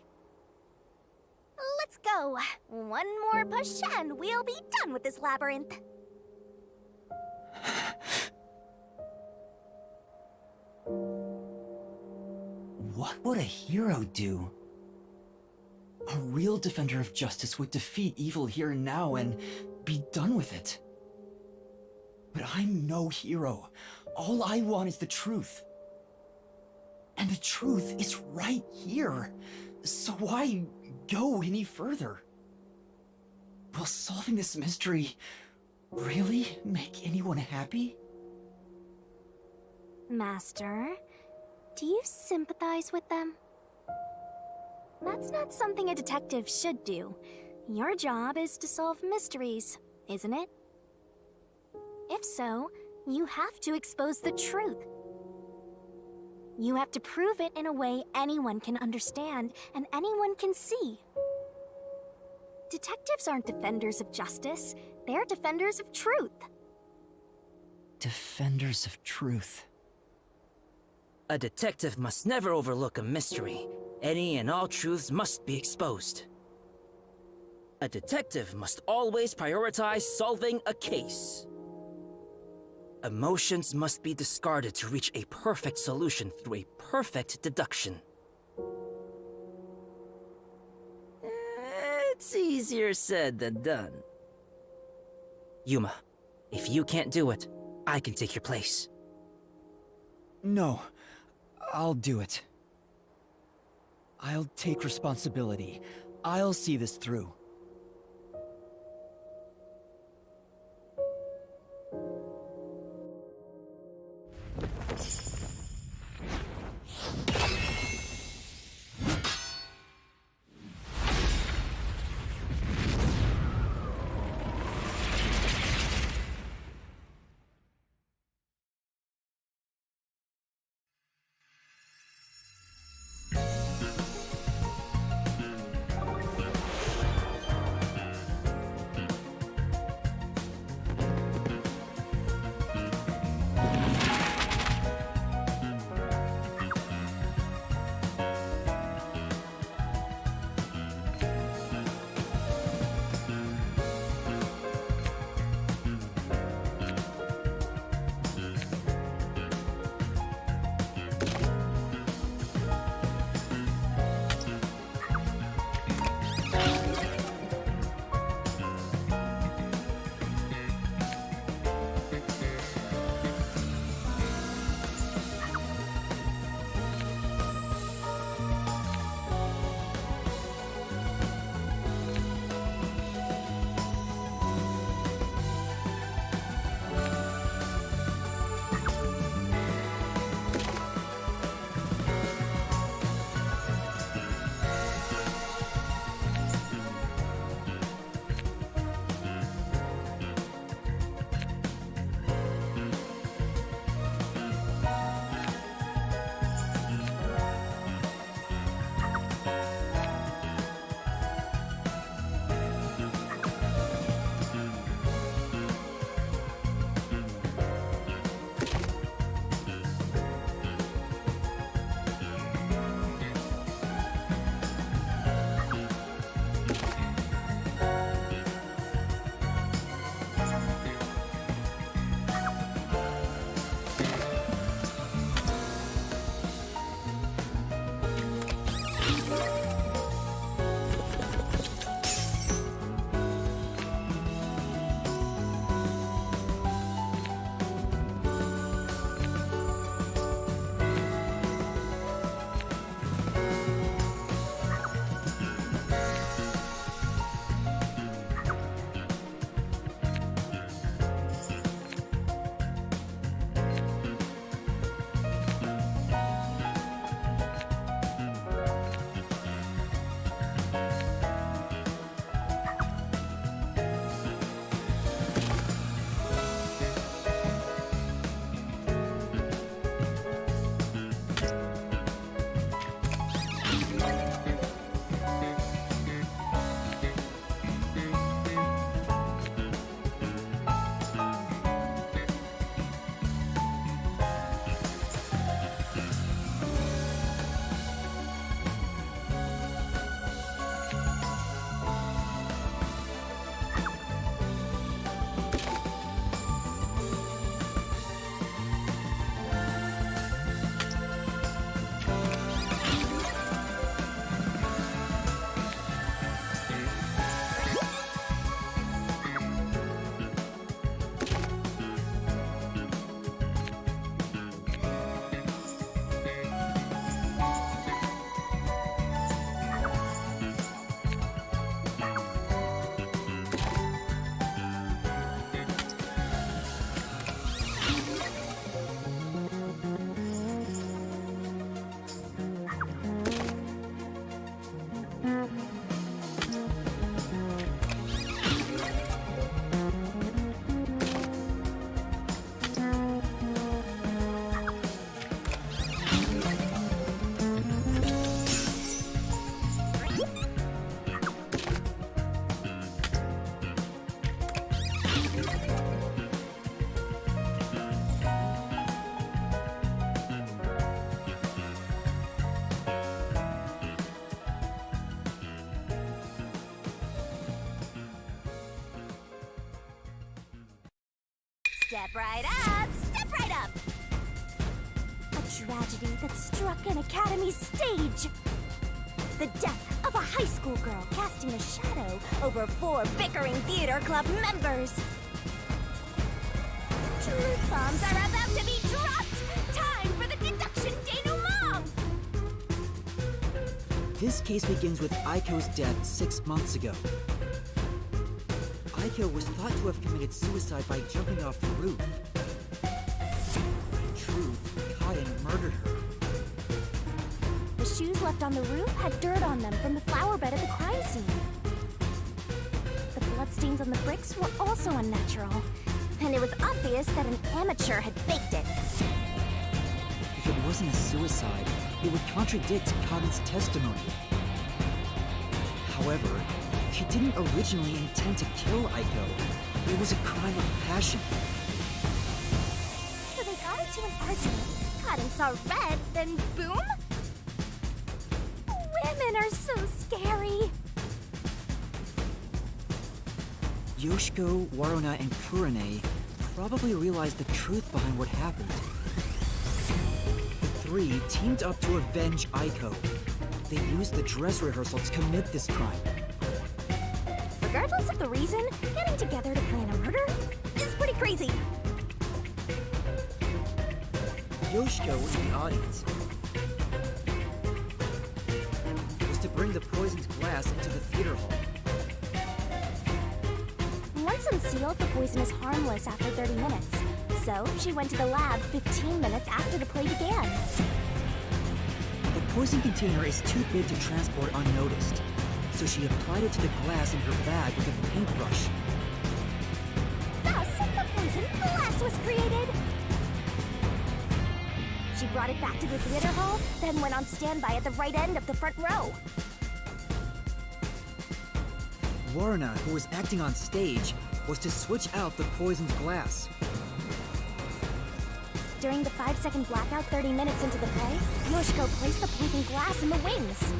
Let's go. One more push and we'll be done with this labyrinth. What would a hero do? A real defender of justice would defeat evil here and now and be done with it. But I'm no hero. All I want is the truth. And the truth is right here. So why go any further? Will solving this mystery really make anyone happy? Master, do you sympathize with them? That's not something a detective should do. Your job is to solve mysteries, isn't it? If so, you have to expose the truth. You have to prove it in a way anyone can understand and anyone can see. Detectives aren't defenders of justice, they're defenders of truth. Defenders of truth. A detective must never overlook a mystery. Any and all truths must be exposed. A detective must always prioritize solving a case. Emotions must be discarded to reach a perfect solution through a perfect deduction. It's easier said than done. Yuma, if you can't do it, I can take your place. No, I'll do it. I'll take responsibility. I'll see this through. Step right up! Step right up! A tragedy that struck an academy stage. The death of a high school girl casting a shadow over 4 bickering theater club members. Truth bombs are about to be dropped! Time for the deduction denouement! This case begins with Aiko's death 6 months ago. Aiko was thought to have committed suicide by jumping off the roof. In truth, Kaden murdered her. The shoes left on the roof had dirt on them from the flower bed at the crime scene. The bloodstains on the bricks were also unnatural, and it was obvious that an amateur had faked it. If it wasn't a suicide, it would contradict Kaden's testimony. However, she didn't originally intend to kill Aiko. It was a crime of passion. So they got into an argument, Kaden saw red, then boom? Women are so scary. Yoshiko, Waruna, and Kurane probably realized the truth behind what happened. The 3 teamed up to avenge Aiko. They used the dress rehearsal to commit this crime. Regardless of the reason, getting together to plan a murder is pretty crazy. Yoshiko in the audience was to bring the poisoned glass into the theater hall. Once unsealed, the poison is harmless after 30 minutes. So she went to the lab 15 minutes after the play began. The poison container is too big to transport unnoticed, so she applied it to the glass in her bag with a paintbrush. Thus, the poison glass was created. She brought it back to the theater hall, then went on standby at the right end of the front row. Waruna, who was acting on stage, was to switch out the poisoned glass. During the 5-second blackout 30 minutes into the play, Yoshiko placed the poisoned glass in the wings.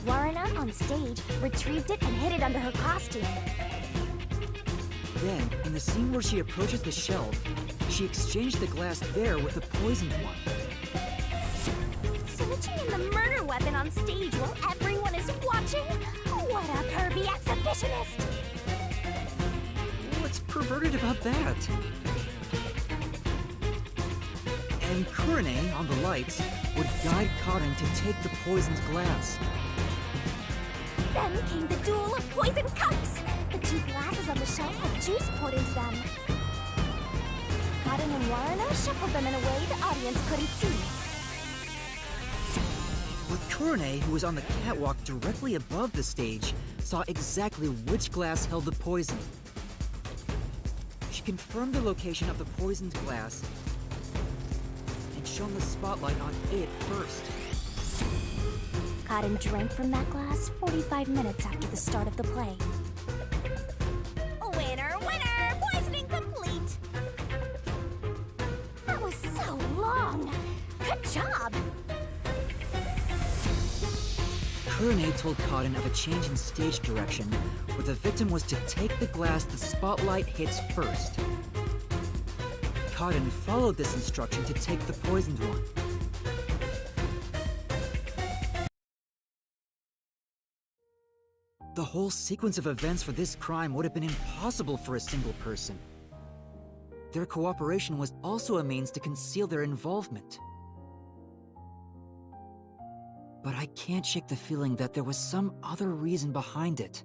Waruna, on stage, retrieved it and hid it under her costume. Then, in the scene where she approaches the shelf, she exchanged the glass there with the poisoned one. Switching in the murder weapon on stage while everyone is watching? What a pervy exhibitionist! What's perverted about that? And Kurane, on the lights, would guide Kaden to take the poisoned glass. Then came the duel of poison cups! The 2 glasses on the shelf had juice poured into them. Kaden and Waruna shuffled them in a way the audience couldn't see. But Kurane, who was on the catwalk directly above the stage, saw exactly which glass held the poison. She confirmed the location of the poisoned glass and shone the spotlight on it first. Kaden drank from that glass 45 minutes after the start of the play. Winner, winner! Poisoning complete! That was so long! Good job! Kurane told Kaden of a change in stage direction, where the victim was to take the glass the spotlight hits first. Kaden followed this instruction to take the poisoned one. The whole sequence of events for this crime would have been impossible for a single person. Their cooperation was also a means to conceal their involvement. But I can't shake the feeling that there was some other reason behind it.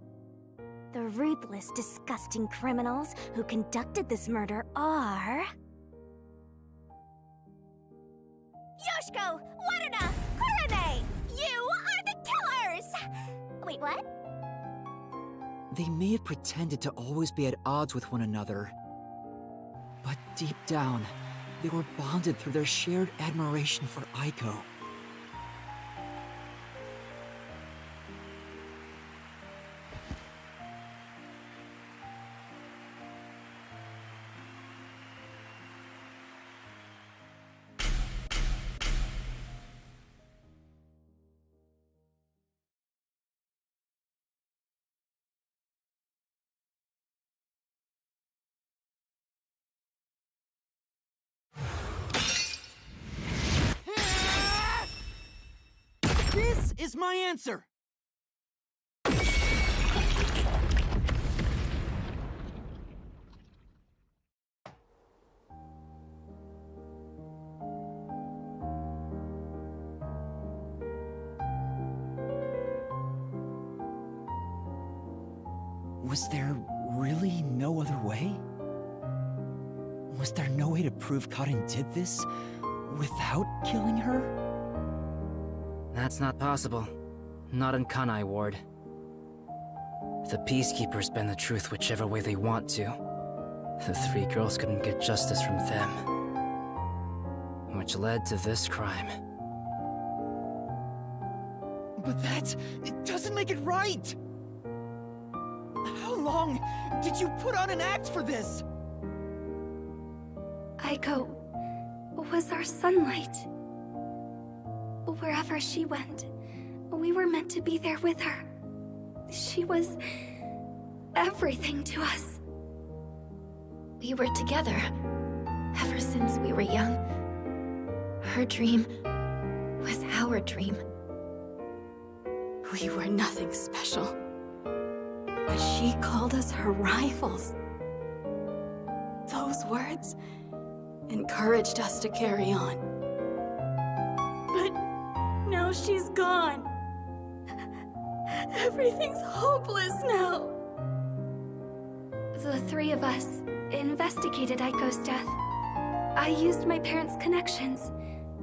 The ruthless, disgusting criminals who conducted this murder are... Yoshiko! Waruna! Kurane! You are the killers! Wait, what? They may have pretended to always be at odds with one another, but deep down, they were bonded through their shared admiration for Aiko. This is my answer! Was there really no other way? Was there no way to prove Karin did this without killing her? That's not possible. Not in Kanai Ward. The Peacekeepers bend the truth whichever way they want to. The three girls couldn't get justice from them. Which led to this crime. But it doesn't make it right! How long did you put on an act for this? Aiko was our sunlight. Wherever she went, we were meant to be there with her. She was everything to us. We were together ever since we were young. Her dream was our dream. We were nothing special. But she called us her rivals. Those words encouraged us to carry on. But now she's gone. Everything's hopeless now. The three of us investigated Aiko's death. I used my parents' connections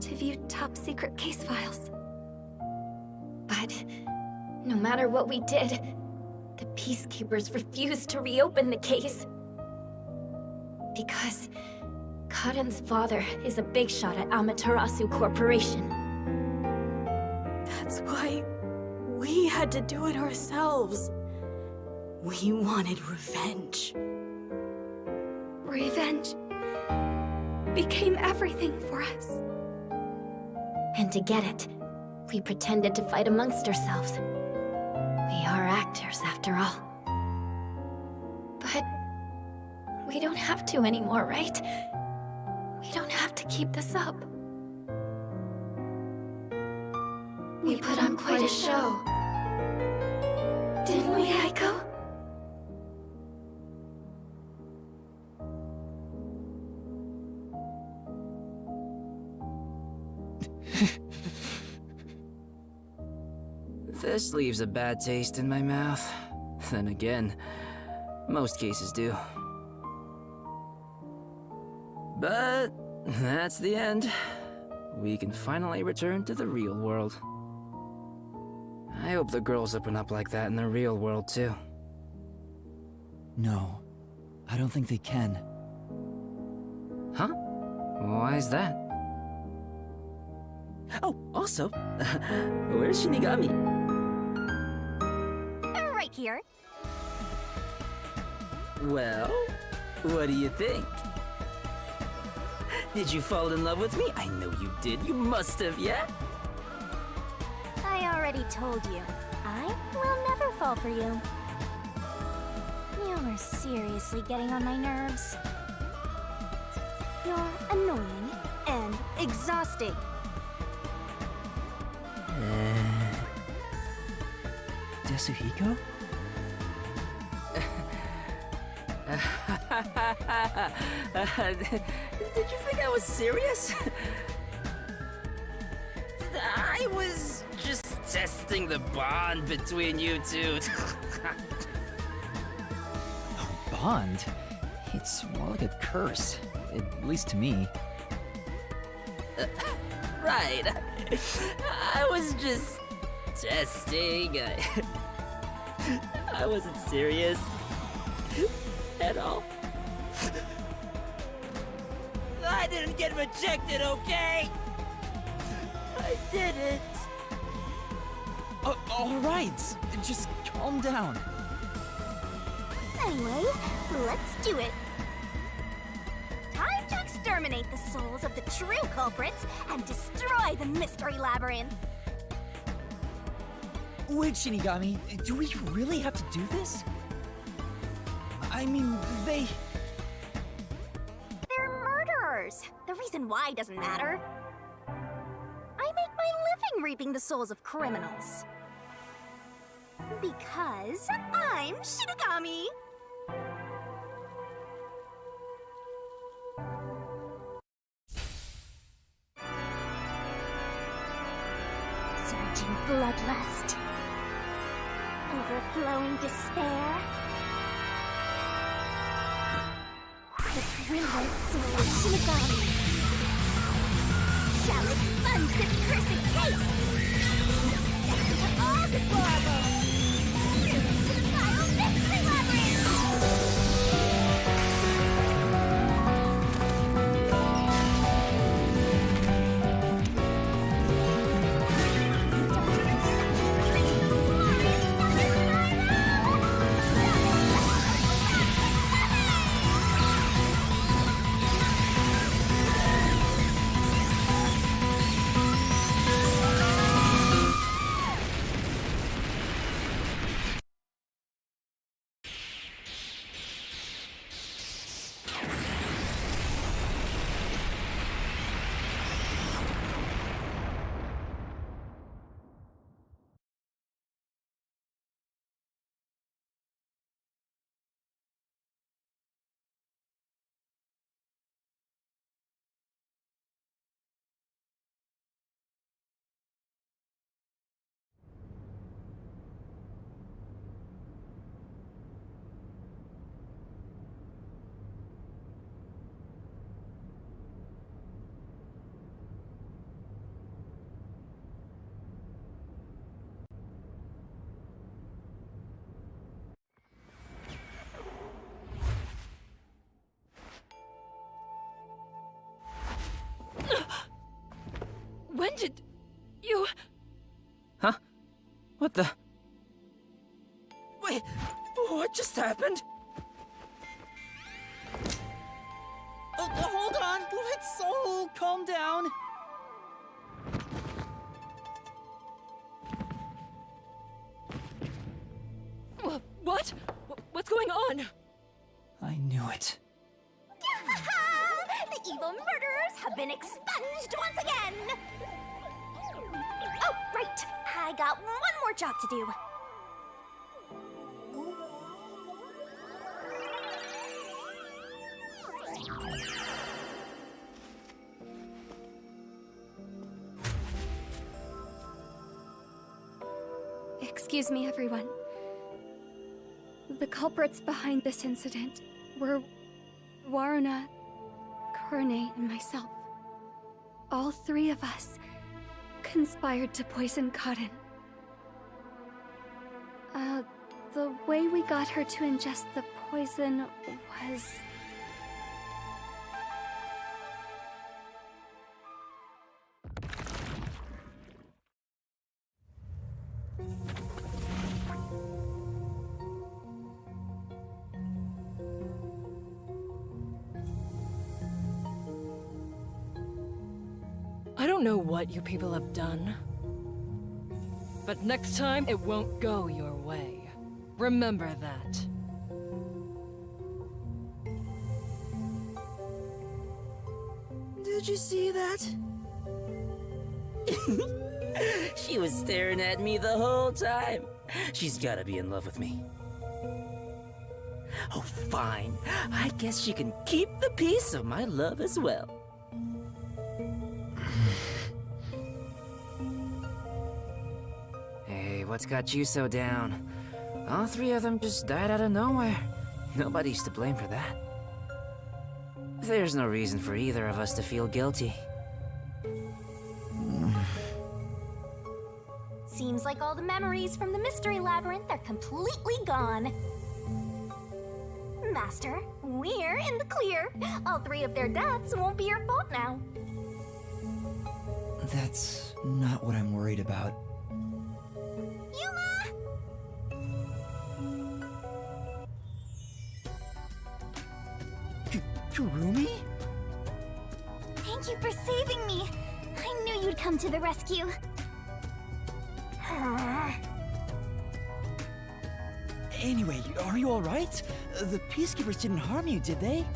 to view top-secret case files. But no matter what we did, the Peacekeepers refused to reopen the case. Because Karin's father is a big shot at Amaterasu Corporation. That's why we had to do it ourselves. We wanted revenge. Revenge became everything for us. And to get it, we pretended to fight amongst ourselves. We are actors, after all. But we don't have to anymore, right? We don't have to keep this up. We put on quite a show. Didn't we, Aiko? This leaves a bad taste in my mouth. Then again, most cases do. But that's the end. We can finally return to the real world. I hope the girls open up like that in the real world too. No, I don't think they can. Huh? Why is that? Oh, also, where's Shinigami? Right here. Well, what do you think? Did you fall in love with me? I know you did. You must have, yeah? I already told you. I will never fall for you. You're seriously getting on my nerves. You're annoying and exhausting. Yasuhiko? Did you think I was serious? I was just testing the bond between you two. Bond? It's more like a curse, at least to me. Right. I was just testing. I wasn't serious at all. I didn't get rejected, okay? I didn't. All right, just calm down. Anyway, let's do it. Time to exterminate the souls of the true culprits and destroy the Mystery Labyrinth. Wait, Shinigami, do we really have to do this? I mean, They're murderers. The reason why doesn't matter. I make my living reaping the souls of criminals. Because I'm Shinigami! Surging bloodlust. Overflowing despair. The brilliant soul of Shinigami shall expunge this cursed case! Down to all deplorables! To the final Mystery When did you... Huh? What the? Wait, what just happened? Hold on, let's all calm down. What? What's going on? I knew it. The evil murderers have been expunged once again! Oh, right! I got one more job to do. Excuse me, everyone. The culprits behind this incident were Waruna, Kurone, and myself. All three of us conspired to poison Karin. The way we got her to ingest the poison was... I don't know what you people have done, but next time it won't go your way. Remember that. Did you see that? She was staring at me the whole time. She's gotta be in love with me. Oh, fine. I guess she can keep the piece of my love as well. Hey, what's got you so down? All three of them just died out of nowhere. Nobody's to blame for that. There's no reason for either of us to feel guilty. Seems like all the memories from the Mystery Labyrinth are completely gone. Master, we're in the clear. All three of their deaths won't be your fault now. That's not what I'm worried about. Yuma! Kurumi? Thank you for saving me. I knew you'd come to the rescue. Anyway, are you alright? The Peacekeepers didn't harm you, did they?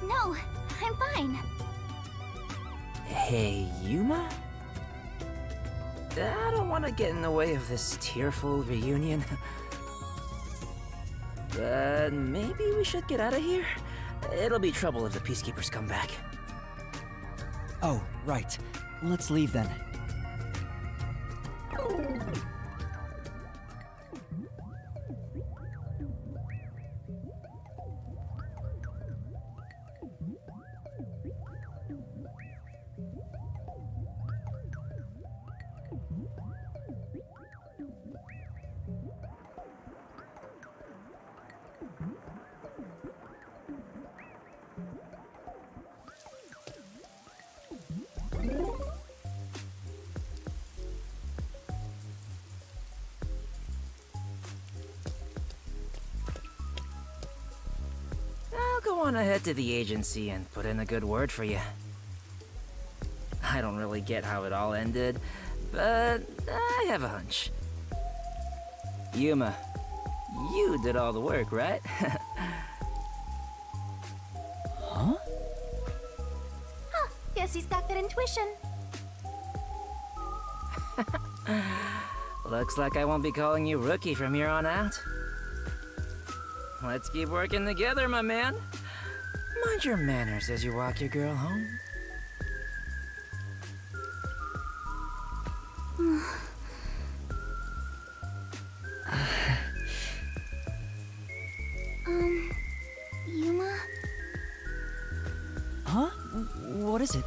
No, I'm fine. Hey, Yuma? I don't want to get in the way of this tearful reunion. But maybe we should get out of here? It'll be trouble if the peacekeepers come back. Oh, right. Let's leave then. I'll go on ahead to the agency and put in a good word for you. I don't really get how it all ended, but I have a hunch. Yuma, you did all the work, right? Huh? Huh, guess he's got good intuition. Looks like I won't be calling you Rookie from here on out. Let's keep working together, my man. Mind your manners as you walk your girl home. Yuma? Huh? What is it?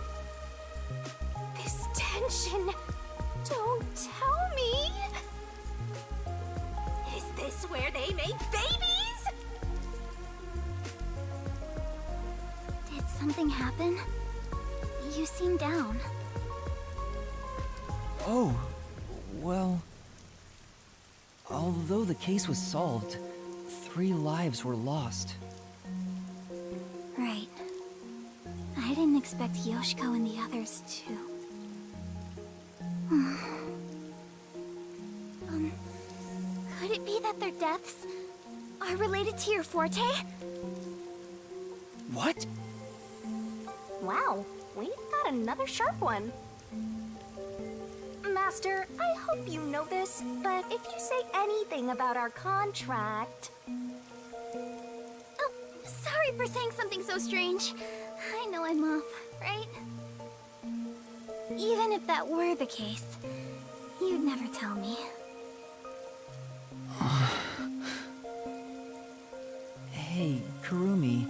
This tension. Don't tell me. Is this where they make babies? Did something happen? You seem down. Oh, well... Although the case was solved, 3 lives were lost. Right. I didn't expect Yoshiko and the others to. Could it be that their deaths are related to your forte? What? Wow, we've got another sharp one. Master, I hope you know this, but if you say anything about our contract... Oh, sorry for saying something so strange. I know I'm off, right? Even if that were the case, you'd never tell me. Hey, Kurumi,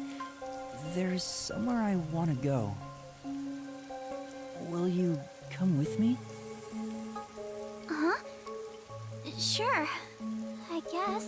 there's somewhere I want to go. Will you come with me? Huh? Sure, I guess.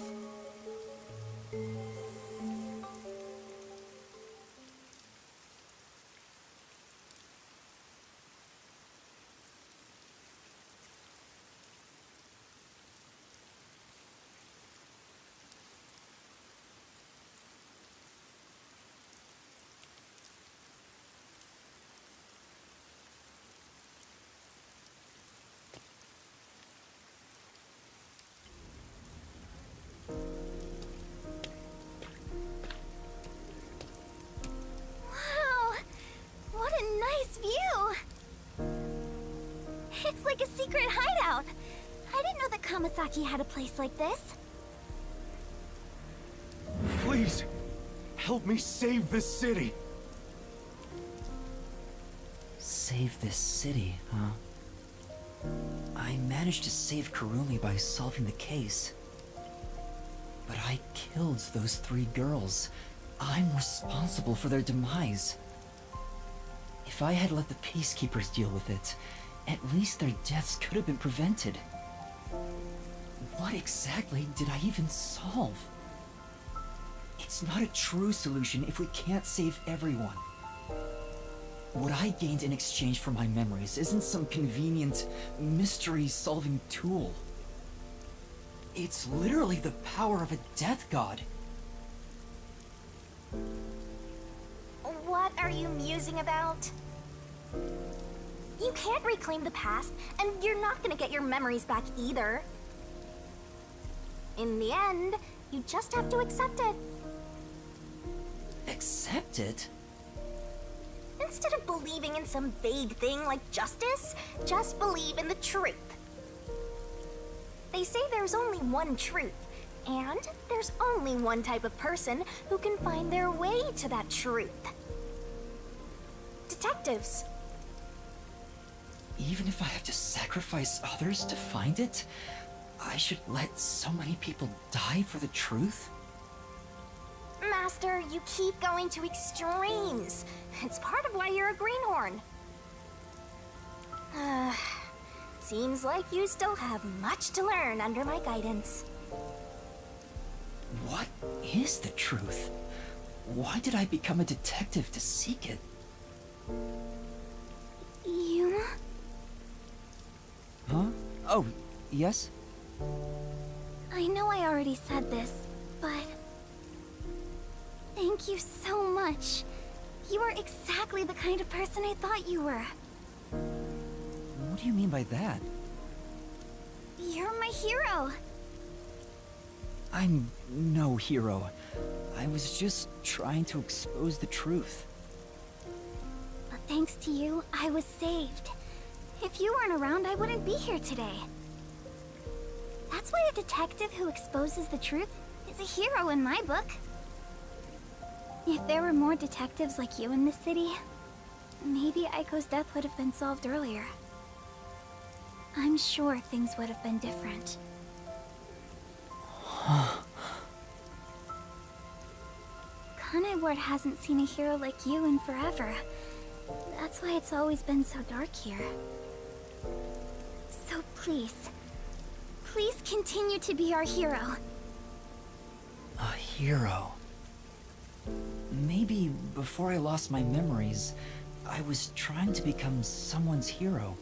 Wow! What a nice view! It's like a secret hideout. I didn't know that Kamasaki had a place like this. Please, help me save this city. Save this city, huh? I managed to save Kurumi by solving the case. But I killed those 3 girls. I'm responsible for their demise. If I had let the peacekeepers deal with it, at least their deaths could have been prevented. What exactly did I even solve? It's not a true solution if we can't save everyone. What I gained in exchange for my memories isn't some convenient, mystery-solving tool. It's literally the power of a death god. What are you musing about? You can't reclaim the past, and you're not gonna get your memories back either. In the end, you just have to accept it. Accept it? Instead of believing in some vague thing like justice, just believe in the truth. They say there's only one truth, and there's only one type of person who can find their way to that truth. Detectives. Even if I have to sacrifice others to find it, I should let so many people die for the truth? Master, you keep going to extremes. It's part of why you're a greenhorn. Seems like you still have much to learn under my guidance. What is the truth? Why did I become a detective to seek it? Yuma? Huh? Oh, yes? I know I already said this, but... thank you so much. You are exactly the kind of person I thought you were. What do you mean by that? You're my hero. I'm no hero. I was just trying to expose the truth. But thanks to you, I was saved. If you weren't around, I wouldn't be here today. That's why a detective who exposes the truth is a hero in my book. If there were more detectives like you in this city, maybe Aiko's death would have been solved earlier. I'm sure things would have been different. Kanai Ward hasn't seen a hero like you in forever. That's why it's always been so dark here. So please continue to be our hero. A hero. Maybe before I lost my memories, I was trying to become someone's hero.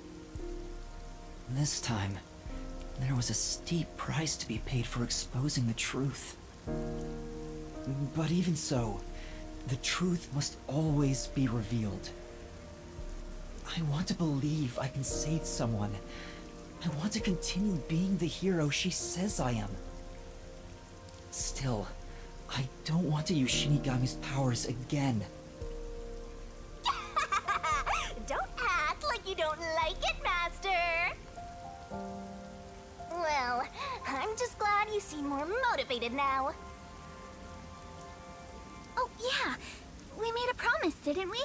This time, there was a steep price to be paid for exposing the truth. But even so, the truth must always be revealed. I want to believe I can save someone. I want to continue being the hero she says I am. Still, I don't want to use Shinigami's powers again. Don't act like you don't like it, Master! Well, I'm just glad you seem more motivated now. Oh, yeah. We made a promise, didn't we?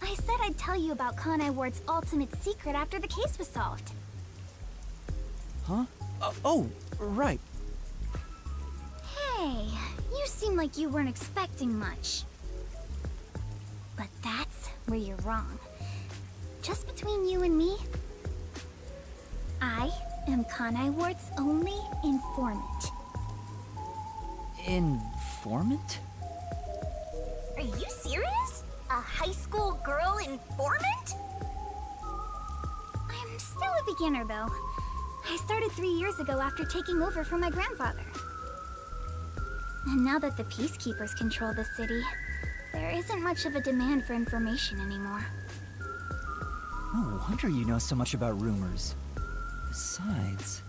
I said I'd tell you about Kanai Ward's ultimate secret after the case was solved. Huh? Oh, right. Hey, you seem like you weren't expecting much. But that's where you're wrong. Just between you and me, I am Kanai Ward's only informant. Informant? Are you serious? A high school girl informant? I'm still a beginner, though. I started 3 years ago after taking over from my grandfather. And now that the Peacekeepers control the city, there isn't much of a demand for information anymore. No wonder you know so much about rumors. Besides...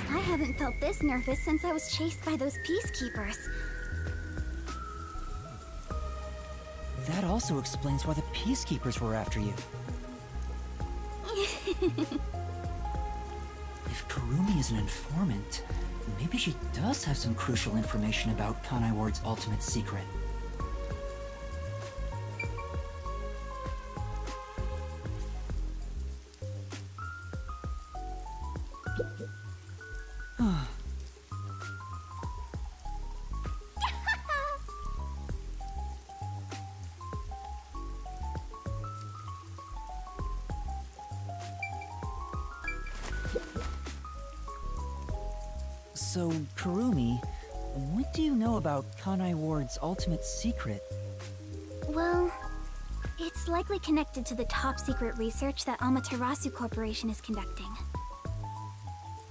I haven't felt this nervous since I was chased by those Peacekeepers. That also explains why the Peacekeepers were after you. If Kurumi is an informant, maybe she does have some crucial information about Kanai Ward's ultimate secret. So, Kurumi, what do you know about Kanai Ward's ultimate secret? Well, it's likely connected to the top secret research that Amaterasu Corporation is conducting.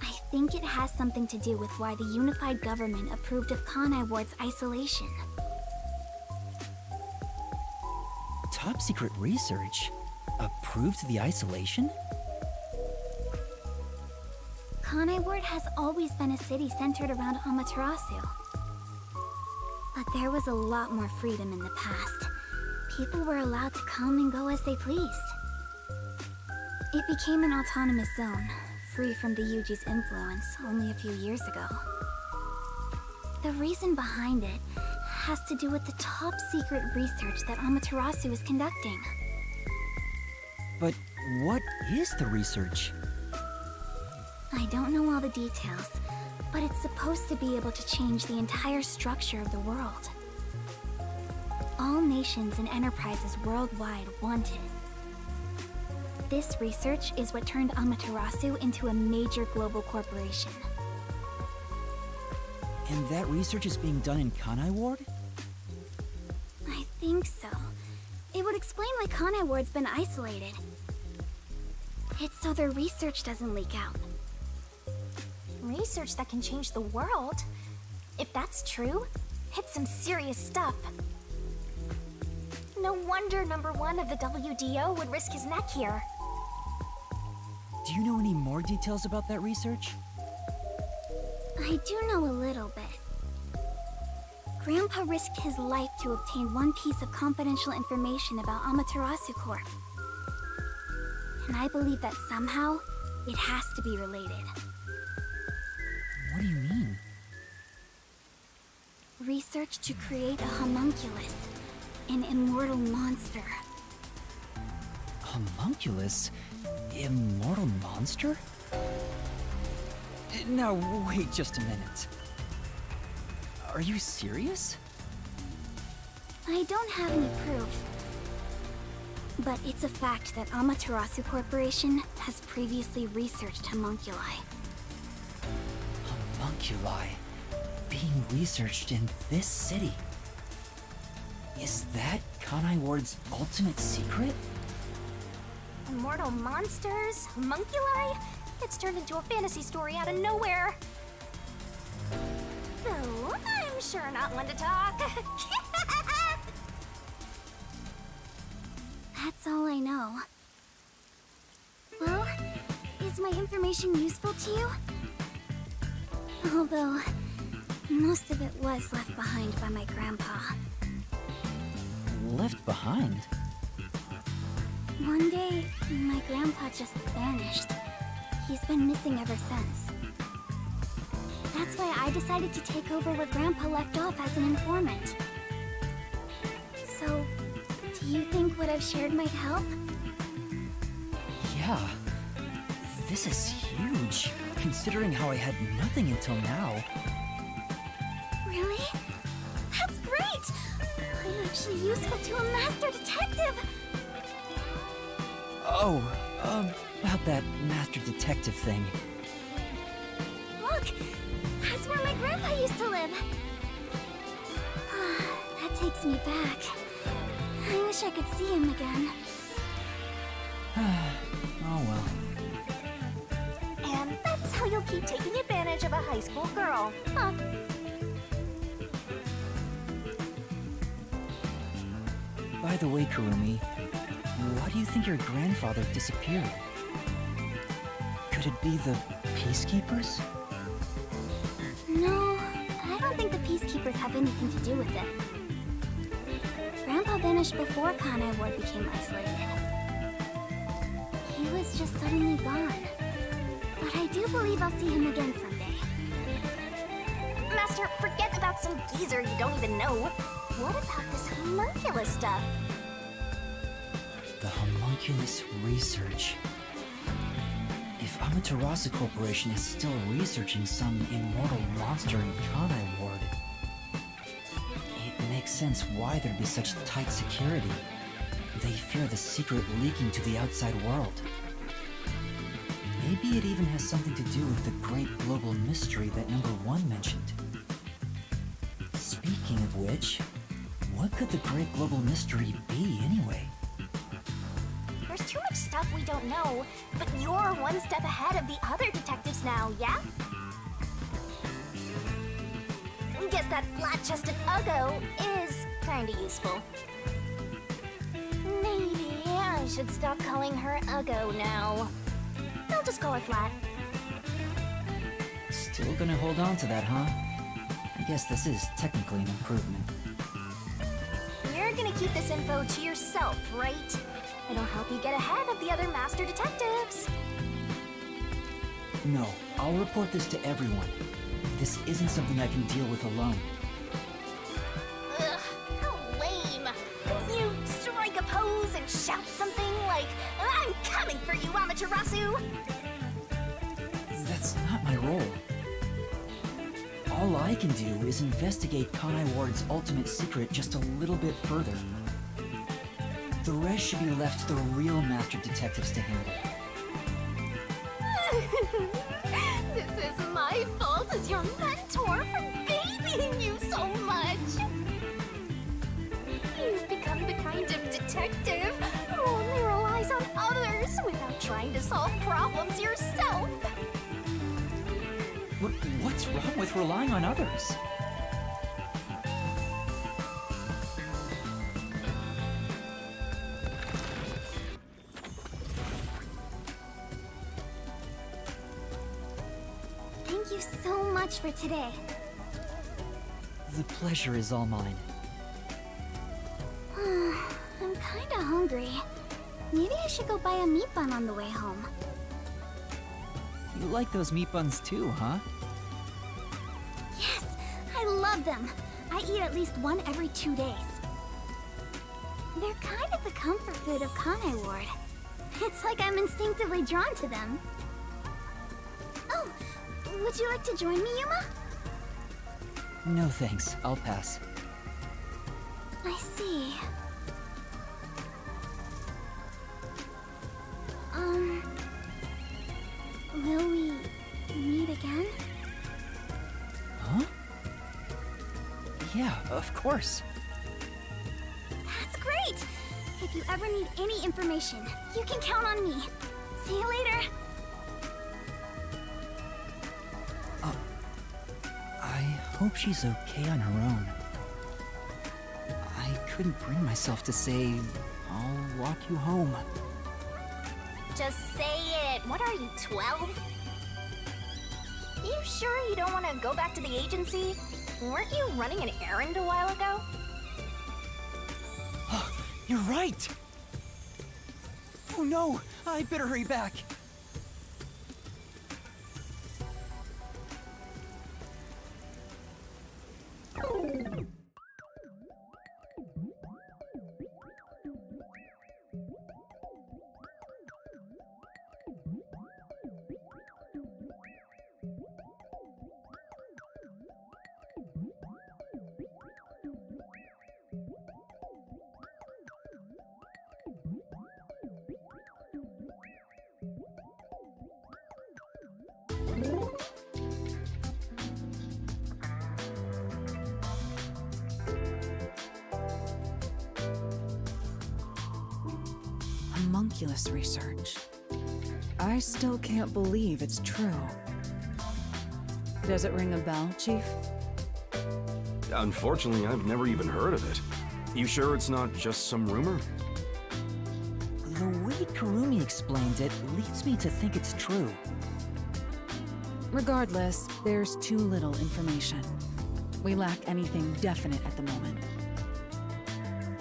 I think it has something to do with why the unified government approved of Kanai Ward's isolation. Top secret research? Approved the isolation? Kanai Ward has always been a city centered around Amaterasu. But there was a lot more freedom in the past. People were allowed to come and go as they pleased. It became an autonomous zone, free from the Yuji's influence only a few years ago. The reason behind it has to do with the top-secret research that Amaterasu is conducting. But what is the research? I don't know all the details, but it's supposed to be able to change the entire structure of the world. All nations and enterprises worldwide want it. This research is what turned Amaterasu into a major global corporation. And that research is being done in Kanai Ward? I think so. It would explain why Kanai Ward's been isolated. It's so their research doesn't leak out. Research that can change the world? If that's true, it's some serious stuff. No wonder number 1 of the WDO would risk his neck here. Do you know any more details about that research? I do know a little bit. Grandpa risked his life to obtain one piece of confidential information about Amaterasu Corp. And I believe that somehow, it has to be related. What do you mean? Research to create a homunculus, an immortal monster. Homunculus? Immortal monster? Now, wait just a minute. Are you serious? I don't have any proof. But it's a fact that Amaterasu Corporation has previously researched homunculi. Homunculi being researched in this city. Is that Kanai Ward's ultimate secret? Immortal monsters? Homunculi? It's turned into a fantasy story out of nowhere. Though, I'm sure not one to talk. That's all I know. Well, is my information useful to you? Although, most of it was left behind by my grandpa. Left behind? One day, my grandpa just vanished. He's been missing ever since. That's why I decided to take over where Grandpa left off as an informant. So, do you think what I've shared might help? Yeah. This is huge, considering how I had nothing until now. Really? That's great! I'm actually useful to a master detective! Oh, about that master detective thing. Look! That's where my grandpa used to live! That takes me back. I wish I could see him again. Oh well. And that's how you'll keep taking advantage of a high school girl, huh? By the way, Kurumi, why do you think your grandfather disappeared? Could it be the Peacekeepers? No, I don't think the Peacekeepers have anything to do with it. Grandpa vanished before Kanai Ward became isolated. He was just suddenly gone. But I do believe I'll see him again someday. Master, forget about some geezer you don't even know. What about this homunculus stuff? The homunculus research. If Amaterasu Corporation is still researching some immortal monster in Kanai Ward, it makes sense why there'd be such tight security. They fear the secret leaking to the outside world. Maybe it even has something to do with the great global mystery that number 1 mentioned. Speaking of which, what could the great global mystery be anyway? There's too much stuff we don't know, but you're one step ahead of the other detectives now, yeah? Guess that flat-chested Uggo is kinda useful. Maybe I should stop calling her Uggo now. I'll just call her Flat. Still gonna hold on to that, huh? I guess this is technically an improvement. You're gonna keep this info to yourself, right? It'll help you get ahead of the other master detectives. No, I'll report this to everyone. This isn't something I can deal with alone. Ugh, how lame. You strike a pose and shout something like, "I'm coming for you, Amaterasu!" That's not my role. All I can do is investigate Kanai Ward's ultimate secret just a little bit further. The rest should be left to the real master detectives to handle. This is my fault as your mentor for babying you so much. You've become the kind of detective who only relies on others without trying to solve problems yourself. What's wrong with relying on others? Thank you so much for today. The pleasure is all mine. I'm kinda hungry. Maybe I should go buy a meat bun on the way home. You like those meat buns too, huh? Yes, I love them. I eat at least one every 2 days. They're kind of the comfort food of Kanai Ward. It's like I'm instinctively drawn to them. Oh, would you like to join me, Yuma? No thanks, I'll pass. I see. Will we meet again? Huh? Yeah, of course. That's great! If you ever need any information, you can count on me. See you later. I hope she's okay on her own. I couldn't bring myself to say, I'll walk you home. Just say it. What are you, 12? You sure you don't want to go back to the agency? Weren't you running an errand a while ago? You're right! Oh no! I better hurry back! Homunculus research. I still can't believe it's true. Does it ring a bell, Chief? Unfortunately, I've never even heard of it. You sure it's not just some rumor? The way Kurumi explained it leads me to think it's true. Regardless, there's too little information. We lack anything definite at the moment.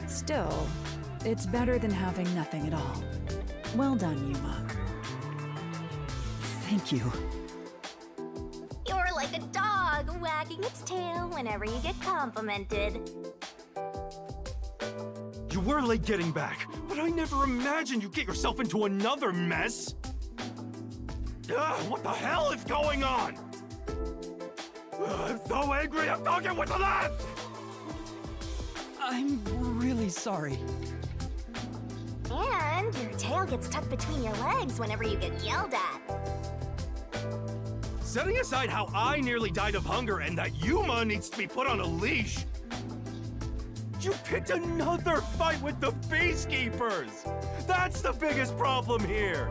Still, it's better than having nothing at all. Well done, Yuma. Thank you. You're like a dog wagging its tail whenever you get complimented. You were late getting back, but I never imagined you'd get yourself into another mess! Ugh, what the hell is going on? I'm so angry I'm talking with the left! I'm really sorry. And your tail gets tucked between your legs whenever you get yelled at. Setting aside how I nearly died of hunger and that Yuma needs to be put on a leash, you picked another fight with the Peacekeepers! That's the biggest problem here!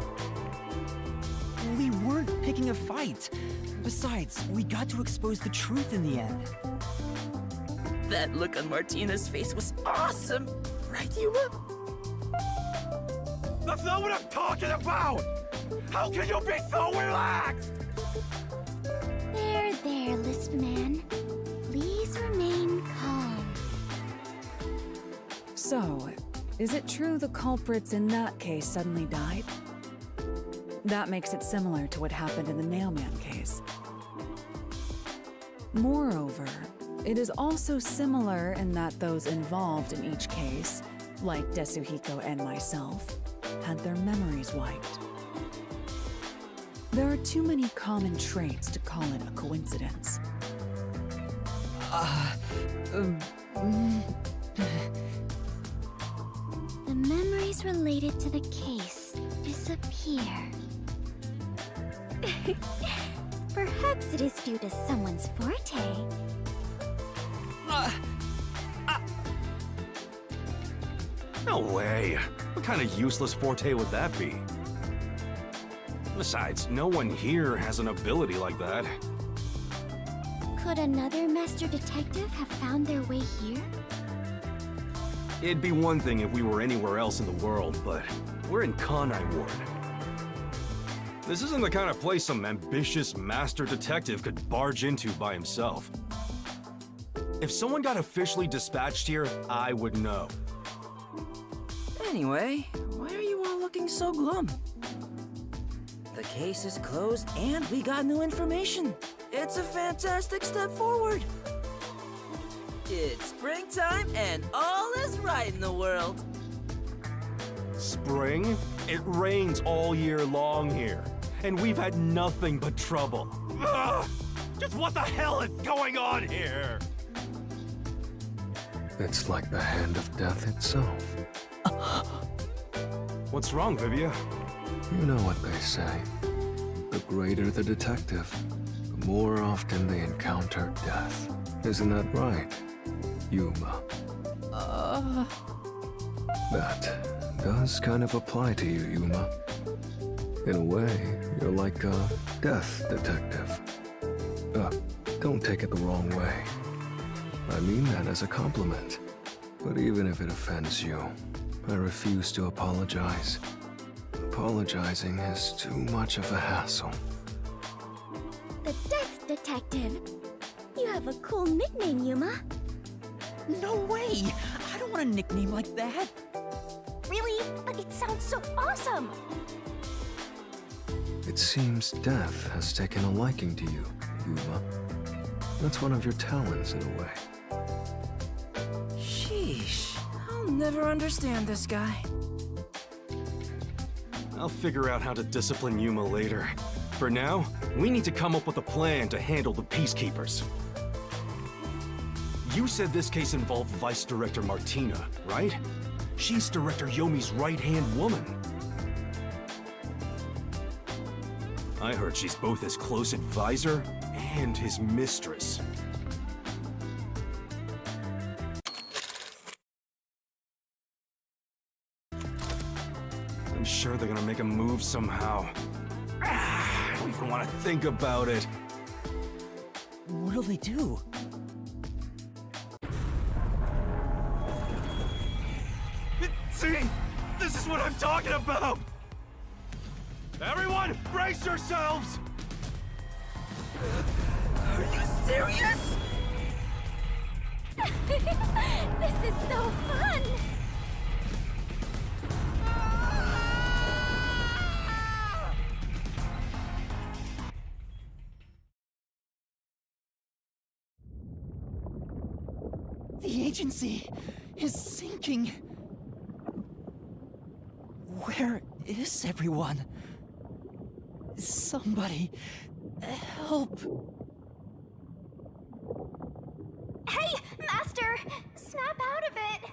We weren't picking a fight. Besides, we got to expose the truth in the end. That look on Martina's face was awesome! Right, Yuma? That's not what I'm talking about! How can you be so relaxed? There, Lisp Man. Please remain calm. So, Is it true the culprits in that case suddenly died? That makes it similar to what happened in the Nailman case. Moreover, it is also similar in that those involved in each case, like Desuhiko and myself, had their memories wiped. There are too many common traits to call it a coincidence. The memories related to the case disappear. Perhaps it is due to someone's forte. No way. What kind of useless forte would that be? Besides, no one here has an ability like that. Could another master detective have found their way here? It'd be one thing if we were anywhere else in the world, but we're in Kanai Ward. This isn't the kind of place some ambitious master detective could barge into by himself. If someone got officially dispatched here, I would know. Anyway, why are you all looking so glum? The case is closed and we got new information. It's a fantastic step forward. It's springtime and all is right in the world. Spring? It rains all year long here, and we've had nothing but trouble. Ugh! Just what the hell is going on here? It's like the hand of death itself. What's wrong, Vivia? You know what they say. The greater the detective, the more often they encounter death. Isn't that right, Yuma? That does kind of apply to you, Yuma. In a way, you're like a death detective. Don't take it the wrong way. I mean that as a compliment. But even if it offends you, I refuse to apologize. Apologizing is too much of a hassle. The Death Detective. You have a cool nickname, Yuma. No way! I don't want a nickname like that. Really? But it sounds so awesome! It seems death has taken a liking to you, Yuma. That's one of your talents in a way. Sheesh, I'll never understand this guy. I'll figure out how to discipline Yuma later. For now, we need to come up with a plan to handle the Peacekeepers. You said this case involved Vice Director Martina, right? She's Director Yomi's right-hand woman. I heard she's both his close advisor and his mistress. I'm sure they're gonna make a move somehow. I don't even want to think about it. What'll they do? See? This is what I'm talking about! Everyone, brace yourselves! Are you serious? This is so fun! The agency is sinking. Where is everyone? Somebody, help. Hey, Master! Snap out of it!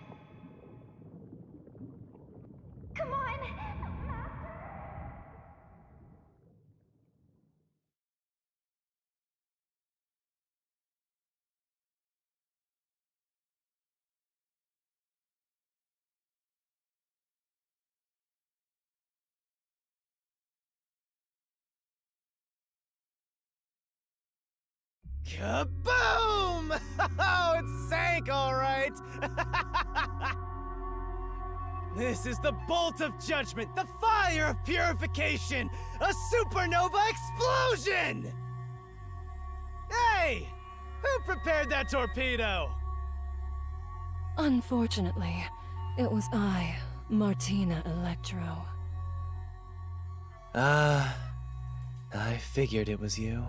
Come on, Master! Kaboom! Oh, it sank all right! This is the bolt of judgment, the fire of purification, a supernova explosion! Hey! Who prepared that torpedo? Unfortunately, It was I, Martina Electro. I figured it was you.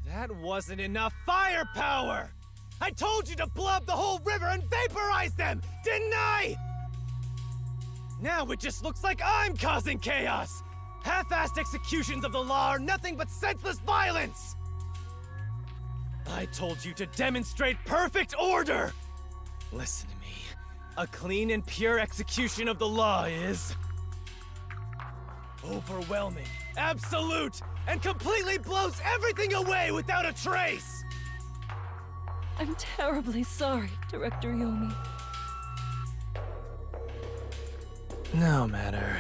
That wasn't enough firepower! I told you to blow up the whole river and vaporize them, didn't I? Now it just looks like I'm causing chaos! Half-assed executions of the law are nothing but senseless violence! I told you to demonstrate perfect order! Listen to me. A clean and pure execution of the law is... overwhelming, absolute, and completely blows everything away without a trace! I'm terribly sorry, Director Yomi. No matter.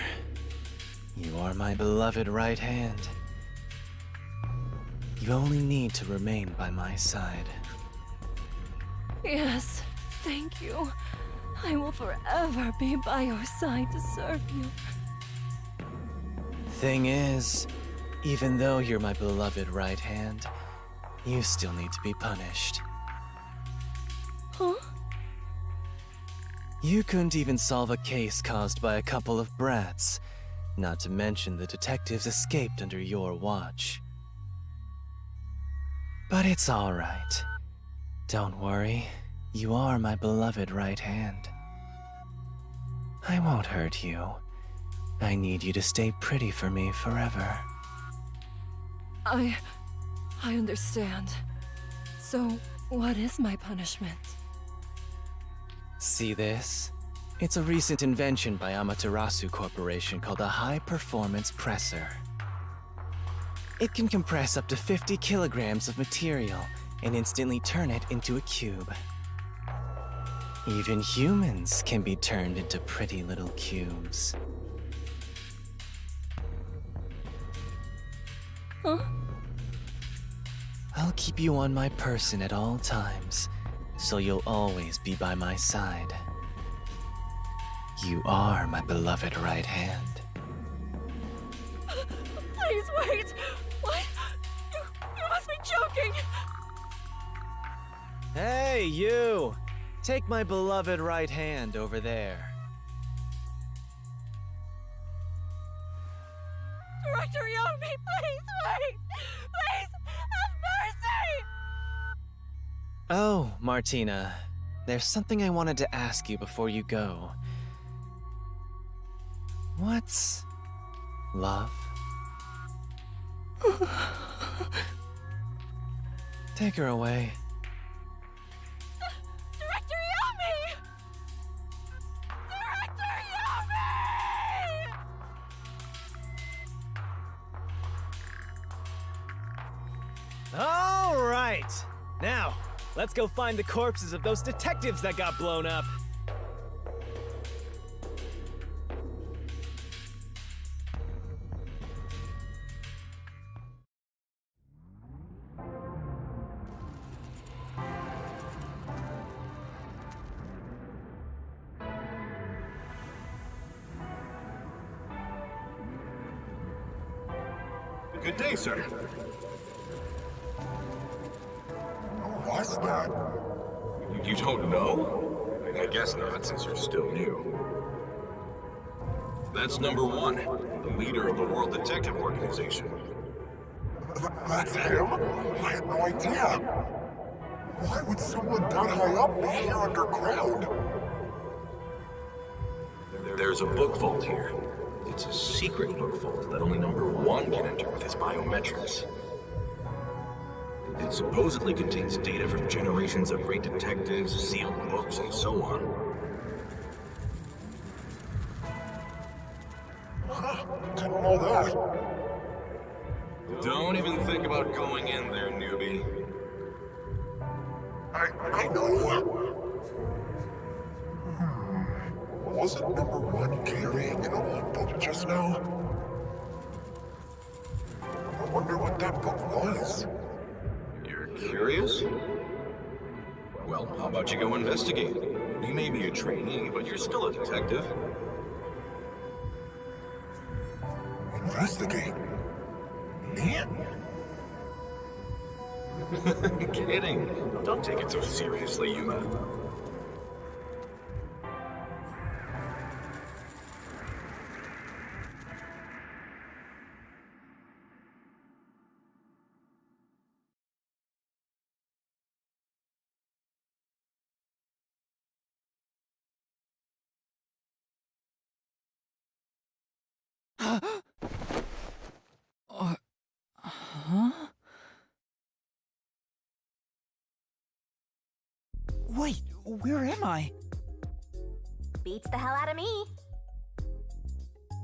You are my beloved right hand. You only need to remain by my side. Yes, thank you. I will forever be by your side to serve you. Thing is, even though you're my beloved right hand, you still need to be punished. Huh? You couldn't even solve a case caused by a couple of brats, not to mention the detectives escaped under your watch. But it's all right. Don't worry, you are my beloved right hand. I won't hurt you. I need you to stay pretty for me forever. I understand. So, what is my punishment? See this? It's a recent invention by Amaterasu Corporation called a high-performance presser. It can compress up to 50 kilograms of material and instantly turn it into a cube. Even humans can be turned into pretty little cubes. Huh? I'll keep you on my person at all times, so you'll always be by my side. You are my beloved right hand. Please wait! What? You must be joking! Hey, you! Take my beloved right hand over there. Director Yomi, please wait! Please, have mercy! Oh, Martina. There's something I wanted to ask you before you go. What's... love? Take her away. Director Yomi! Director Yomi! All right! Now, let's go find the corpses of those detectives that got blown up. Good day, sir. Who was that? You don't know? I guess not, since you're still new. That's number one, the leader of the World Detective Organization. That's him? I had no idea. Why would someone that high up be here underground? There's a book vault here. It's a secret book vault that only number one can enter with his biometrics. It supposedly contains data from generations of great detectives, sealed books, and so on. Huh, didn't know that. Don't even think about going in there, newbie. I know. Wasn't number one carrying an old book just now? I wonder what that book was. You're curious? Well, how about you go investigate? You may be a trainee, but you're still a detective. Investigate? Me? Kidding. Don't take it so seriously, Yuma. Huh? Wait, where am I? Beats the hell out of me.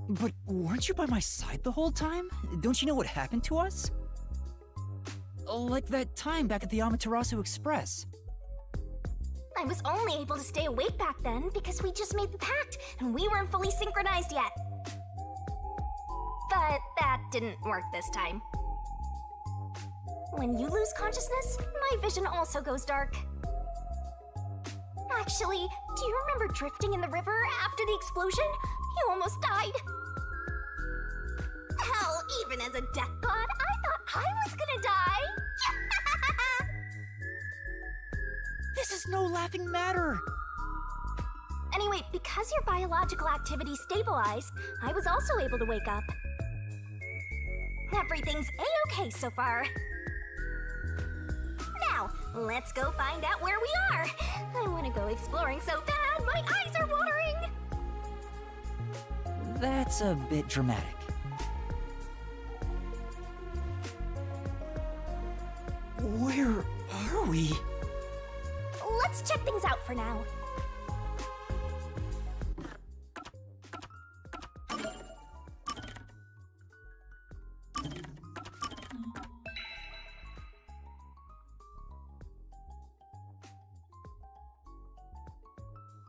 But weren't you by my side the whole time? Don't you know what happened to us? Like that time back at the Amaterasu Express. I was only able to stay awake back then because we just made the pact and we weren't fully synchronized yet. But that didn't work this time. When you lose consciousness, my vision also goes dark. Actually, do you remember drifting in the river after the explosion? You almost died. Hell, even as a death god, I thought I was gonna die. This is no laughing matter. Anyway, because your biological activity stabilized, I was also able to wake up. Everything's a-okay so far. Now, let's go find out where we are. I want to go exploring so bad, my eyes are watering. That's a bit dramatic. Where are we? Let's check things out for now.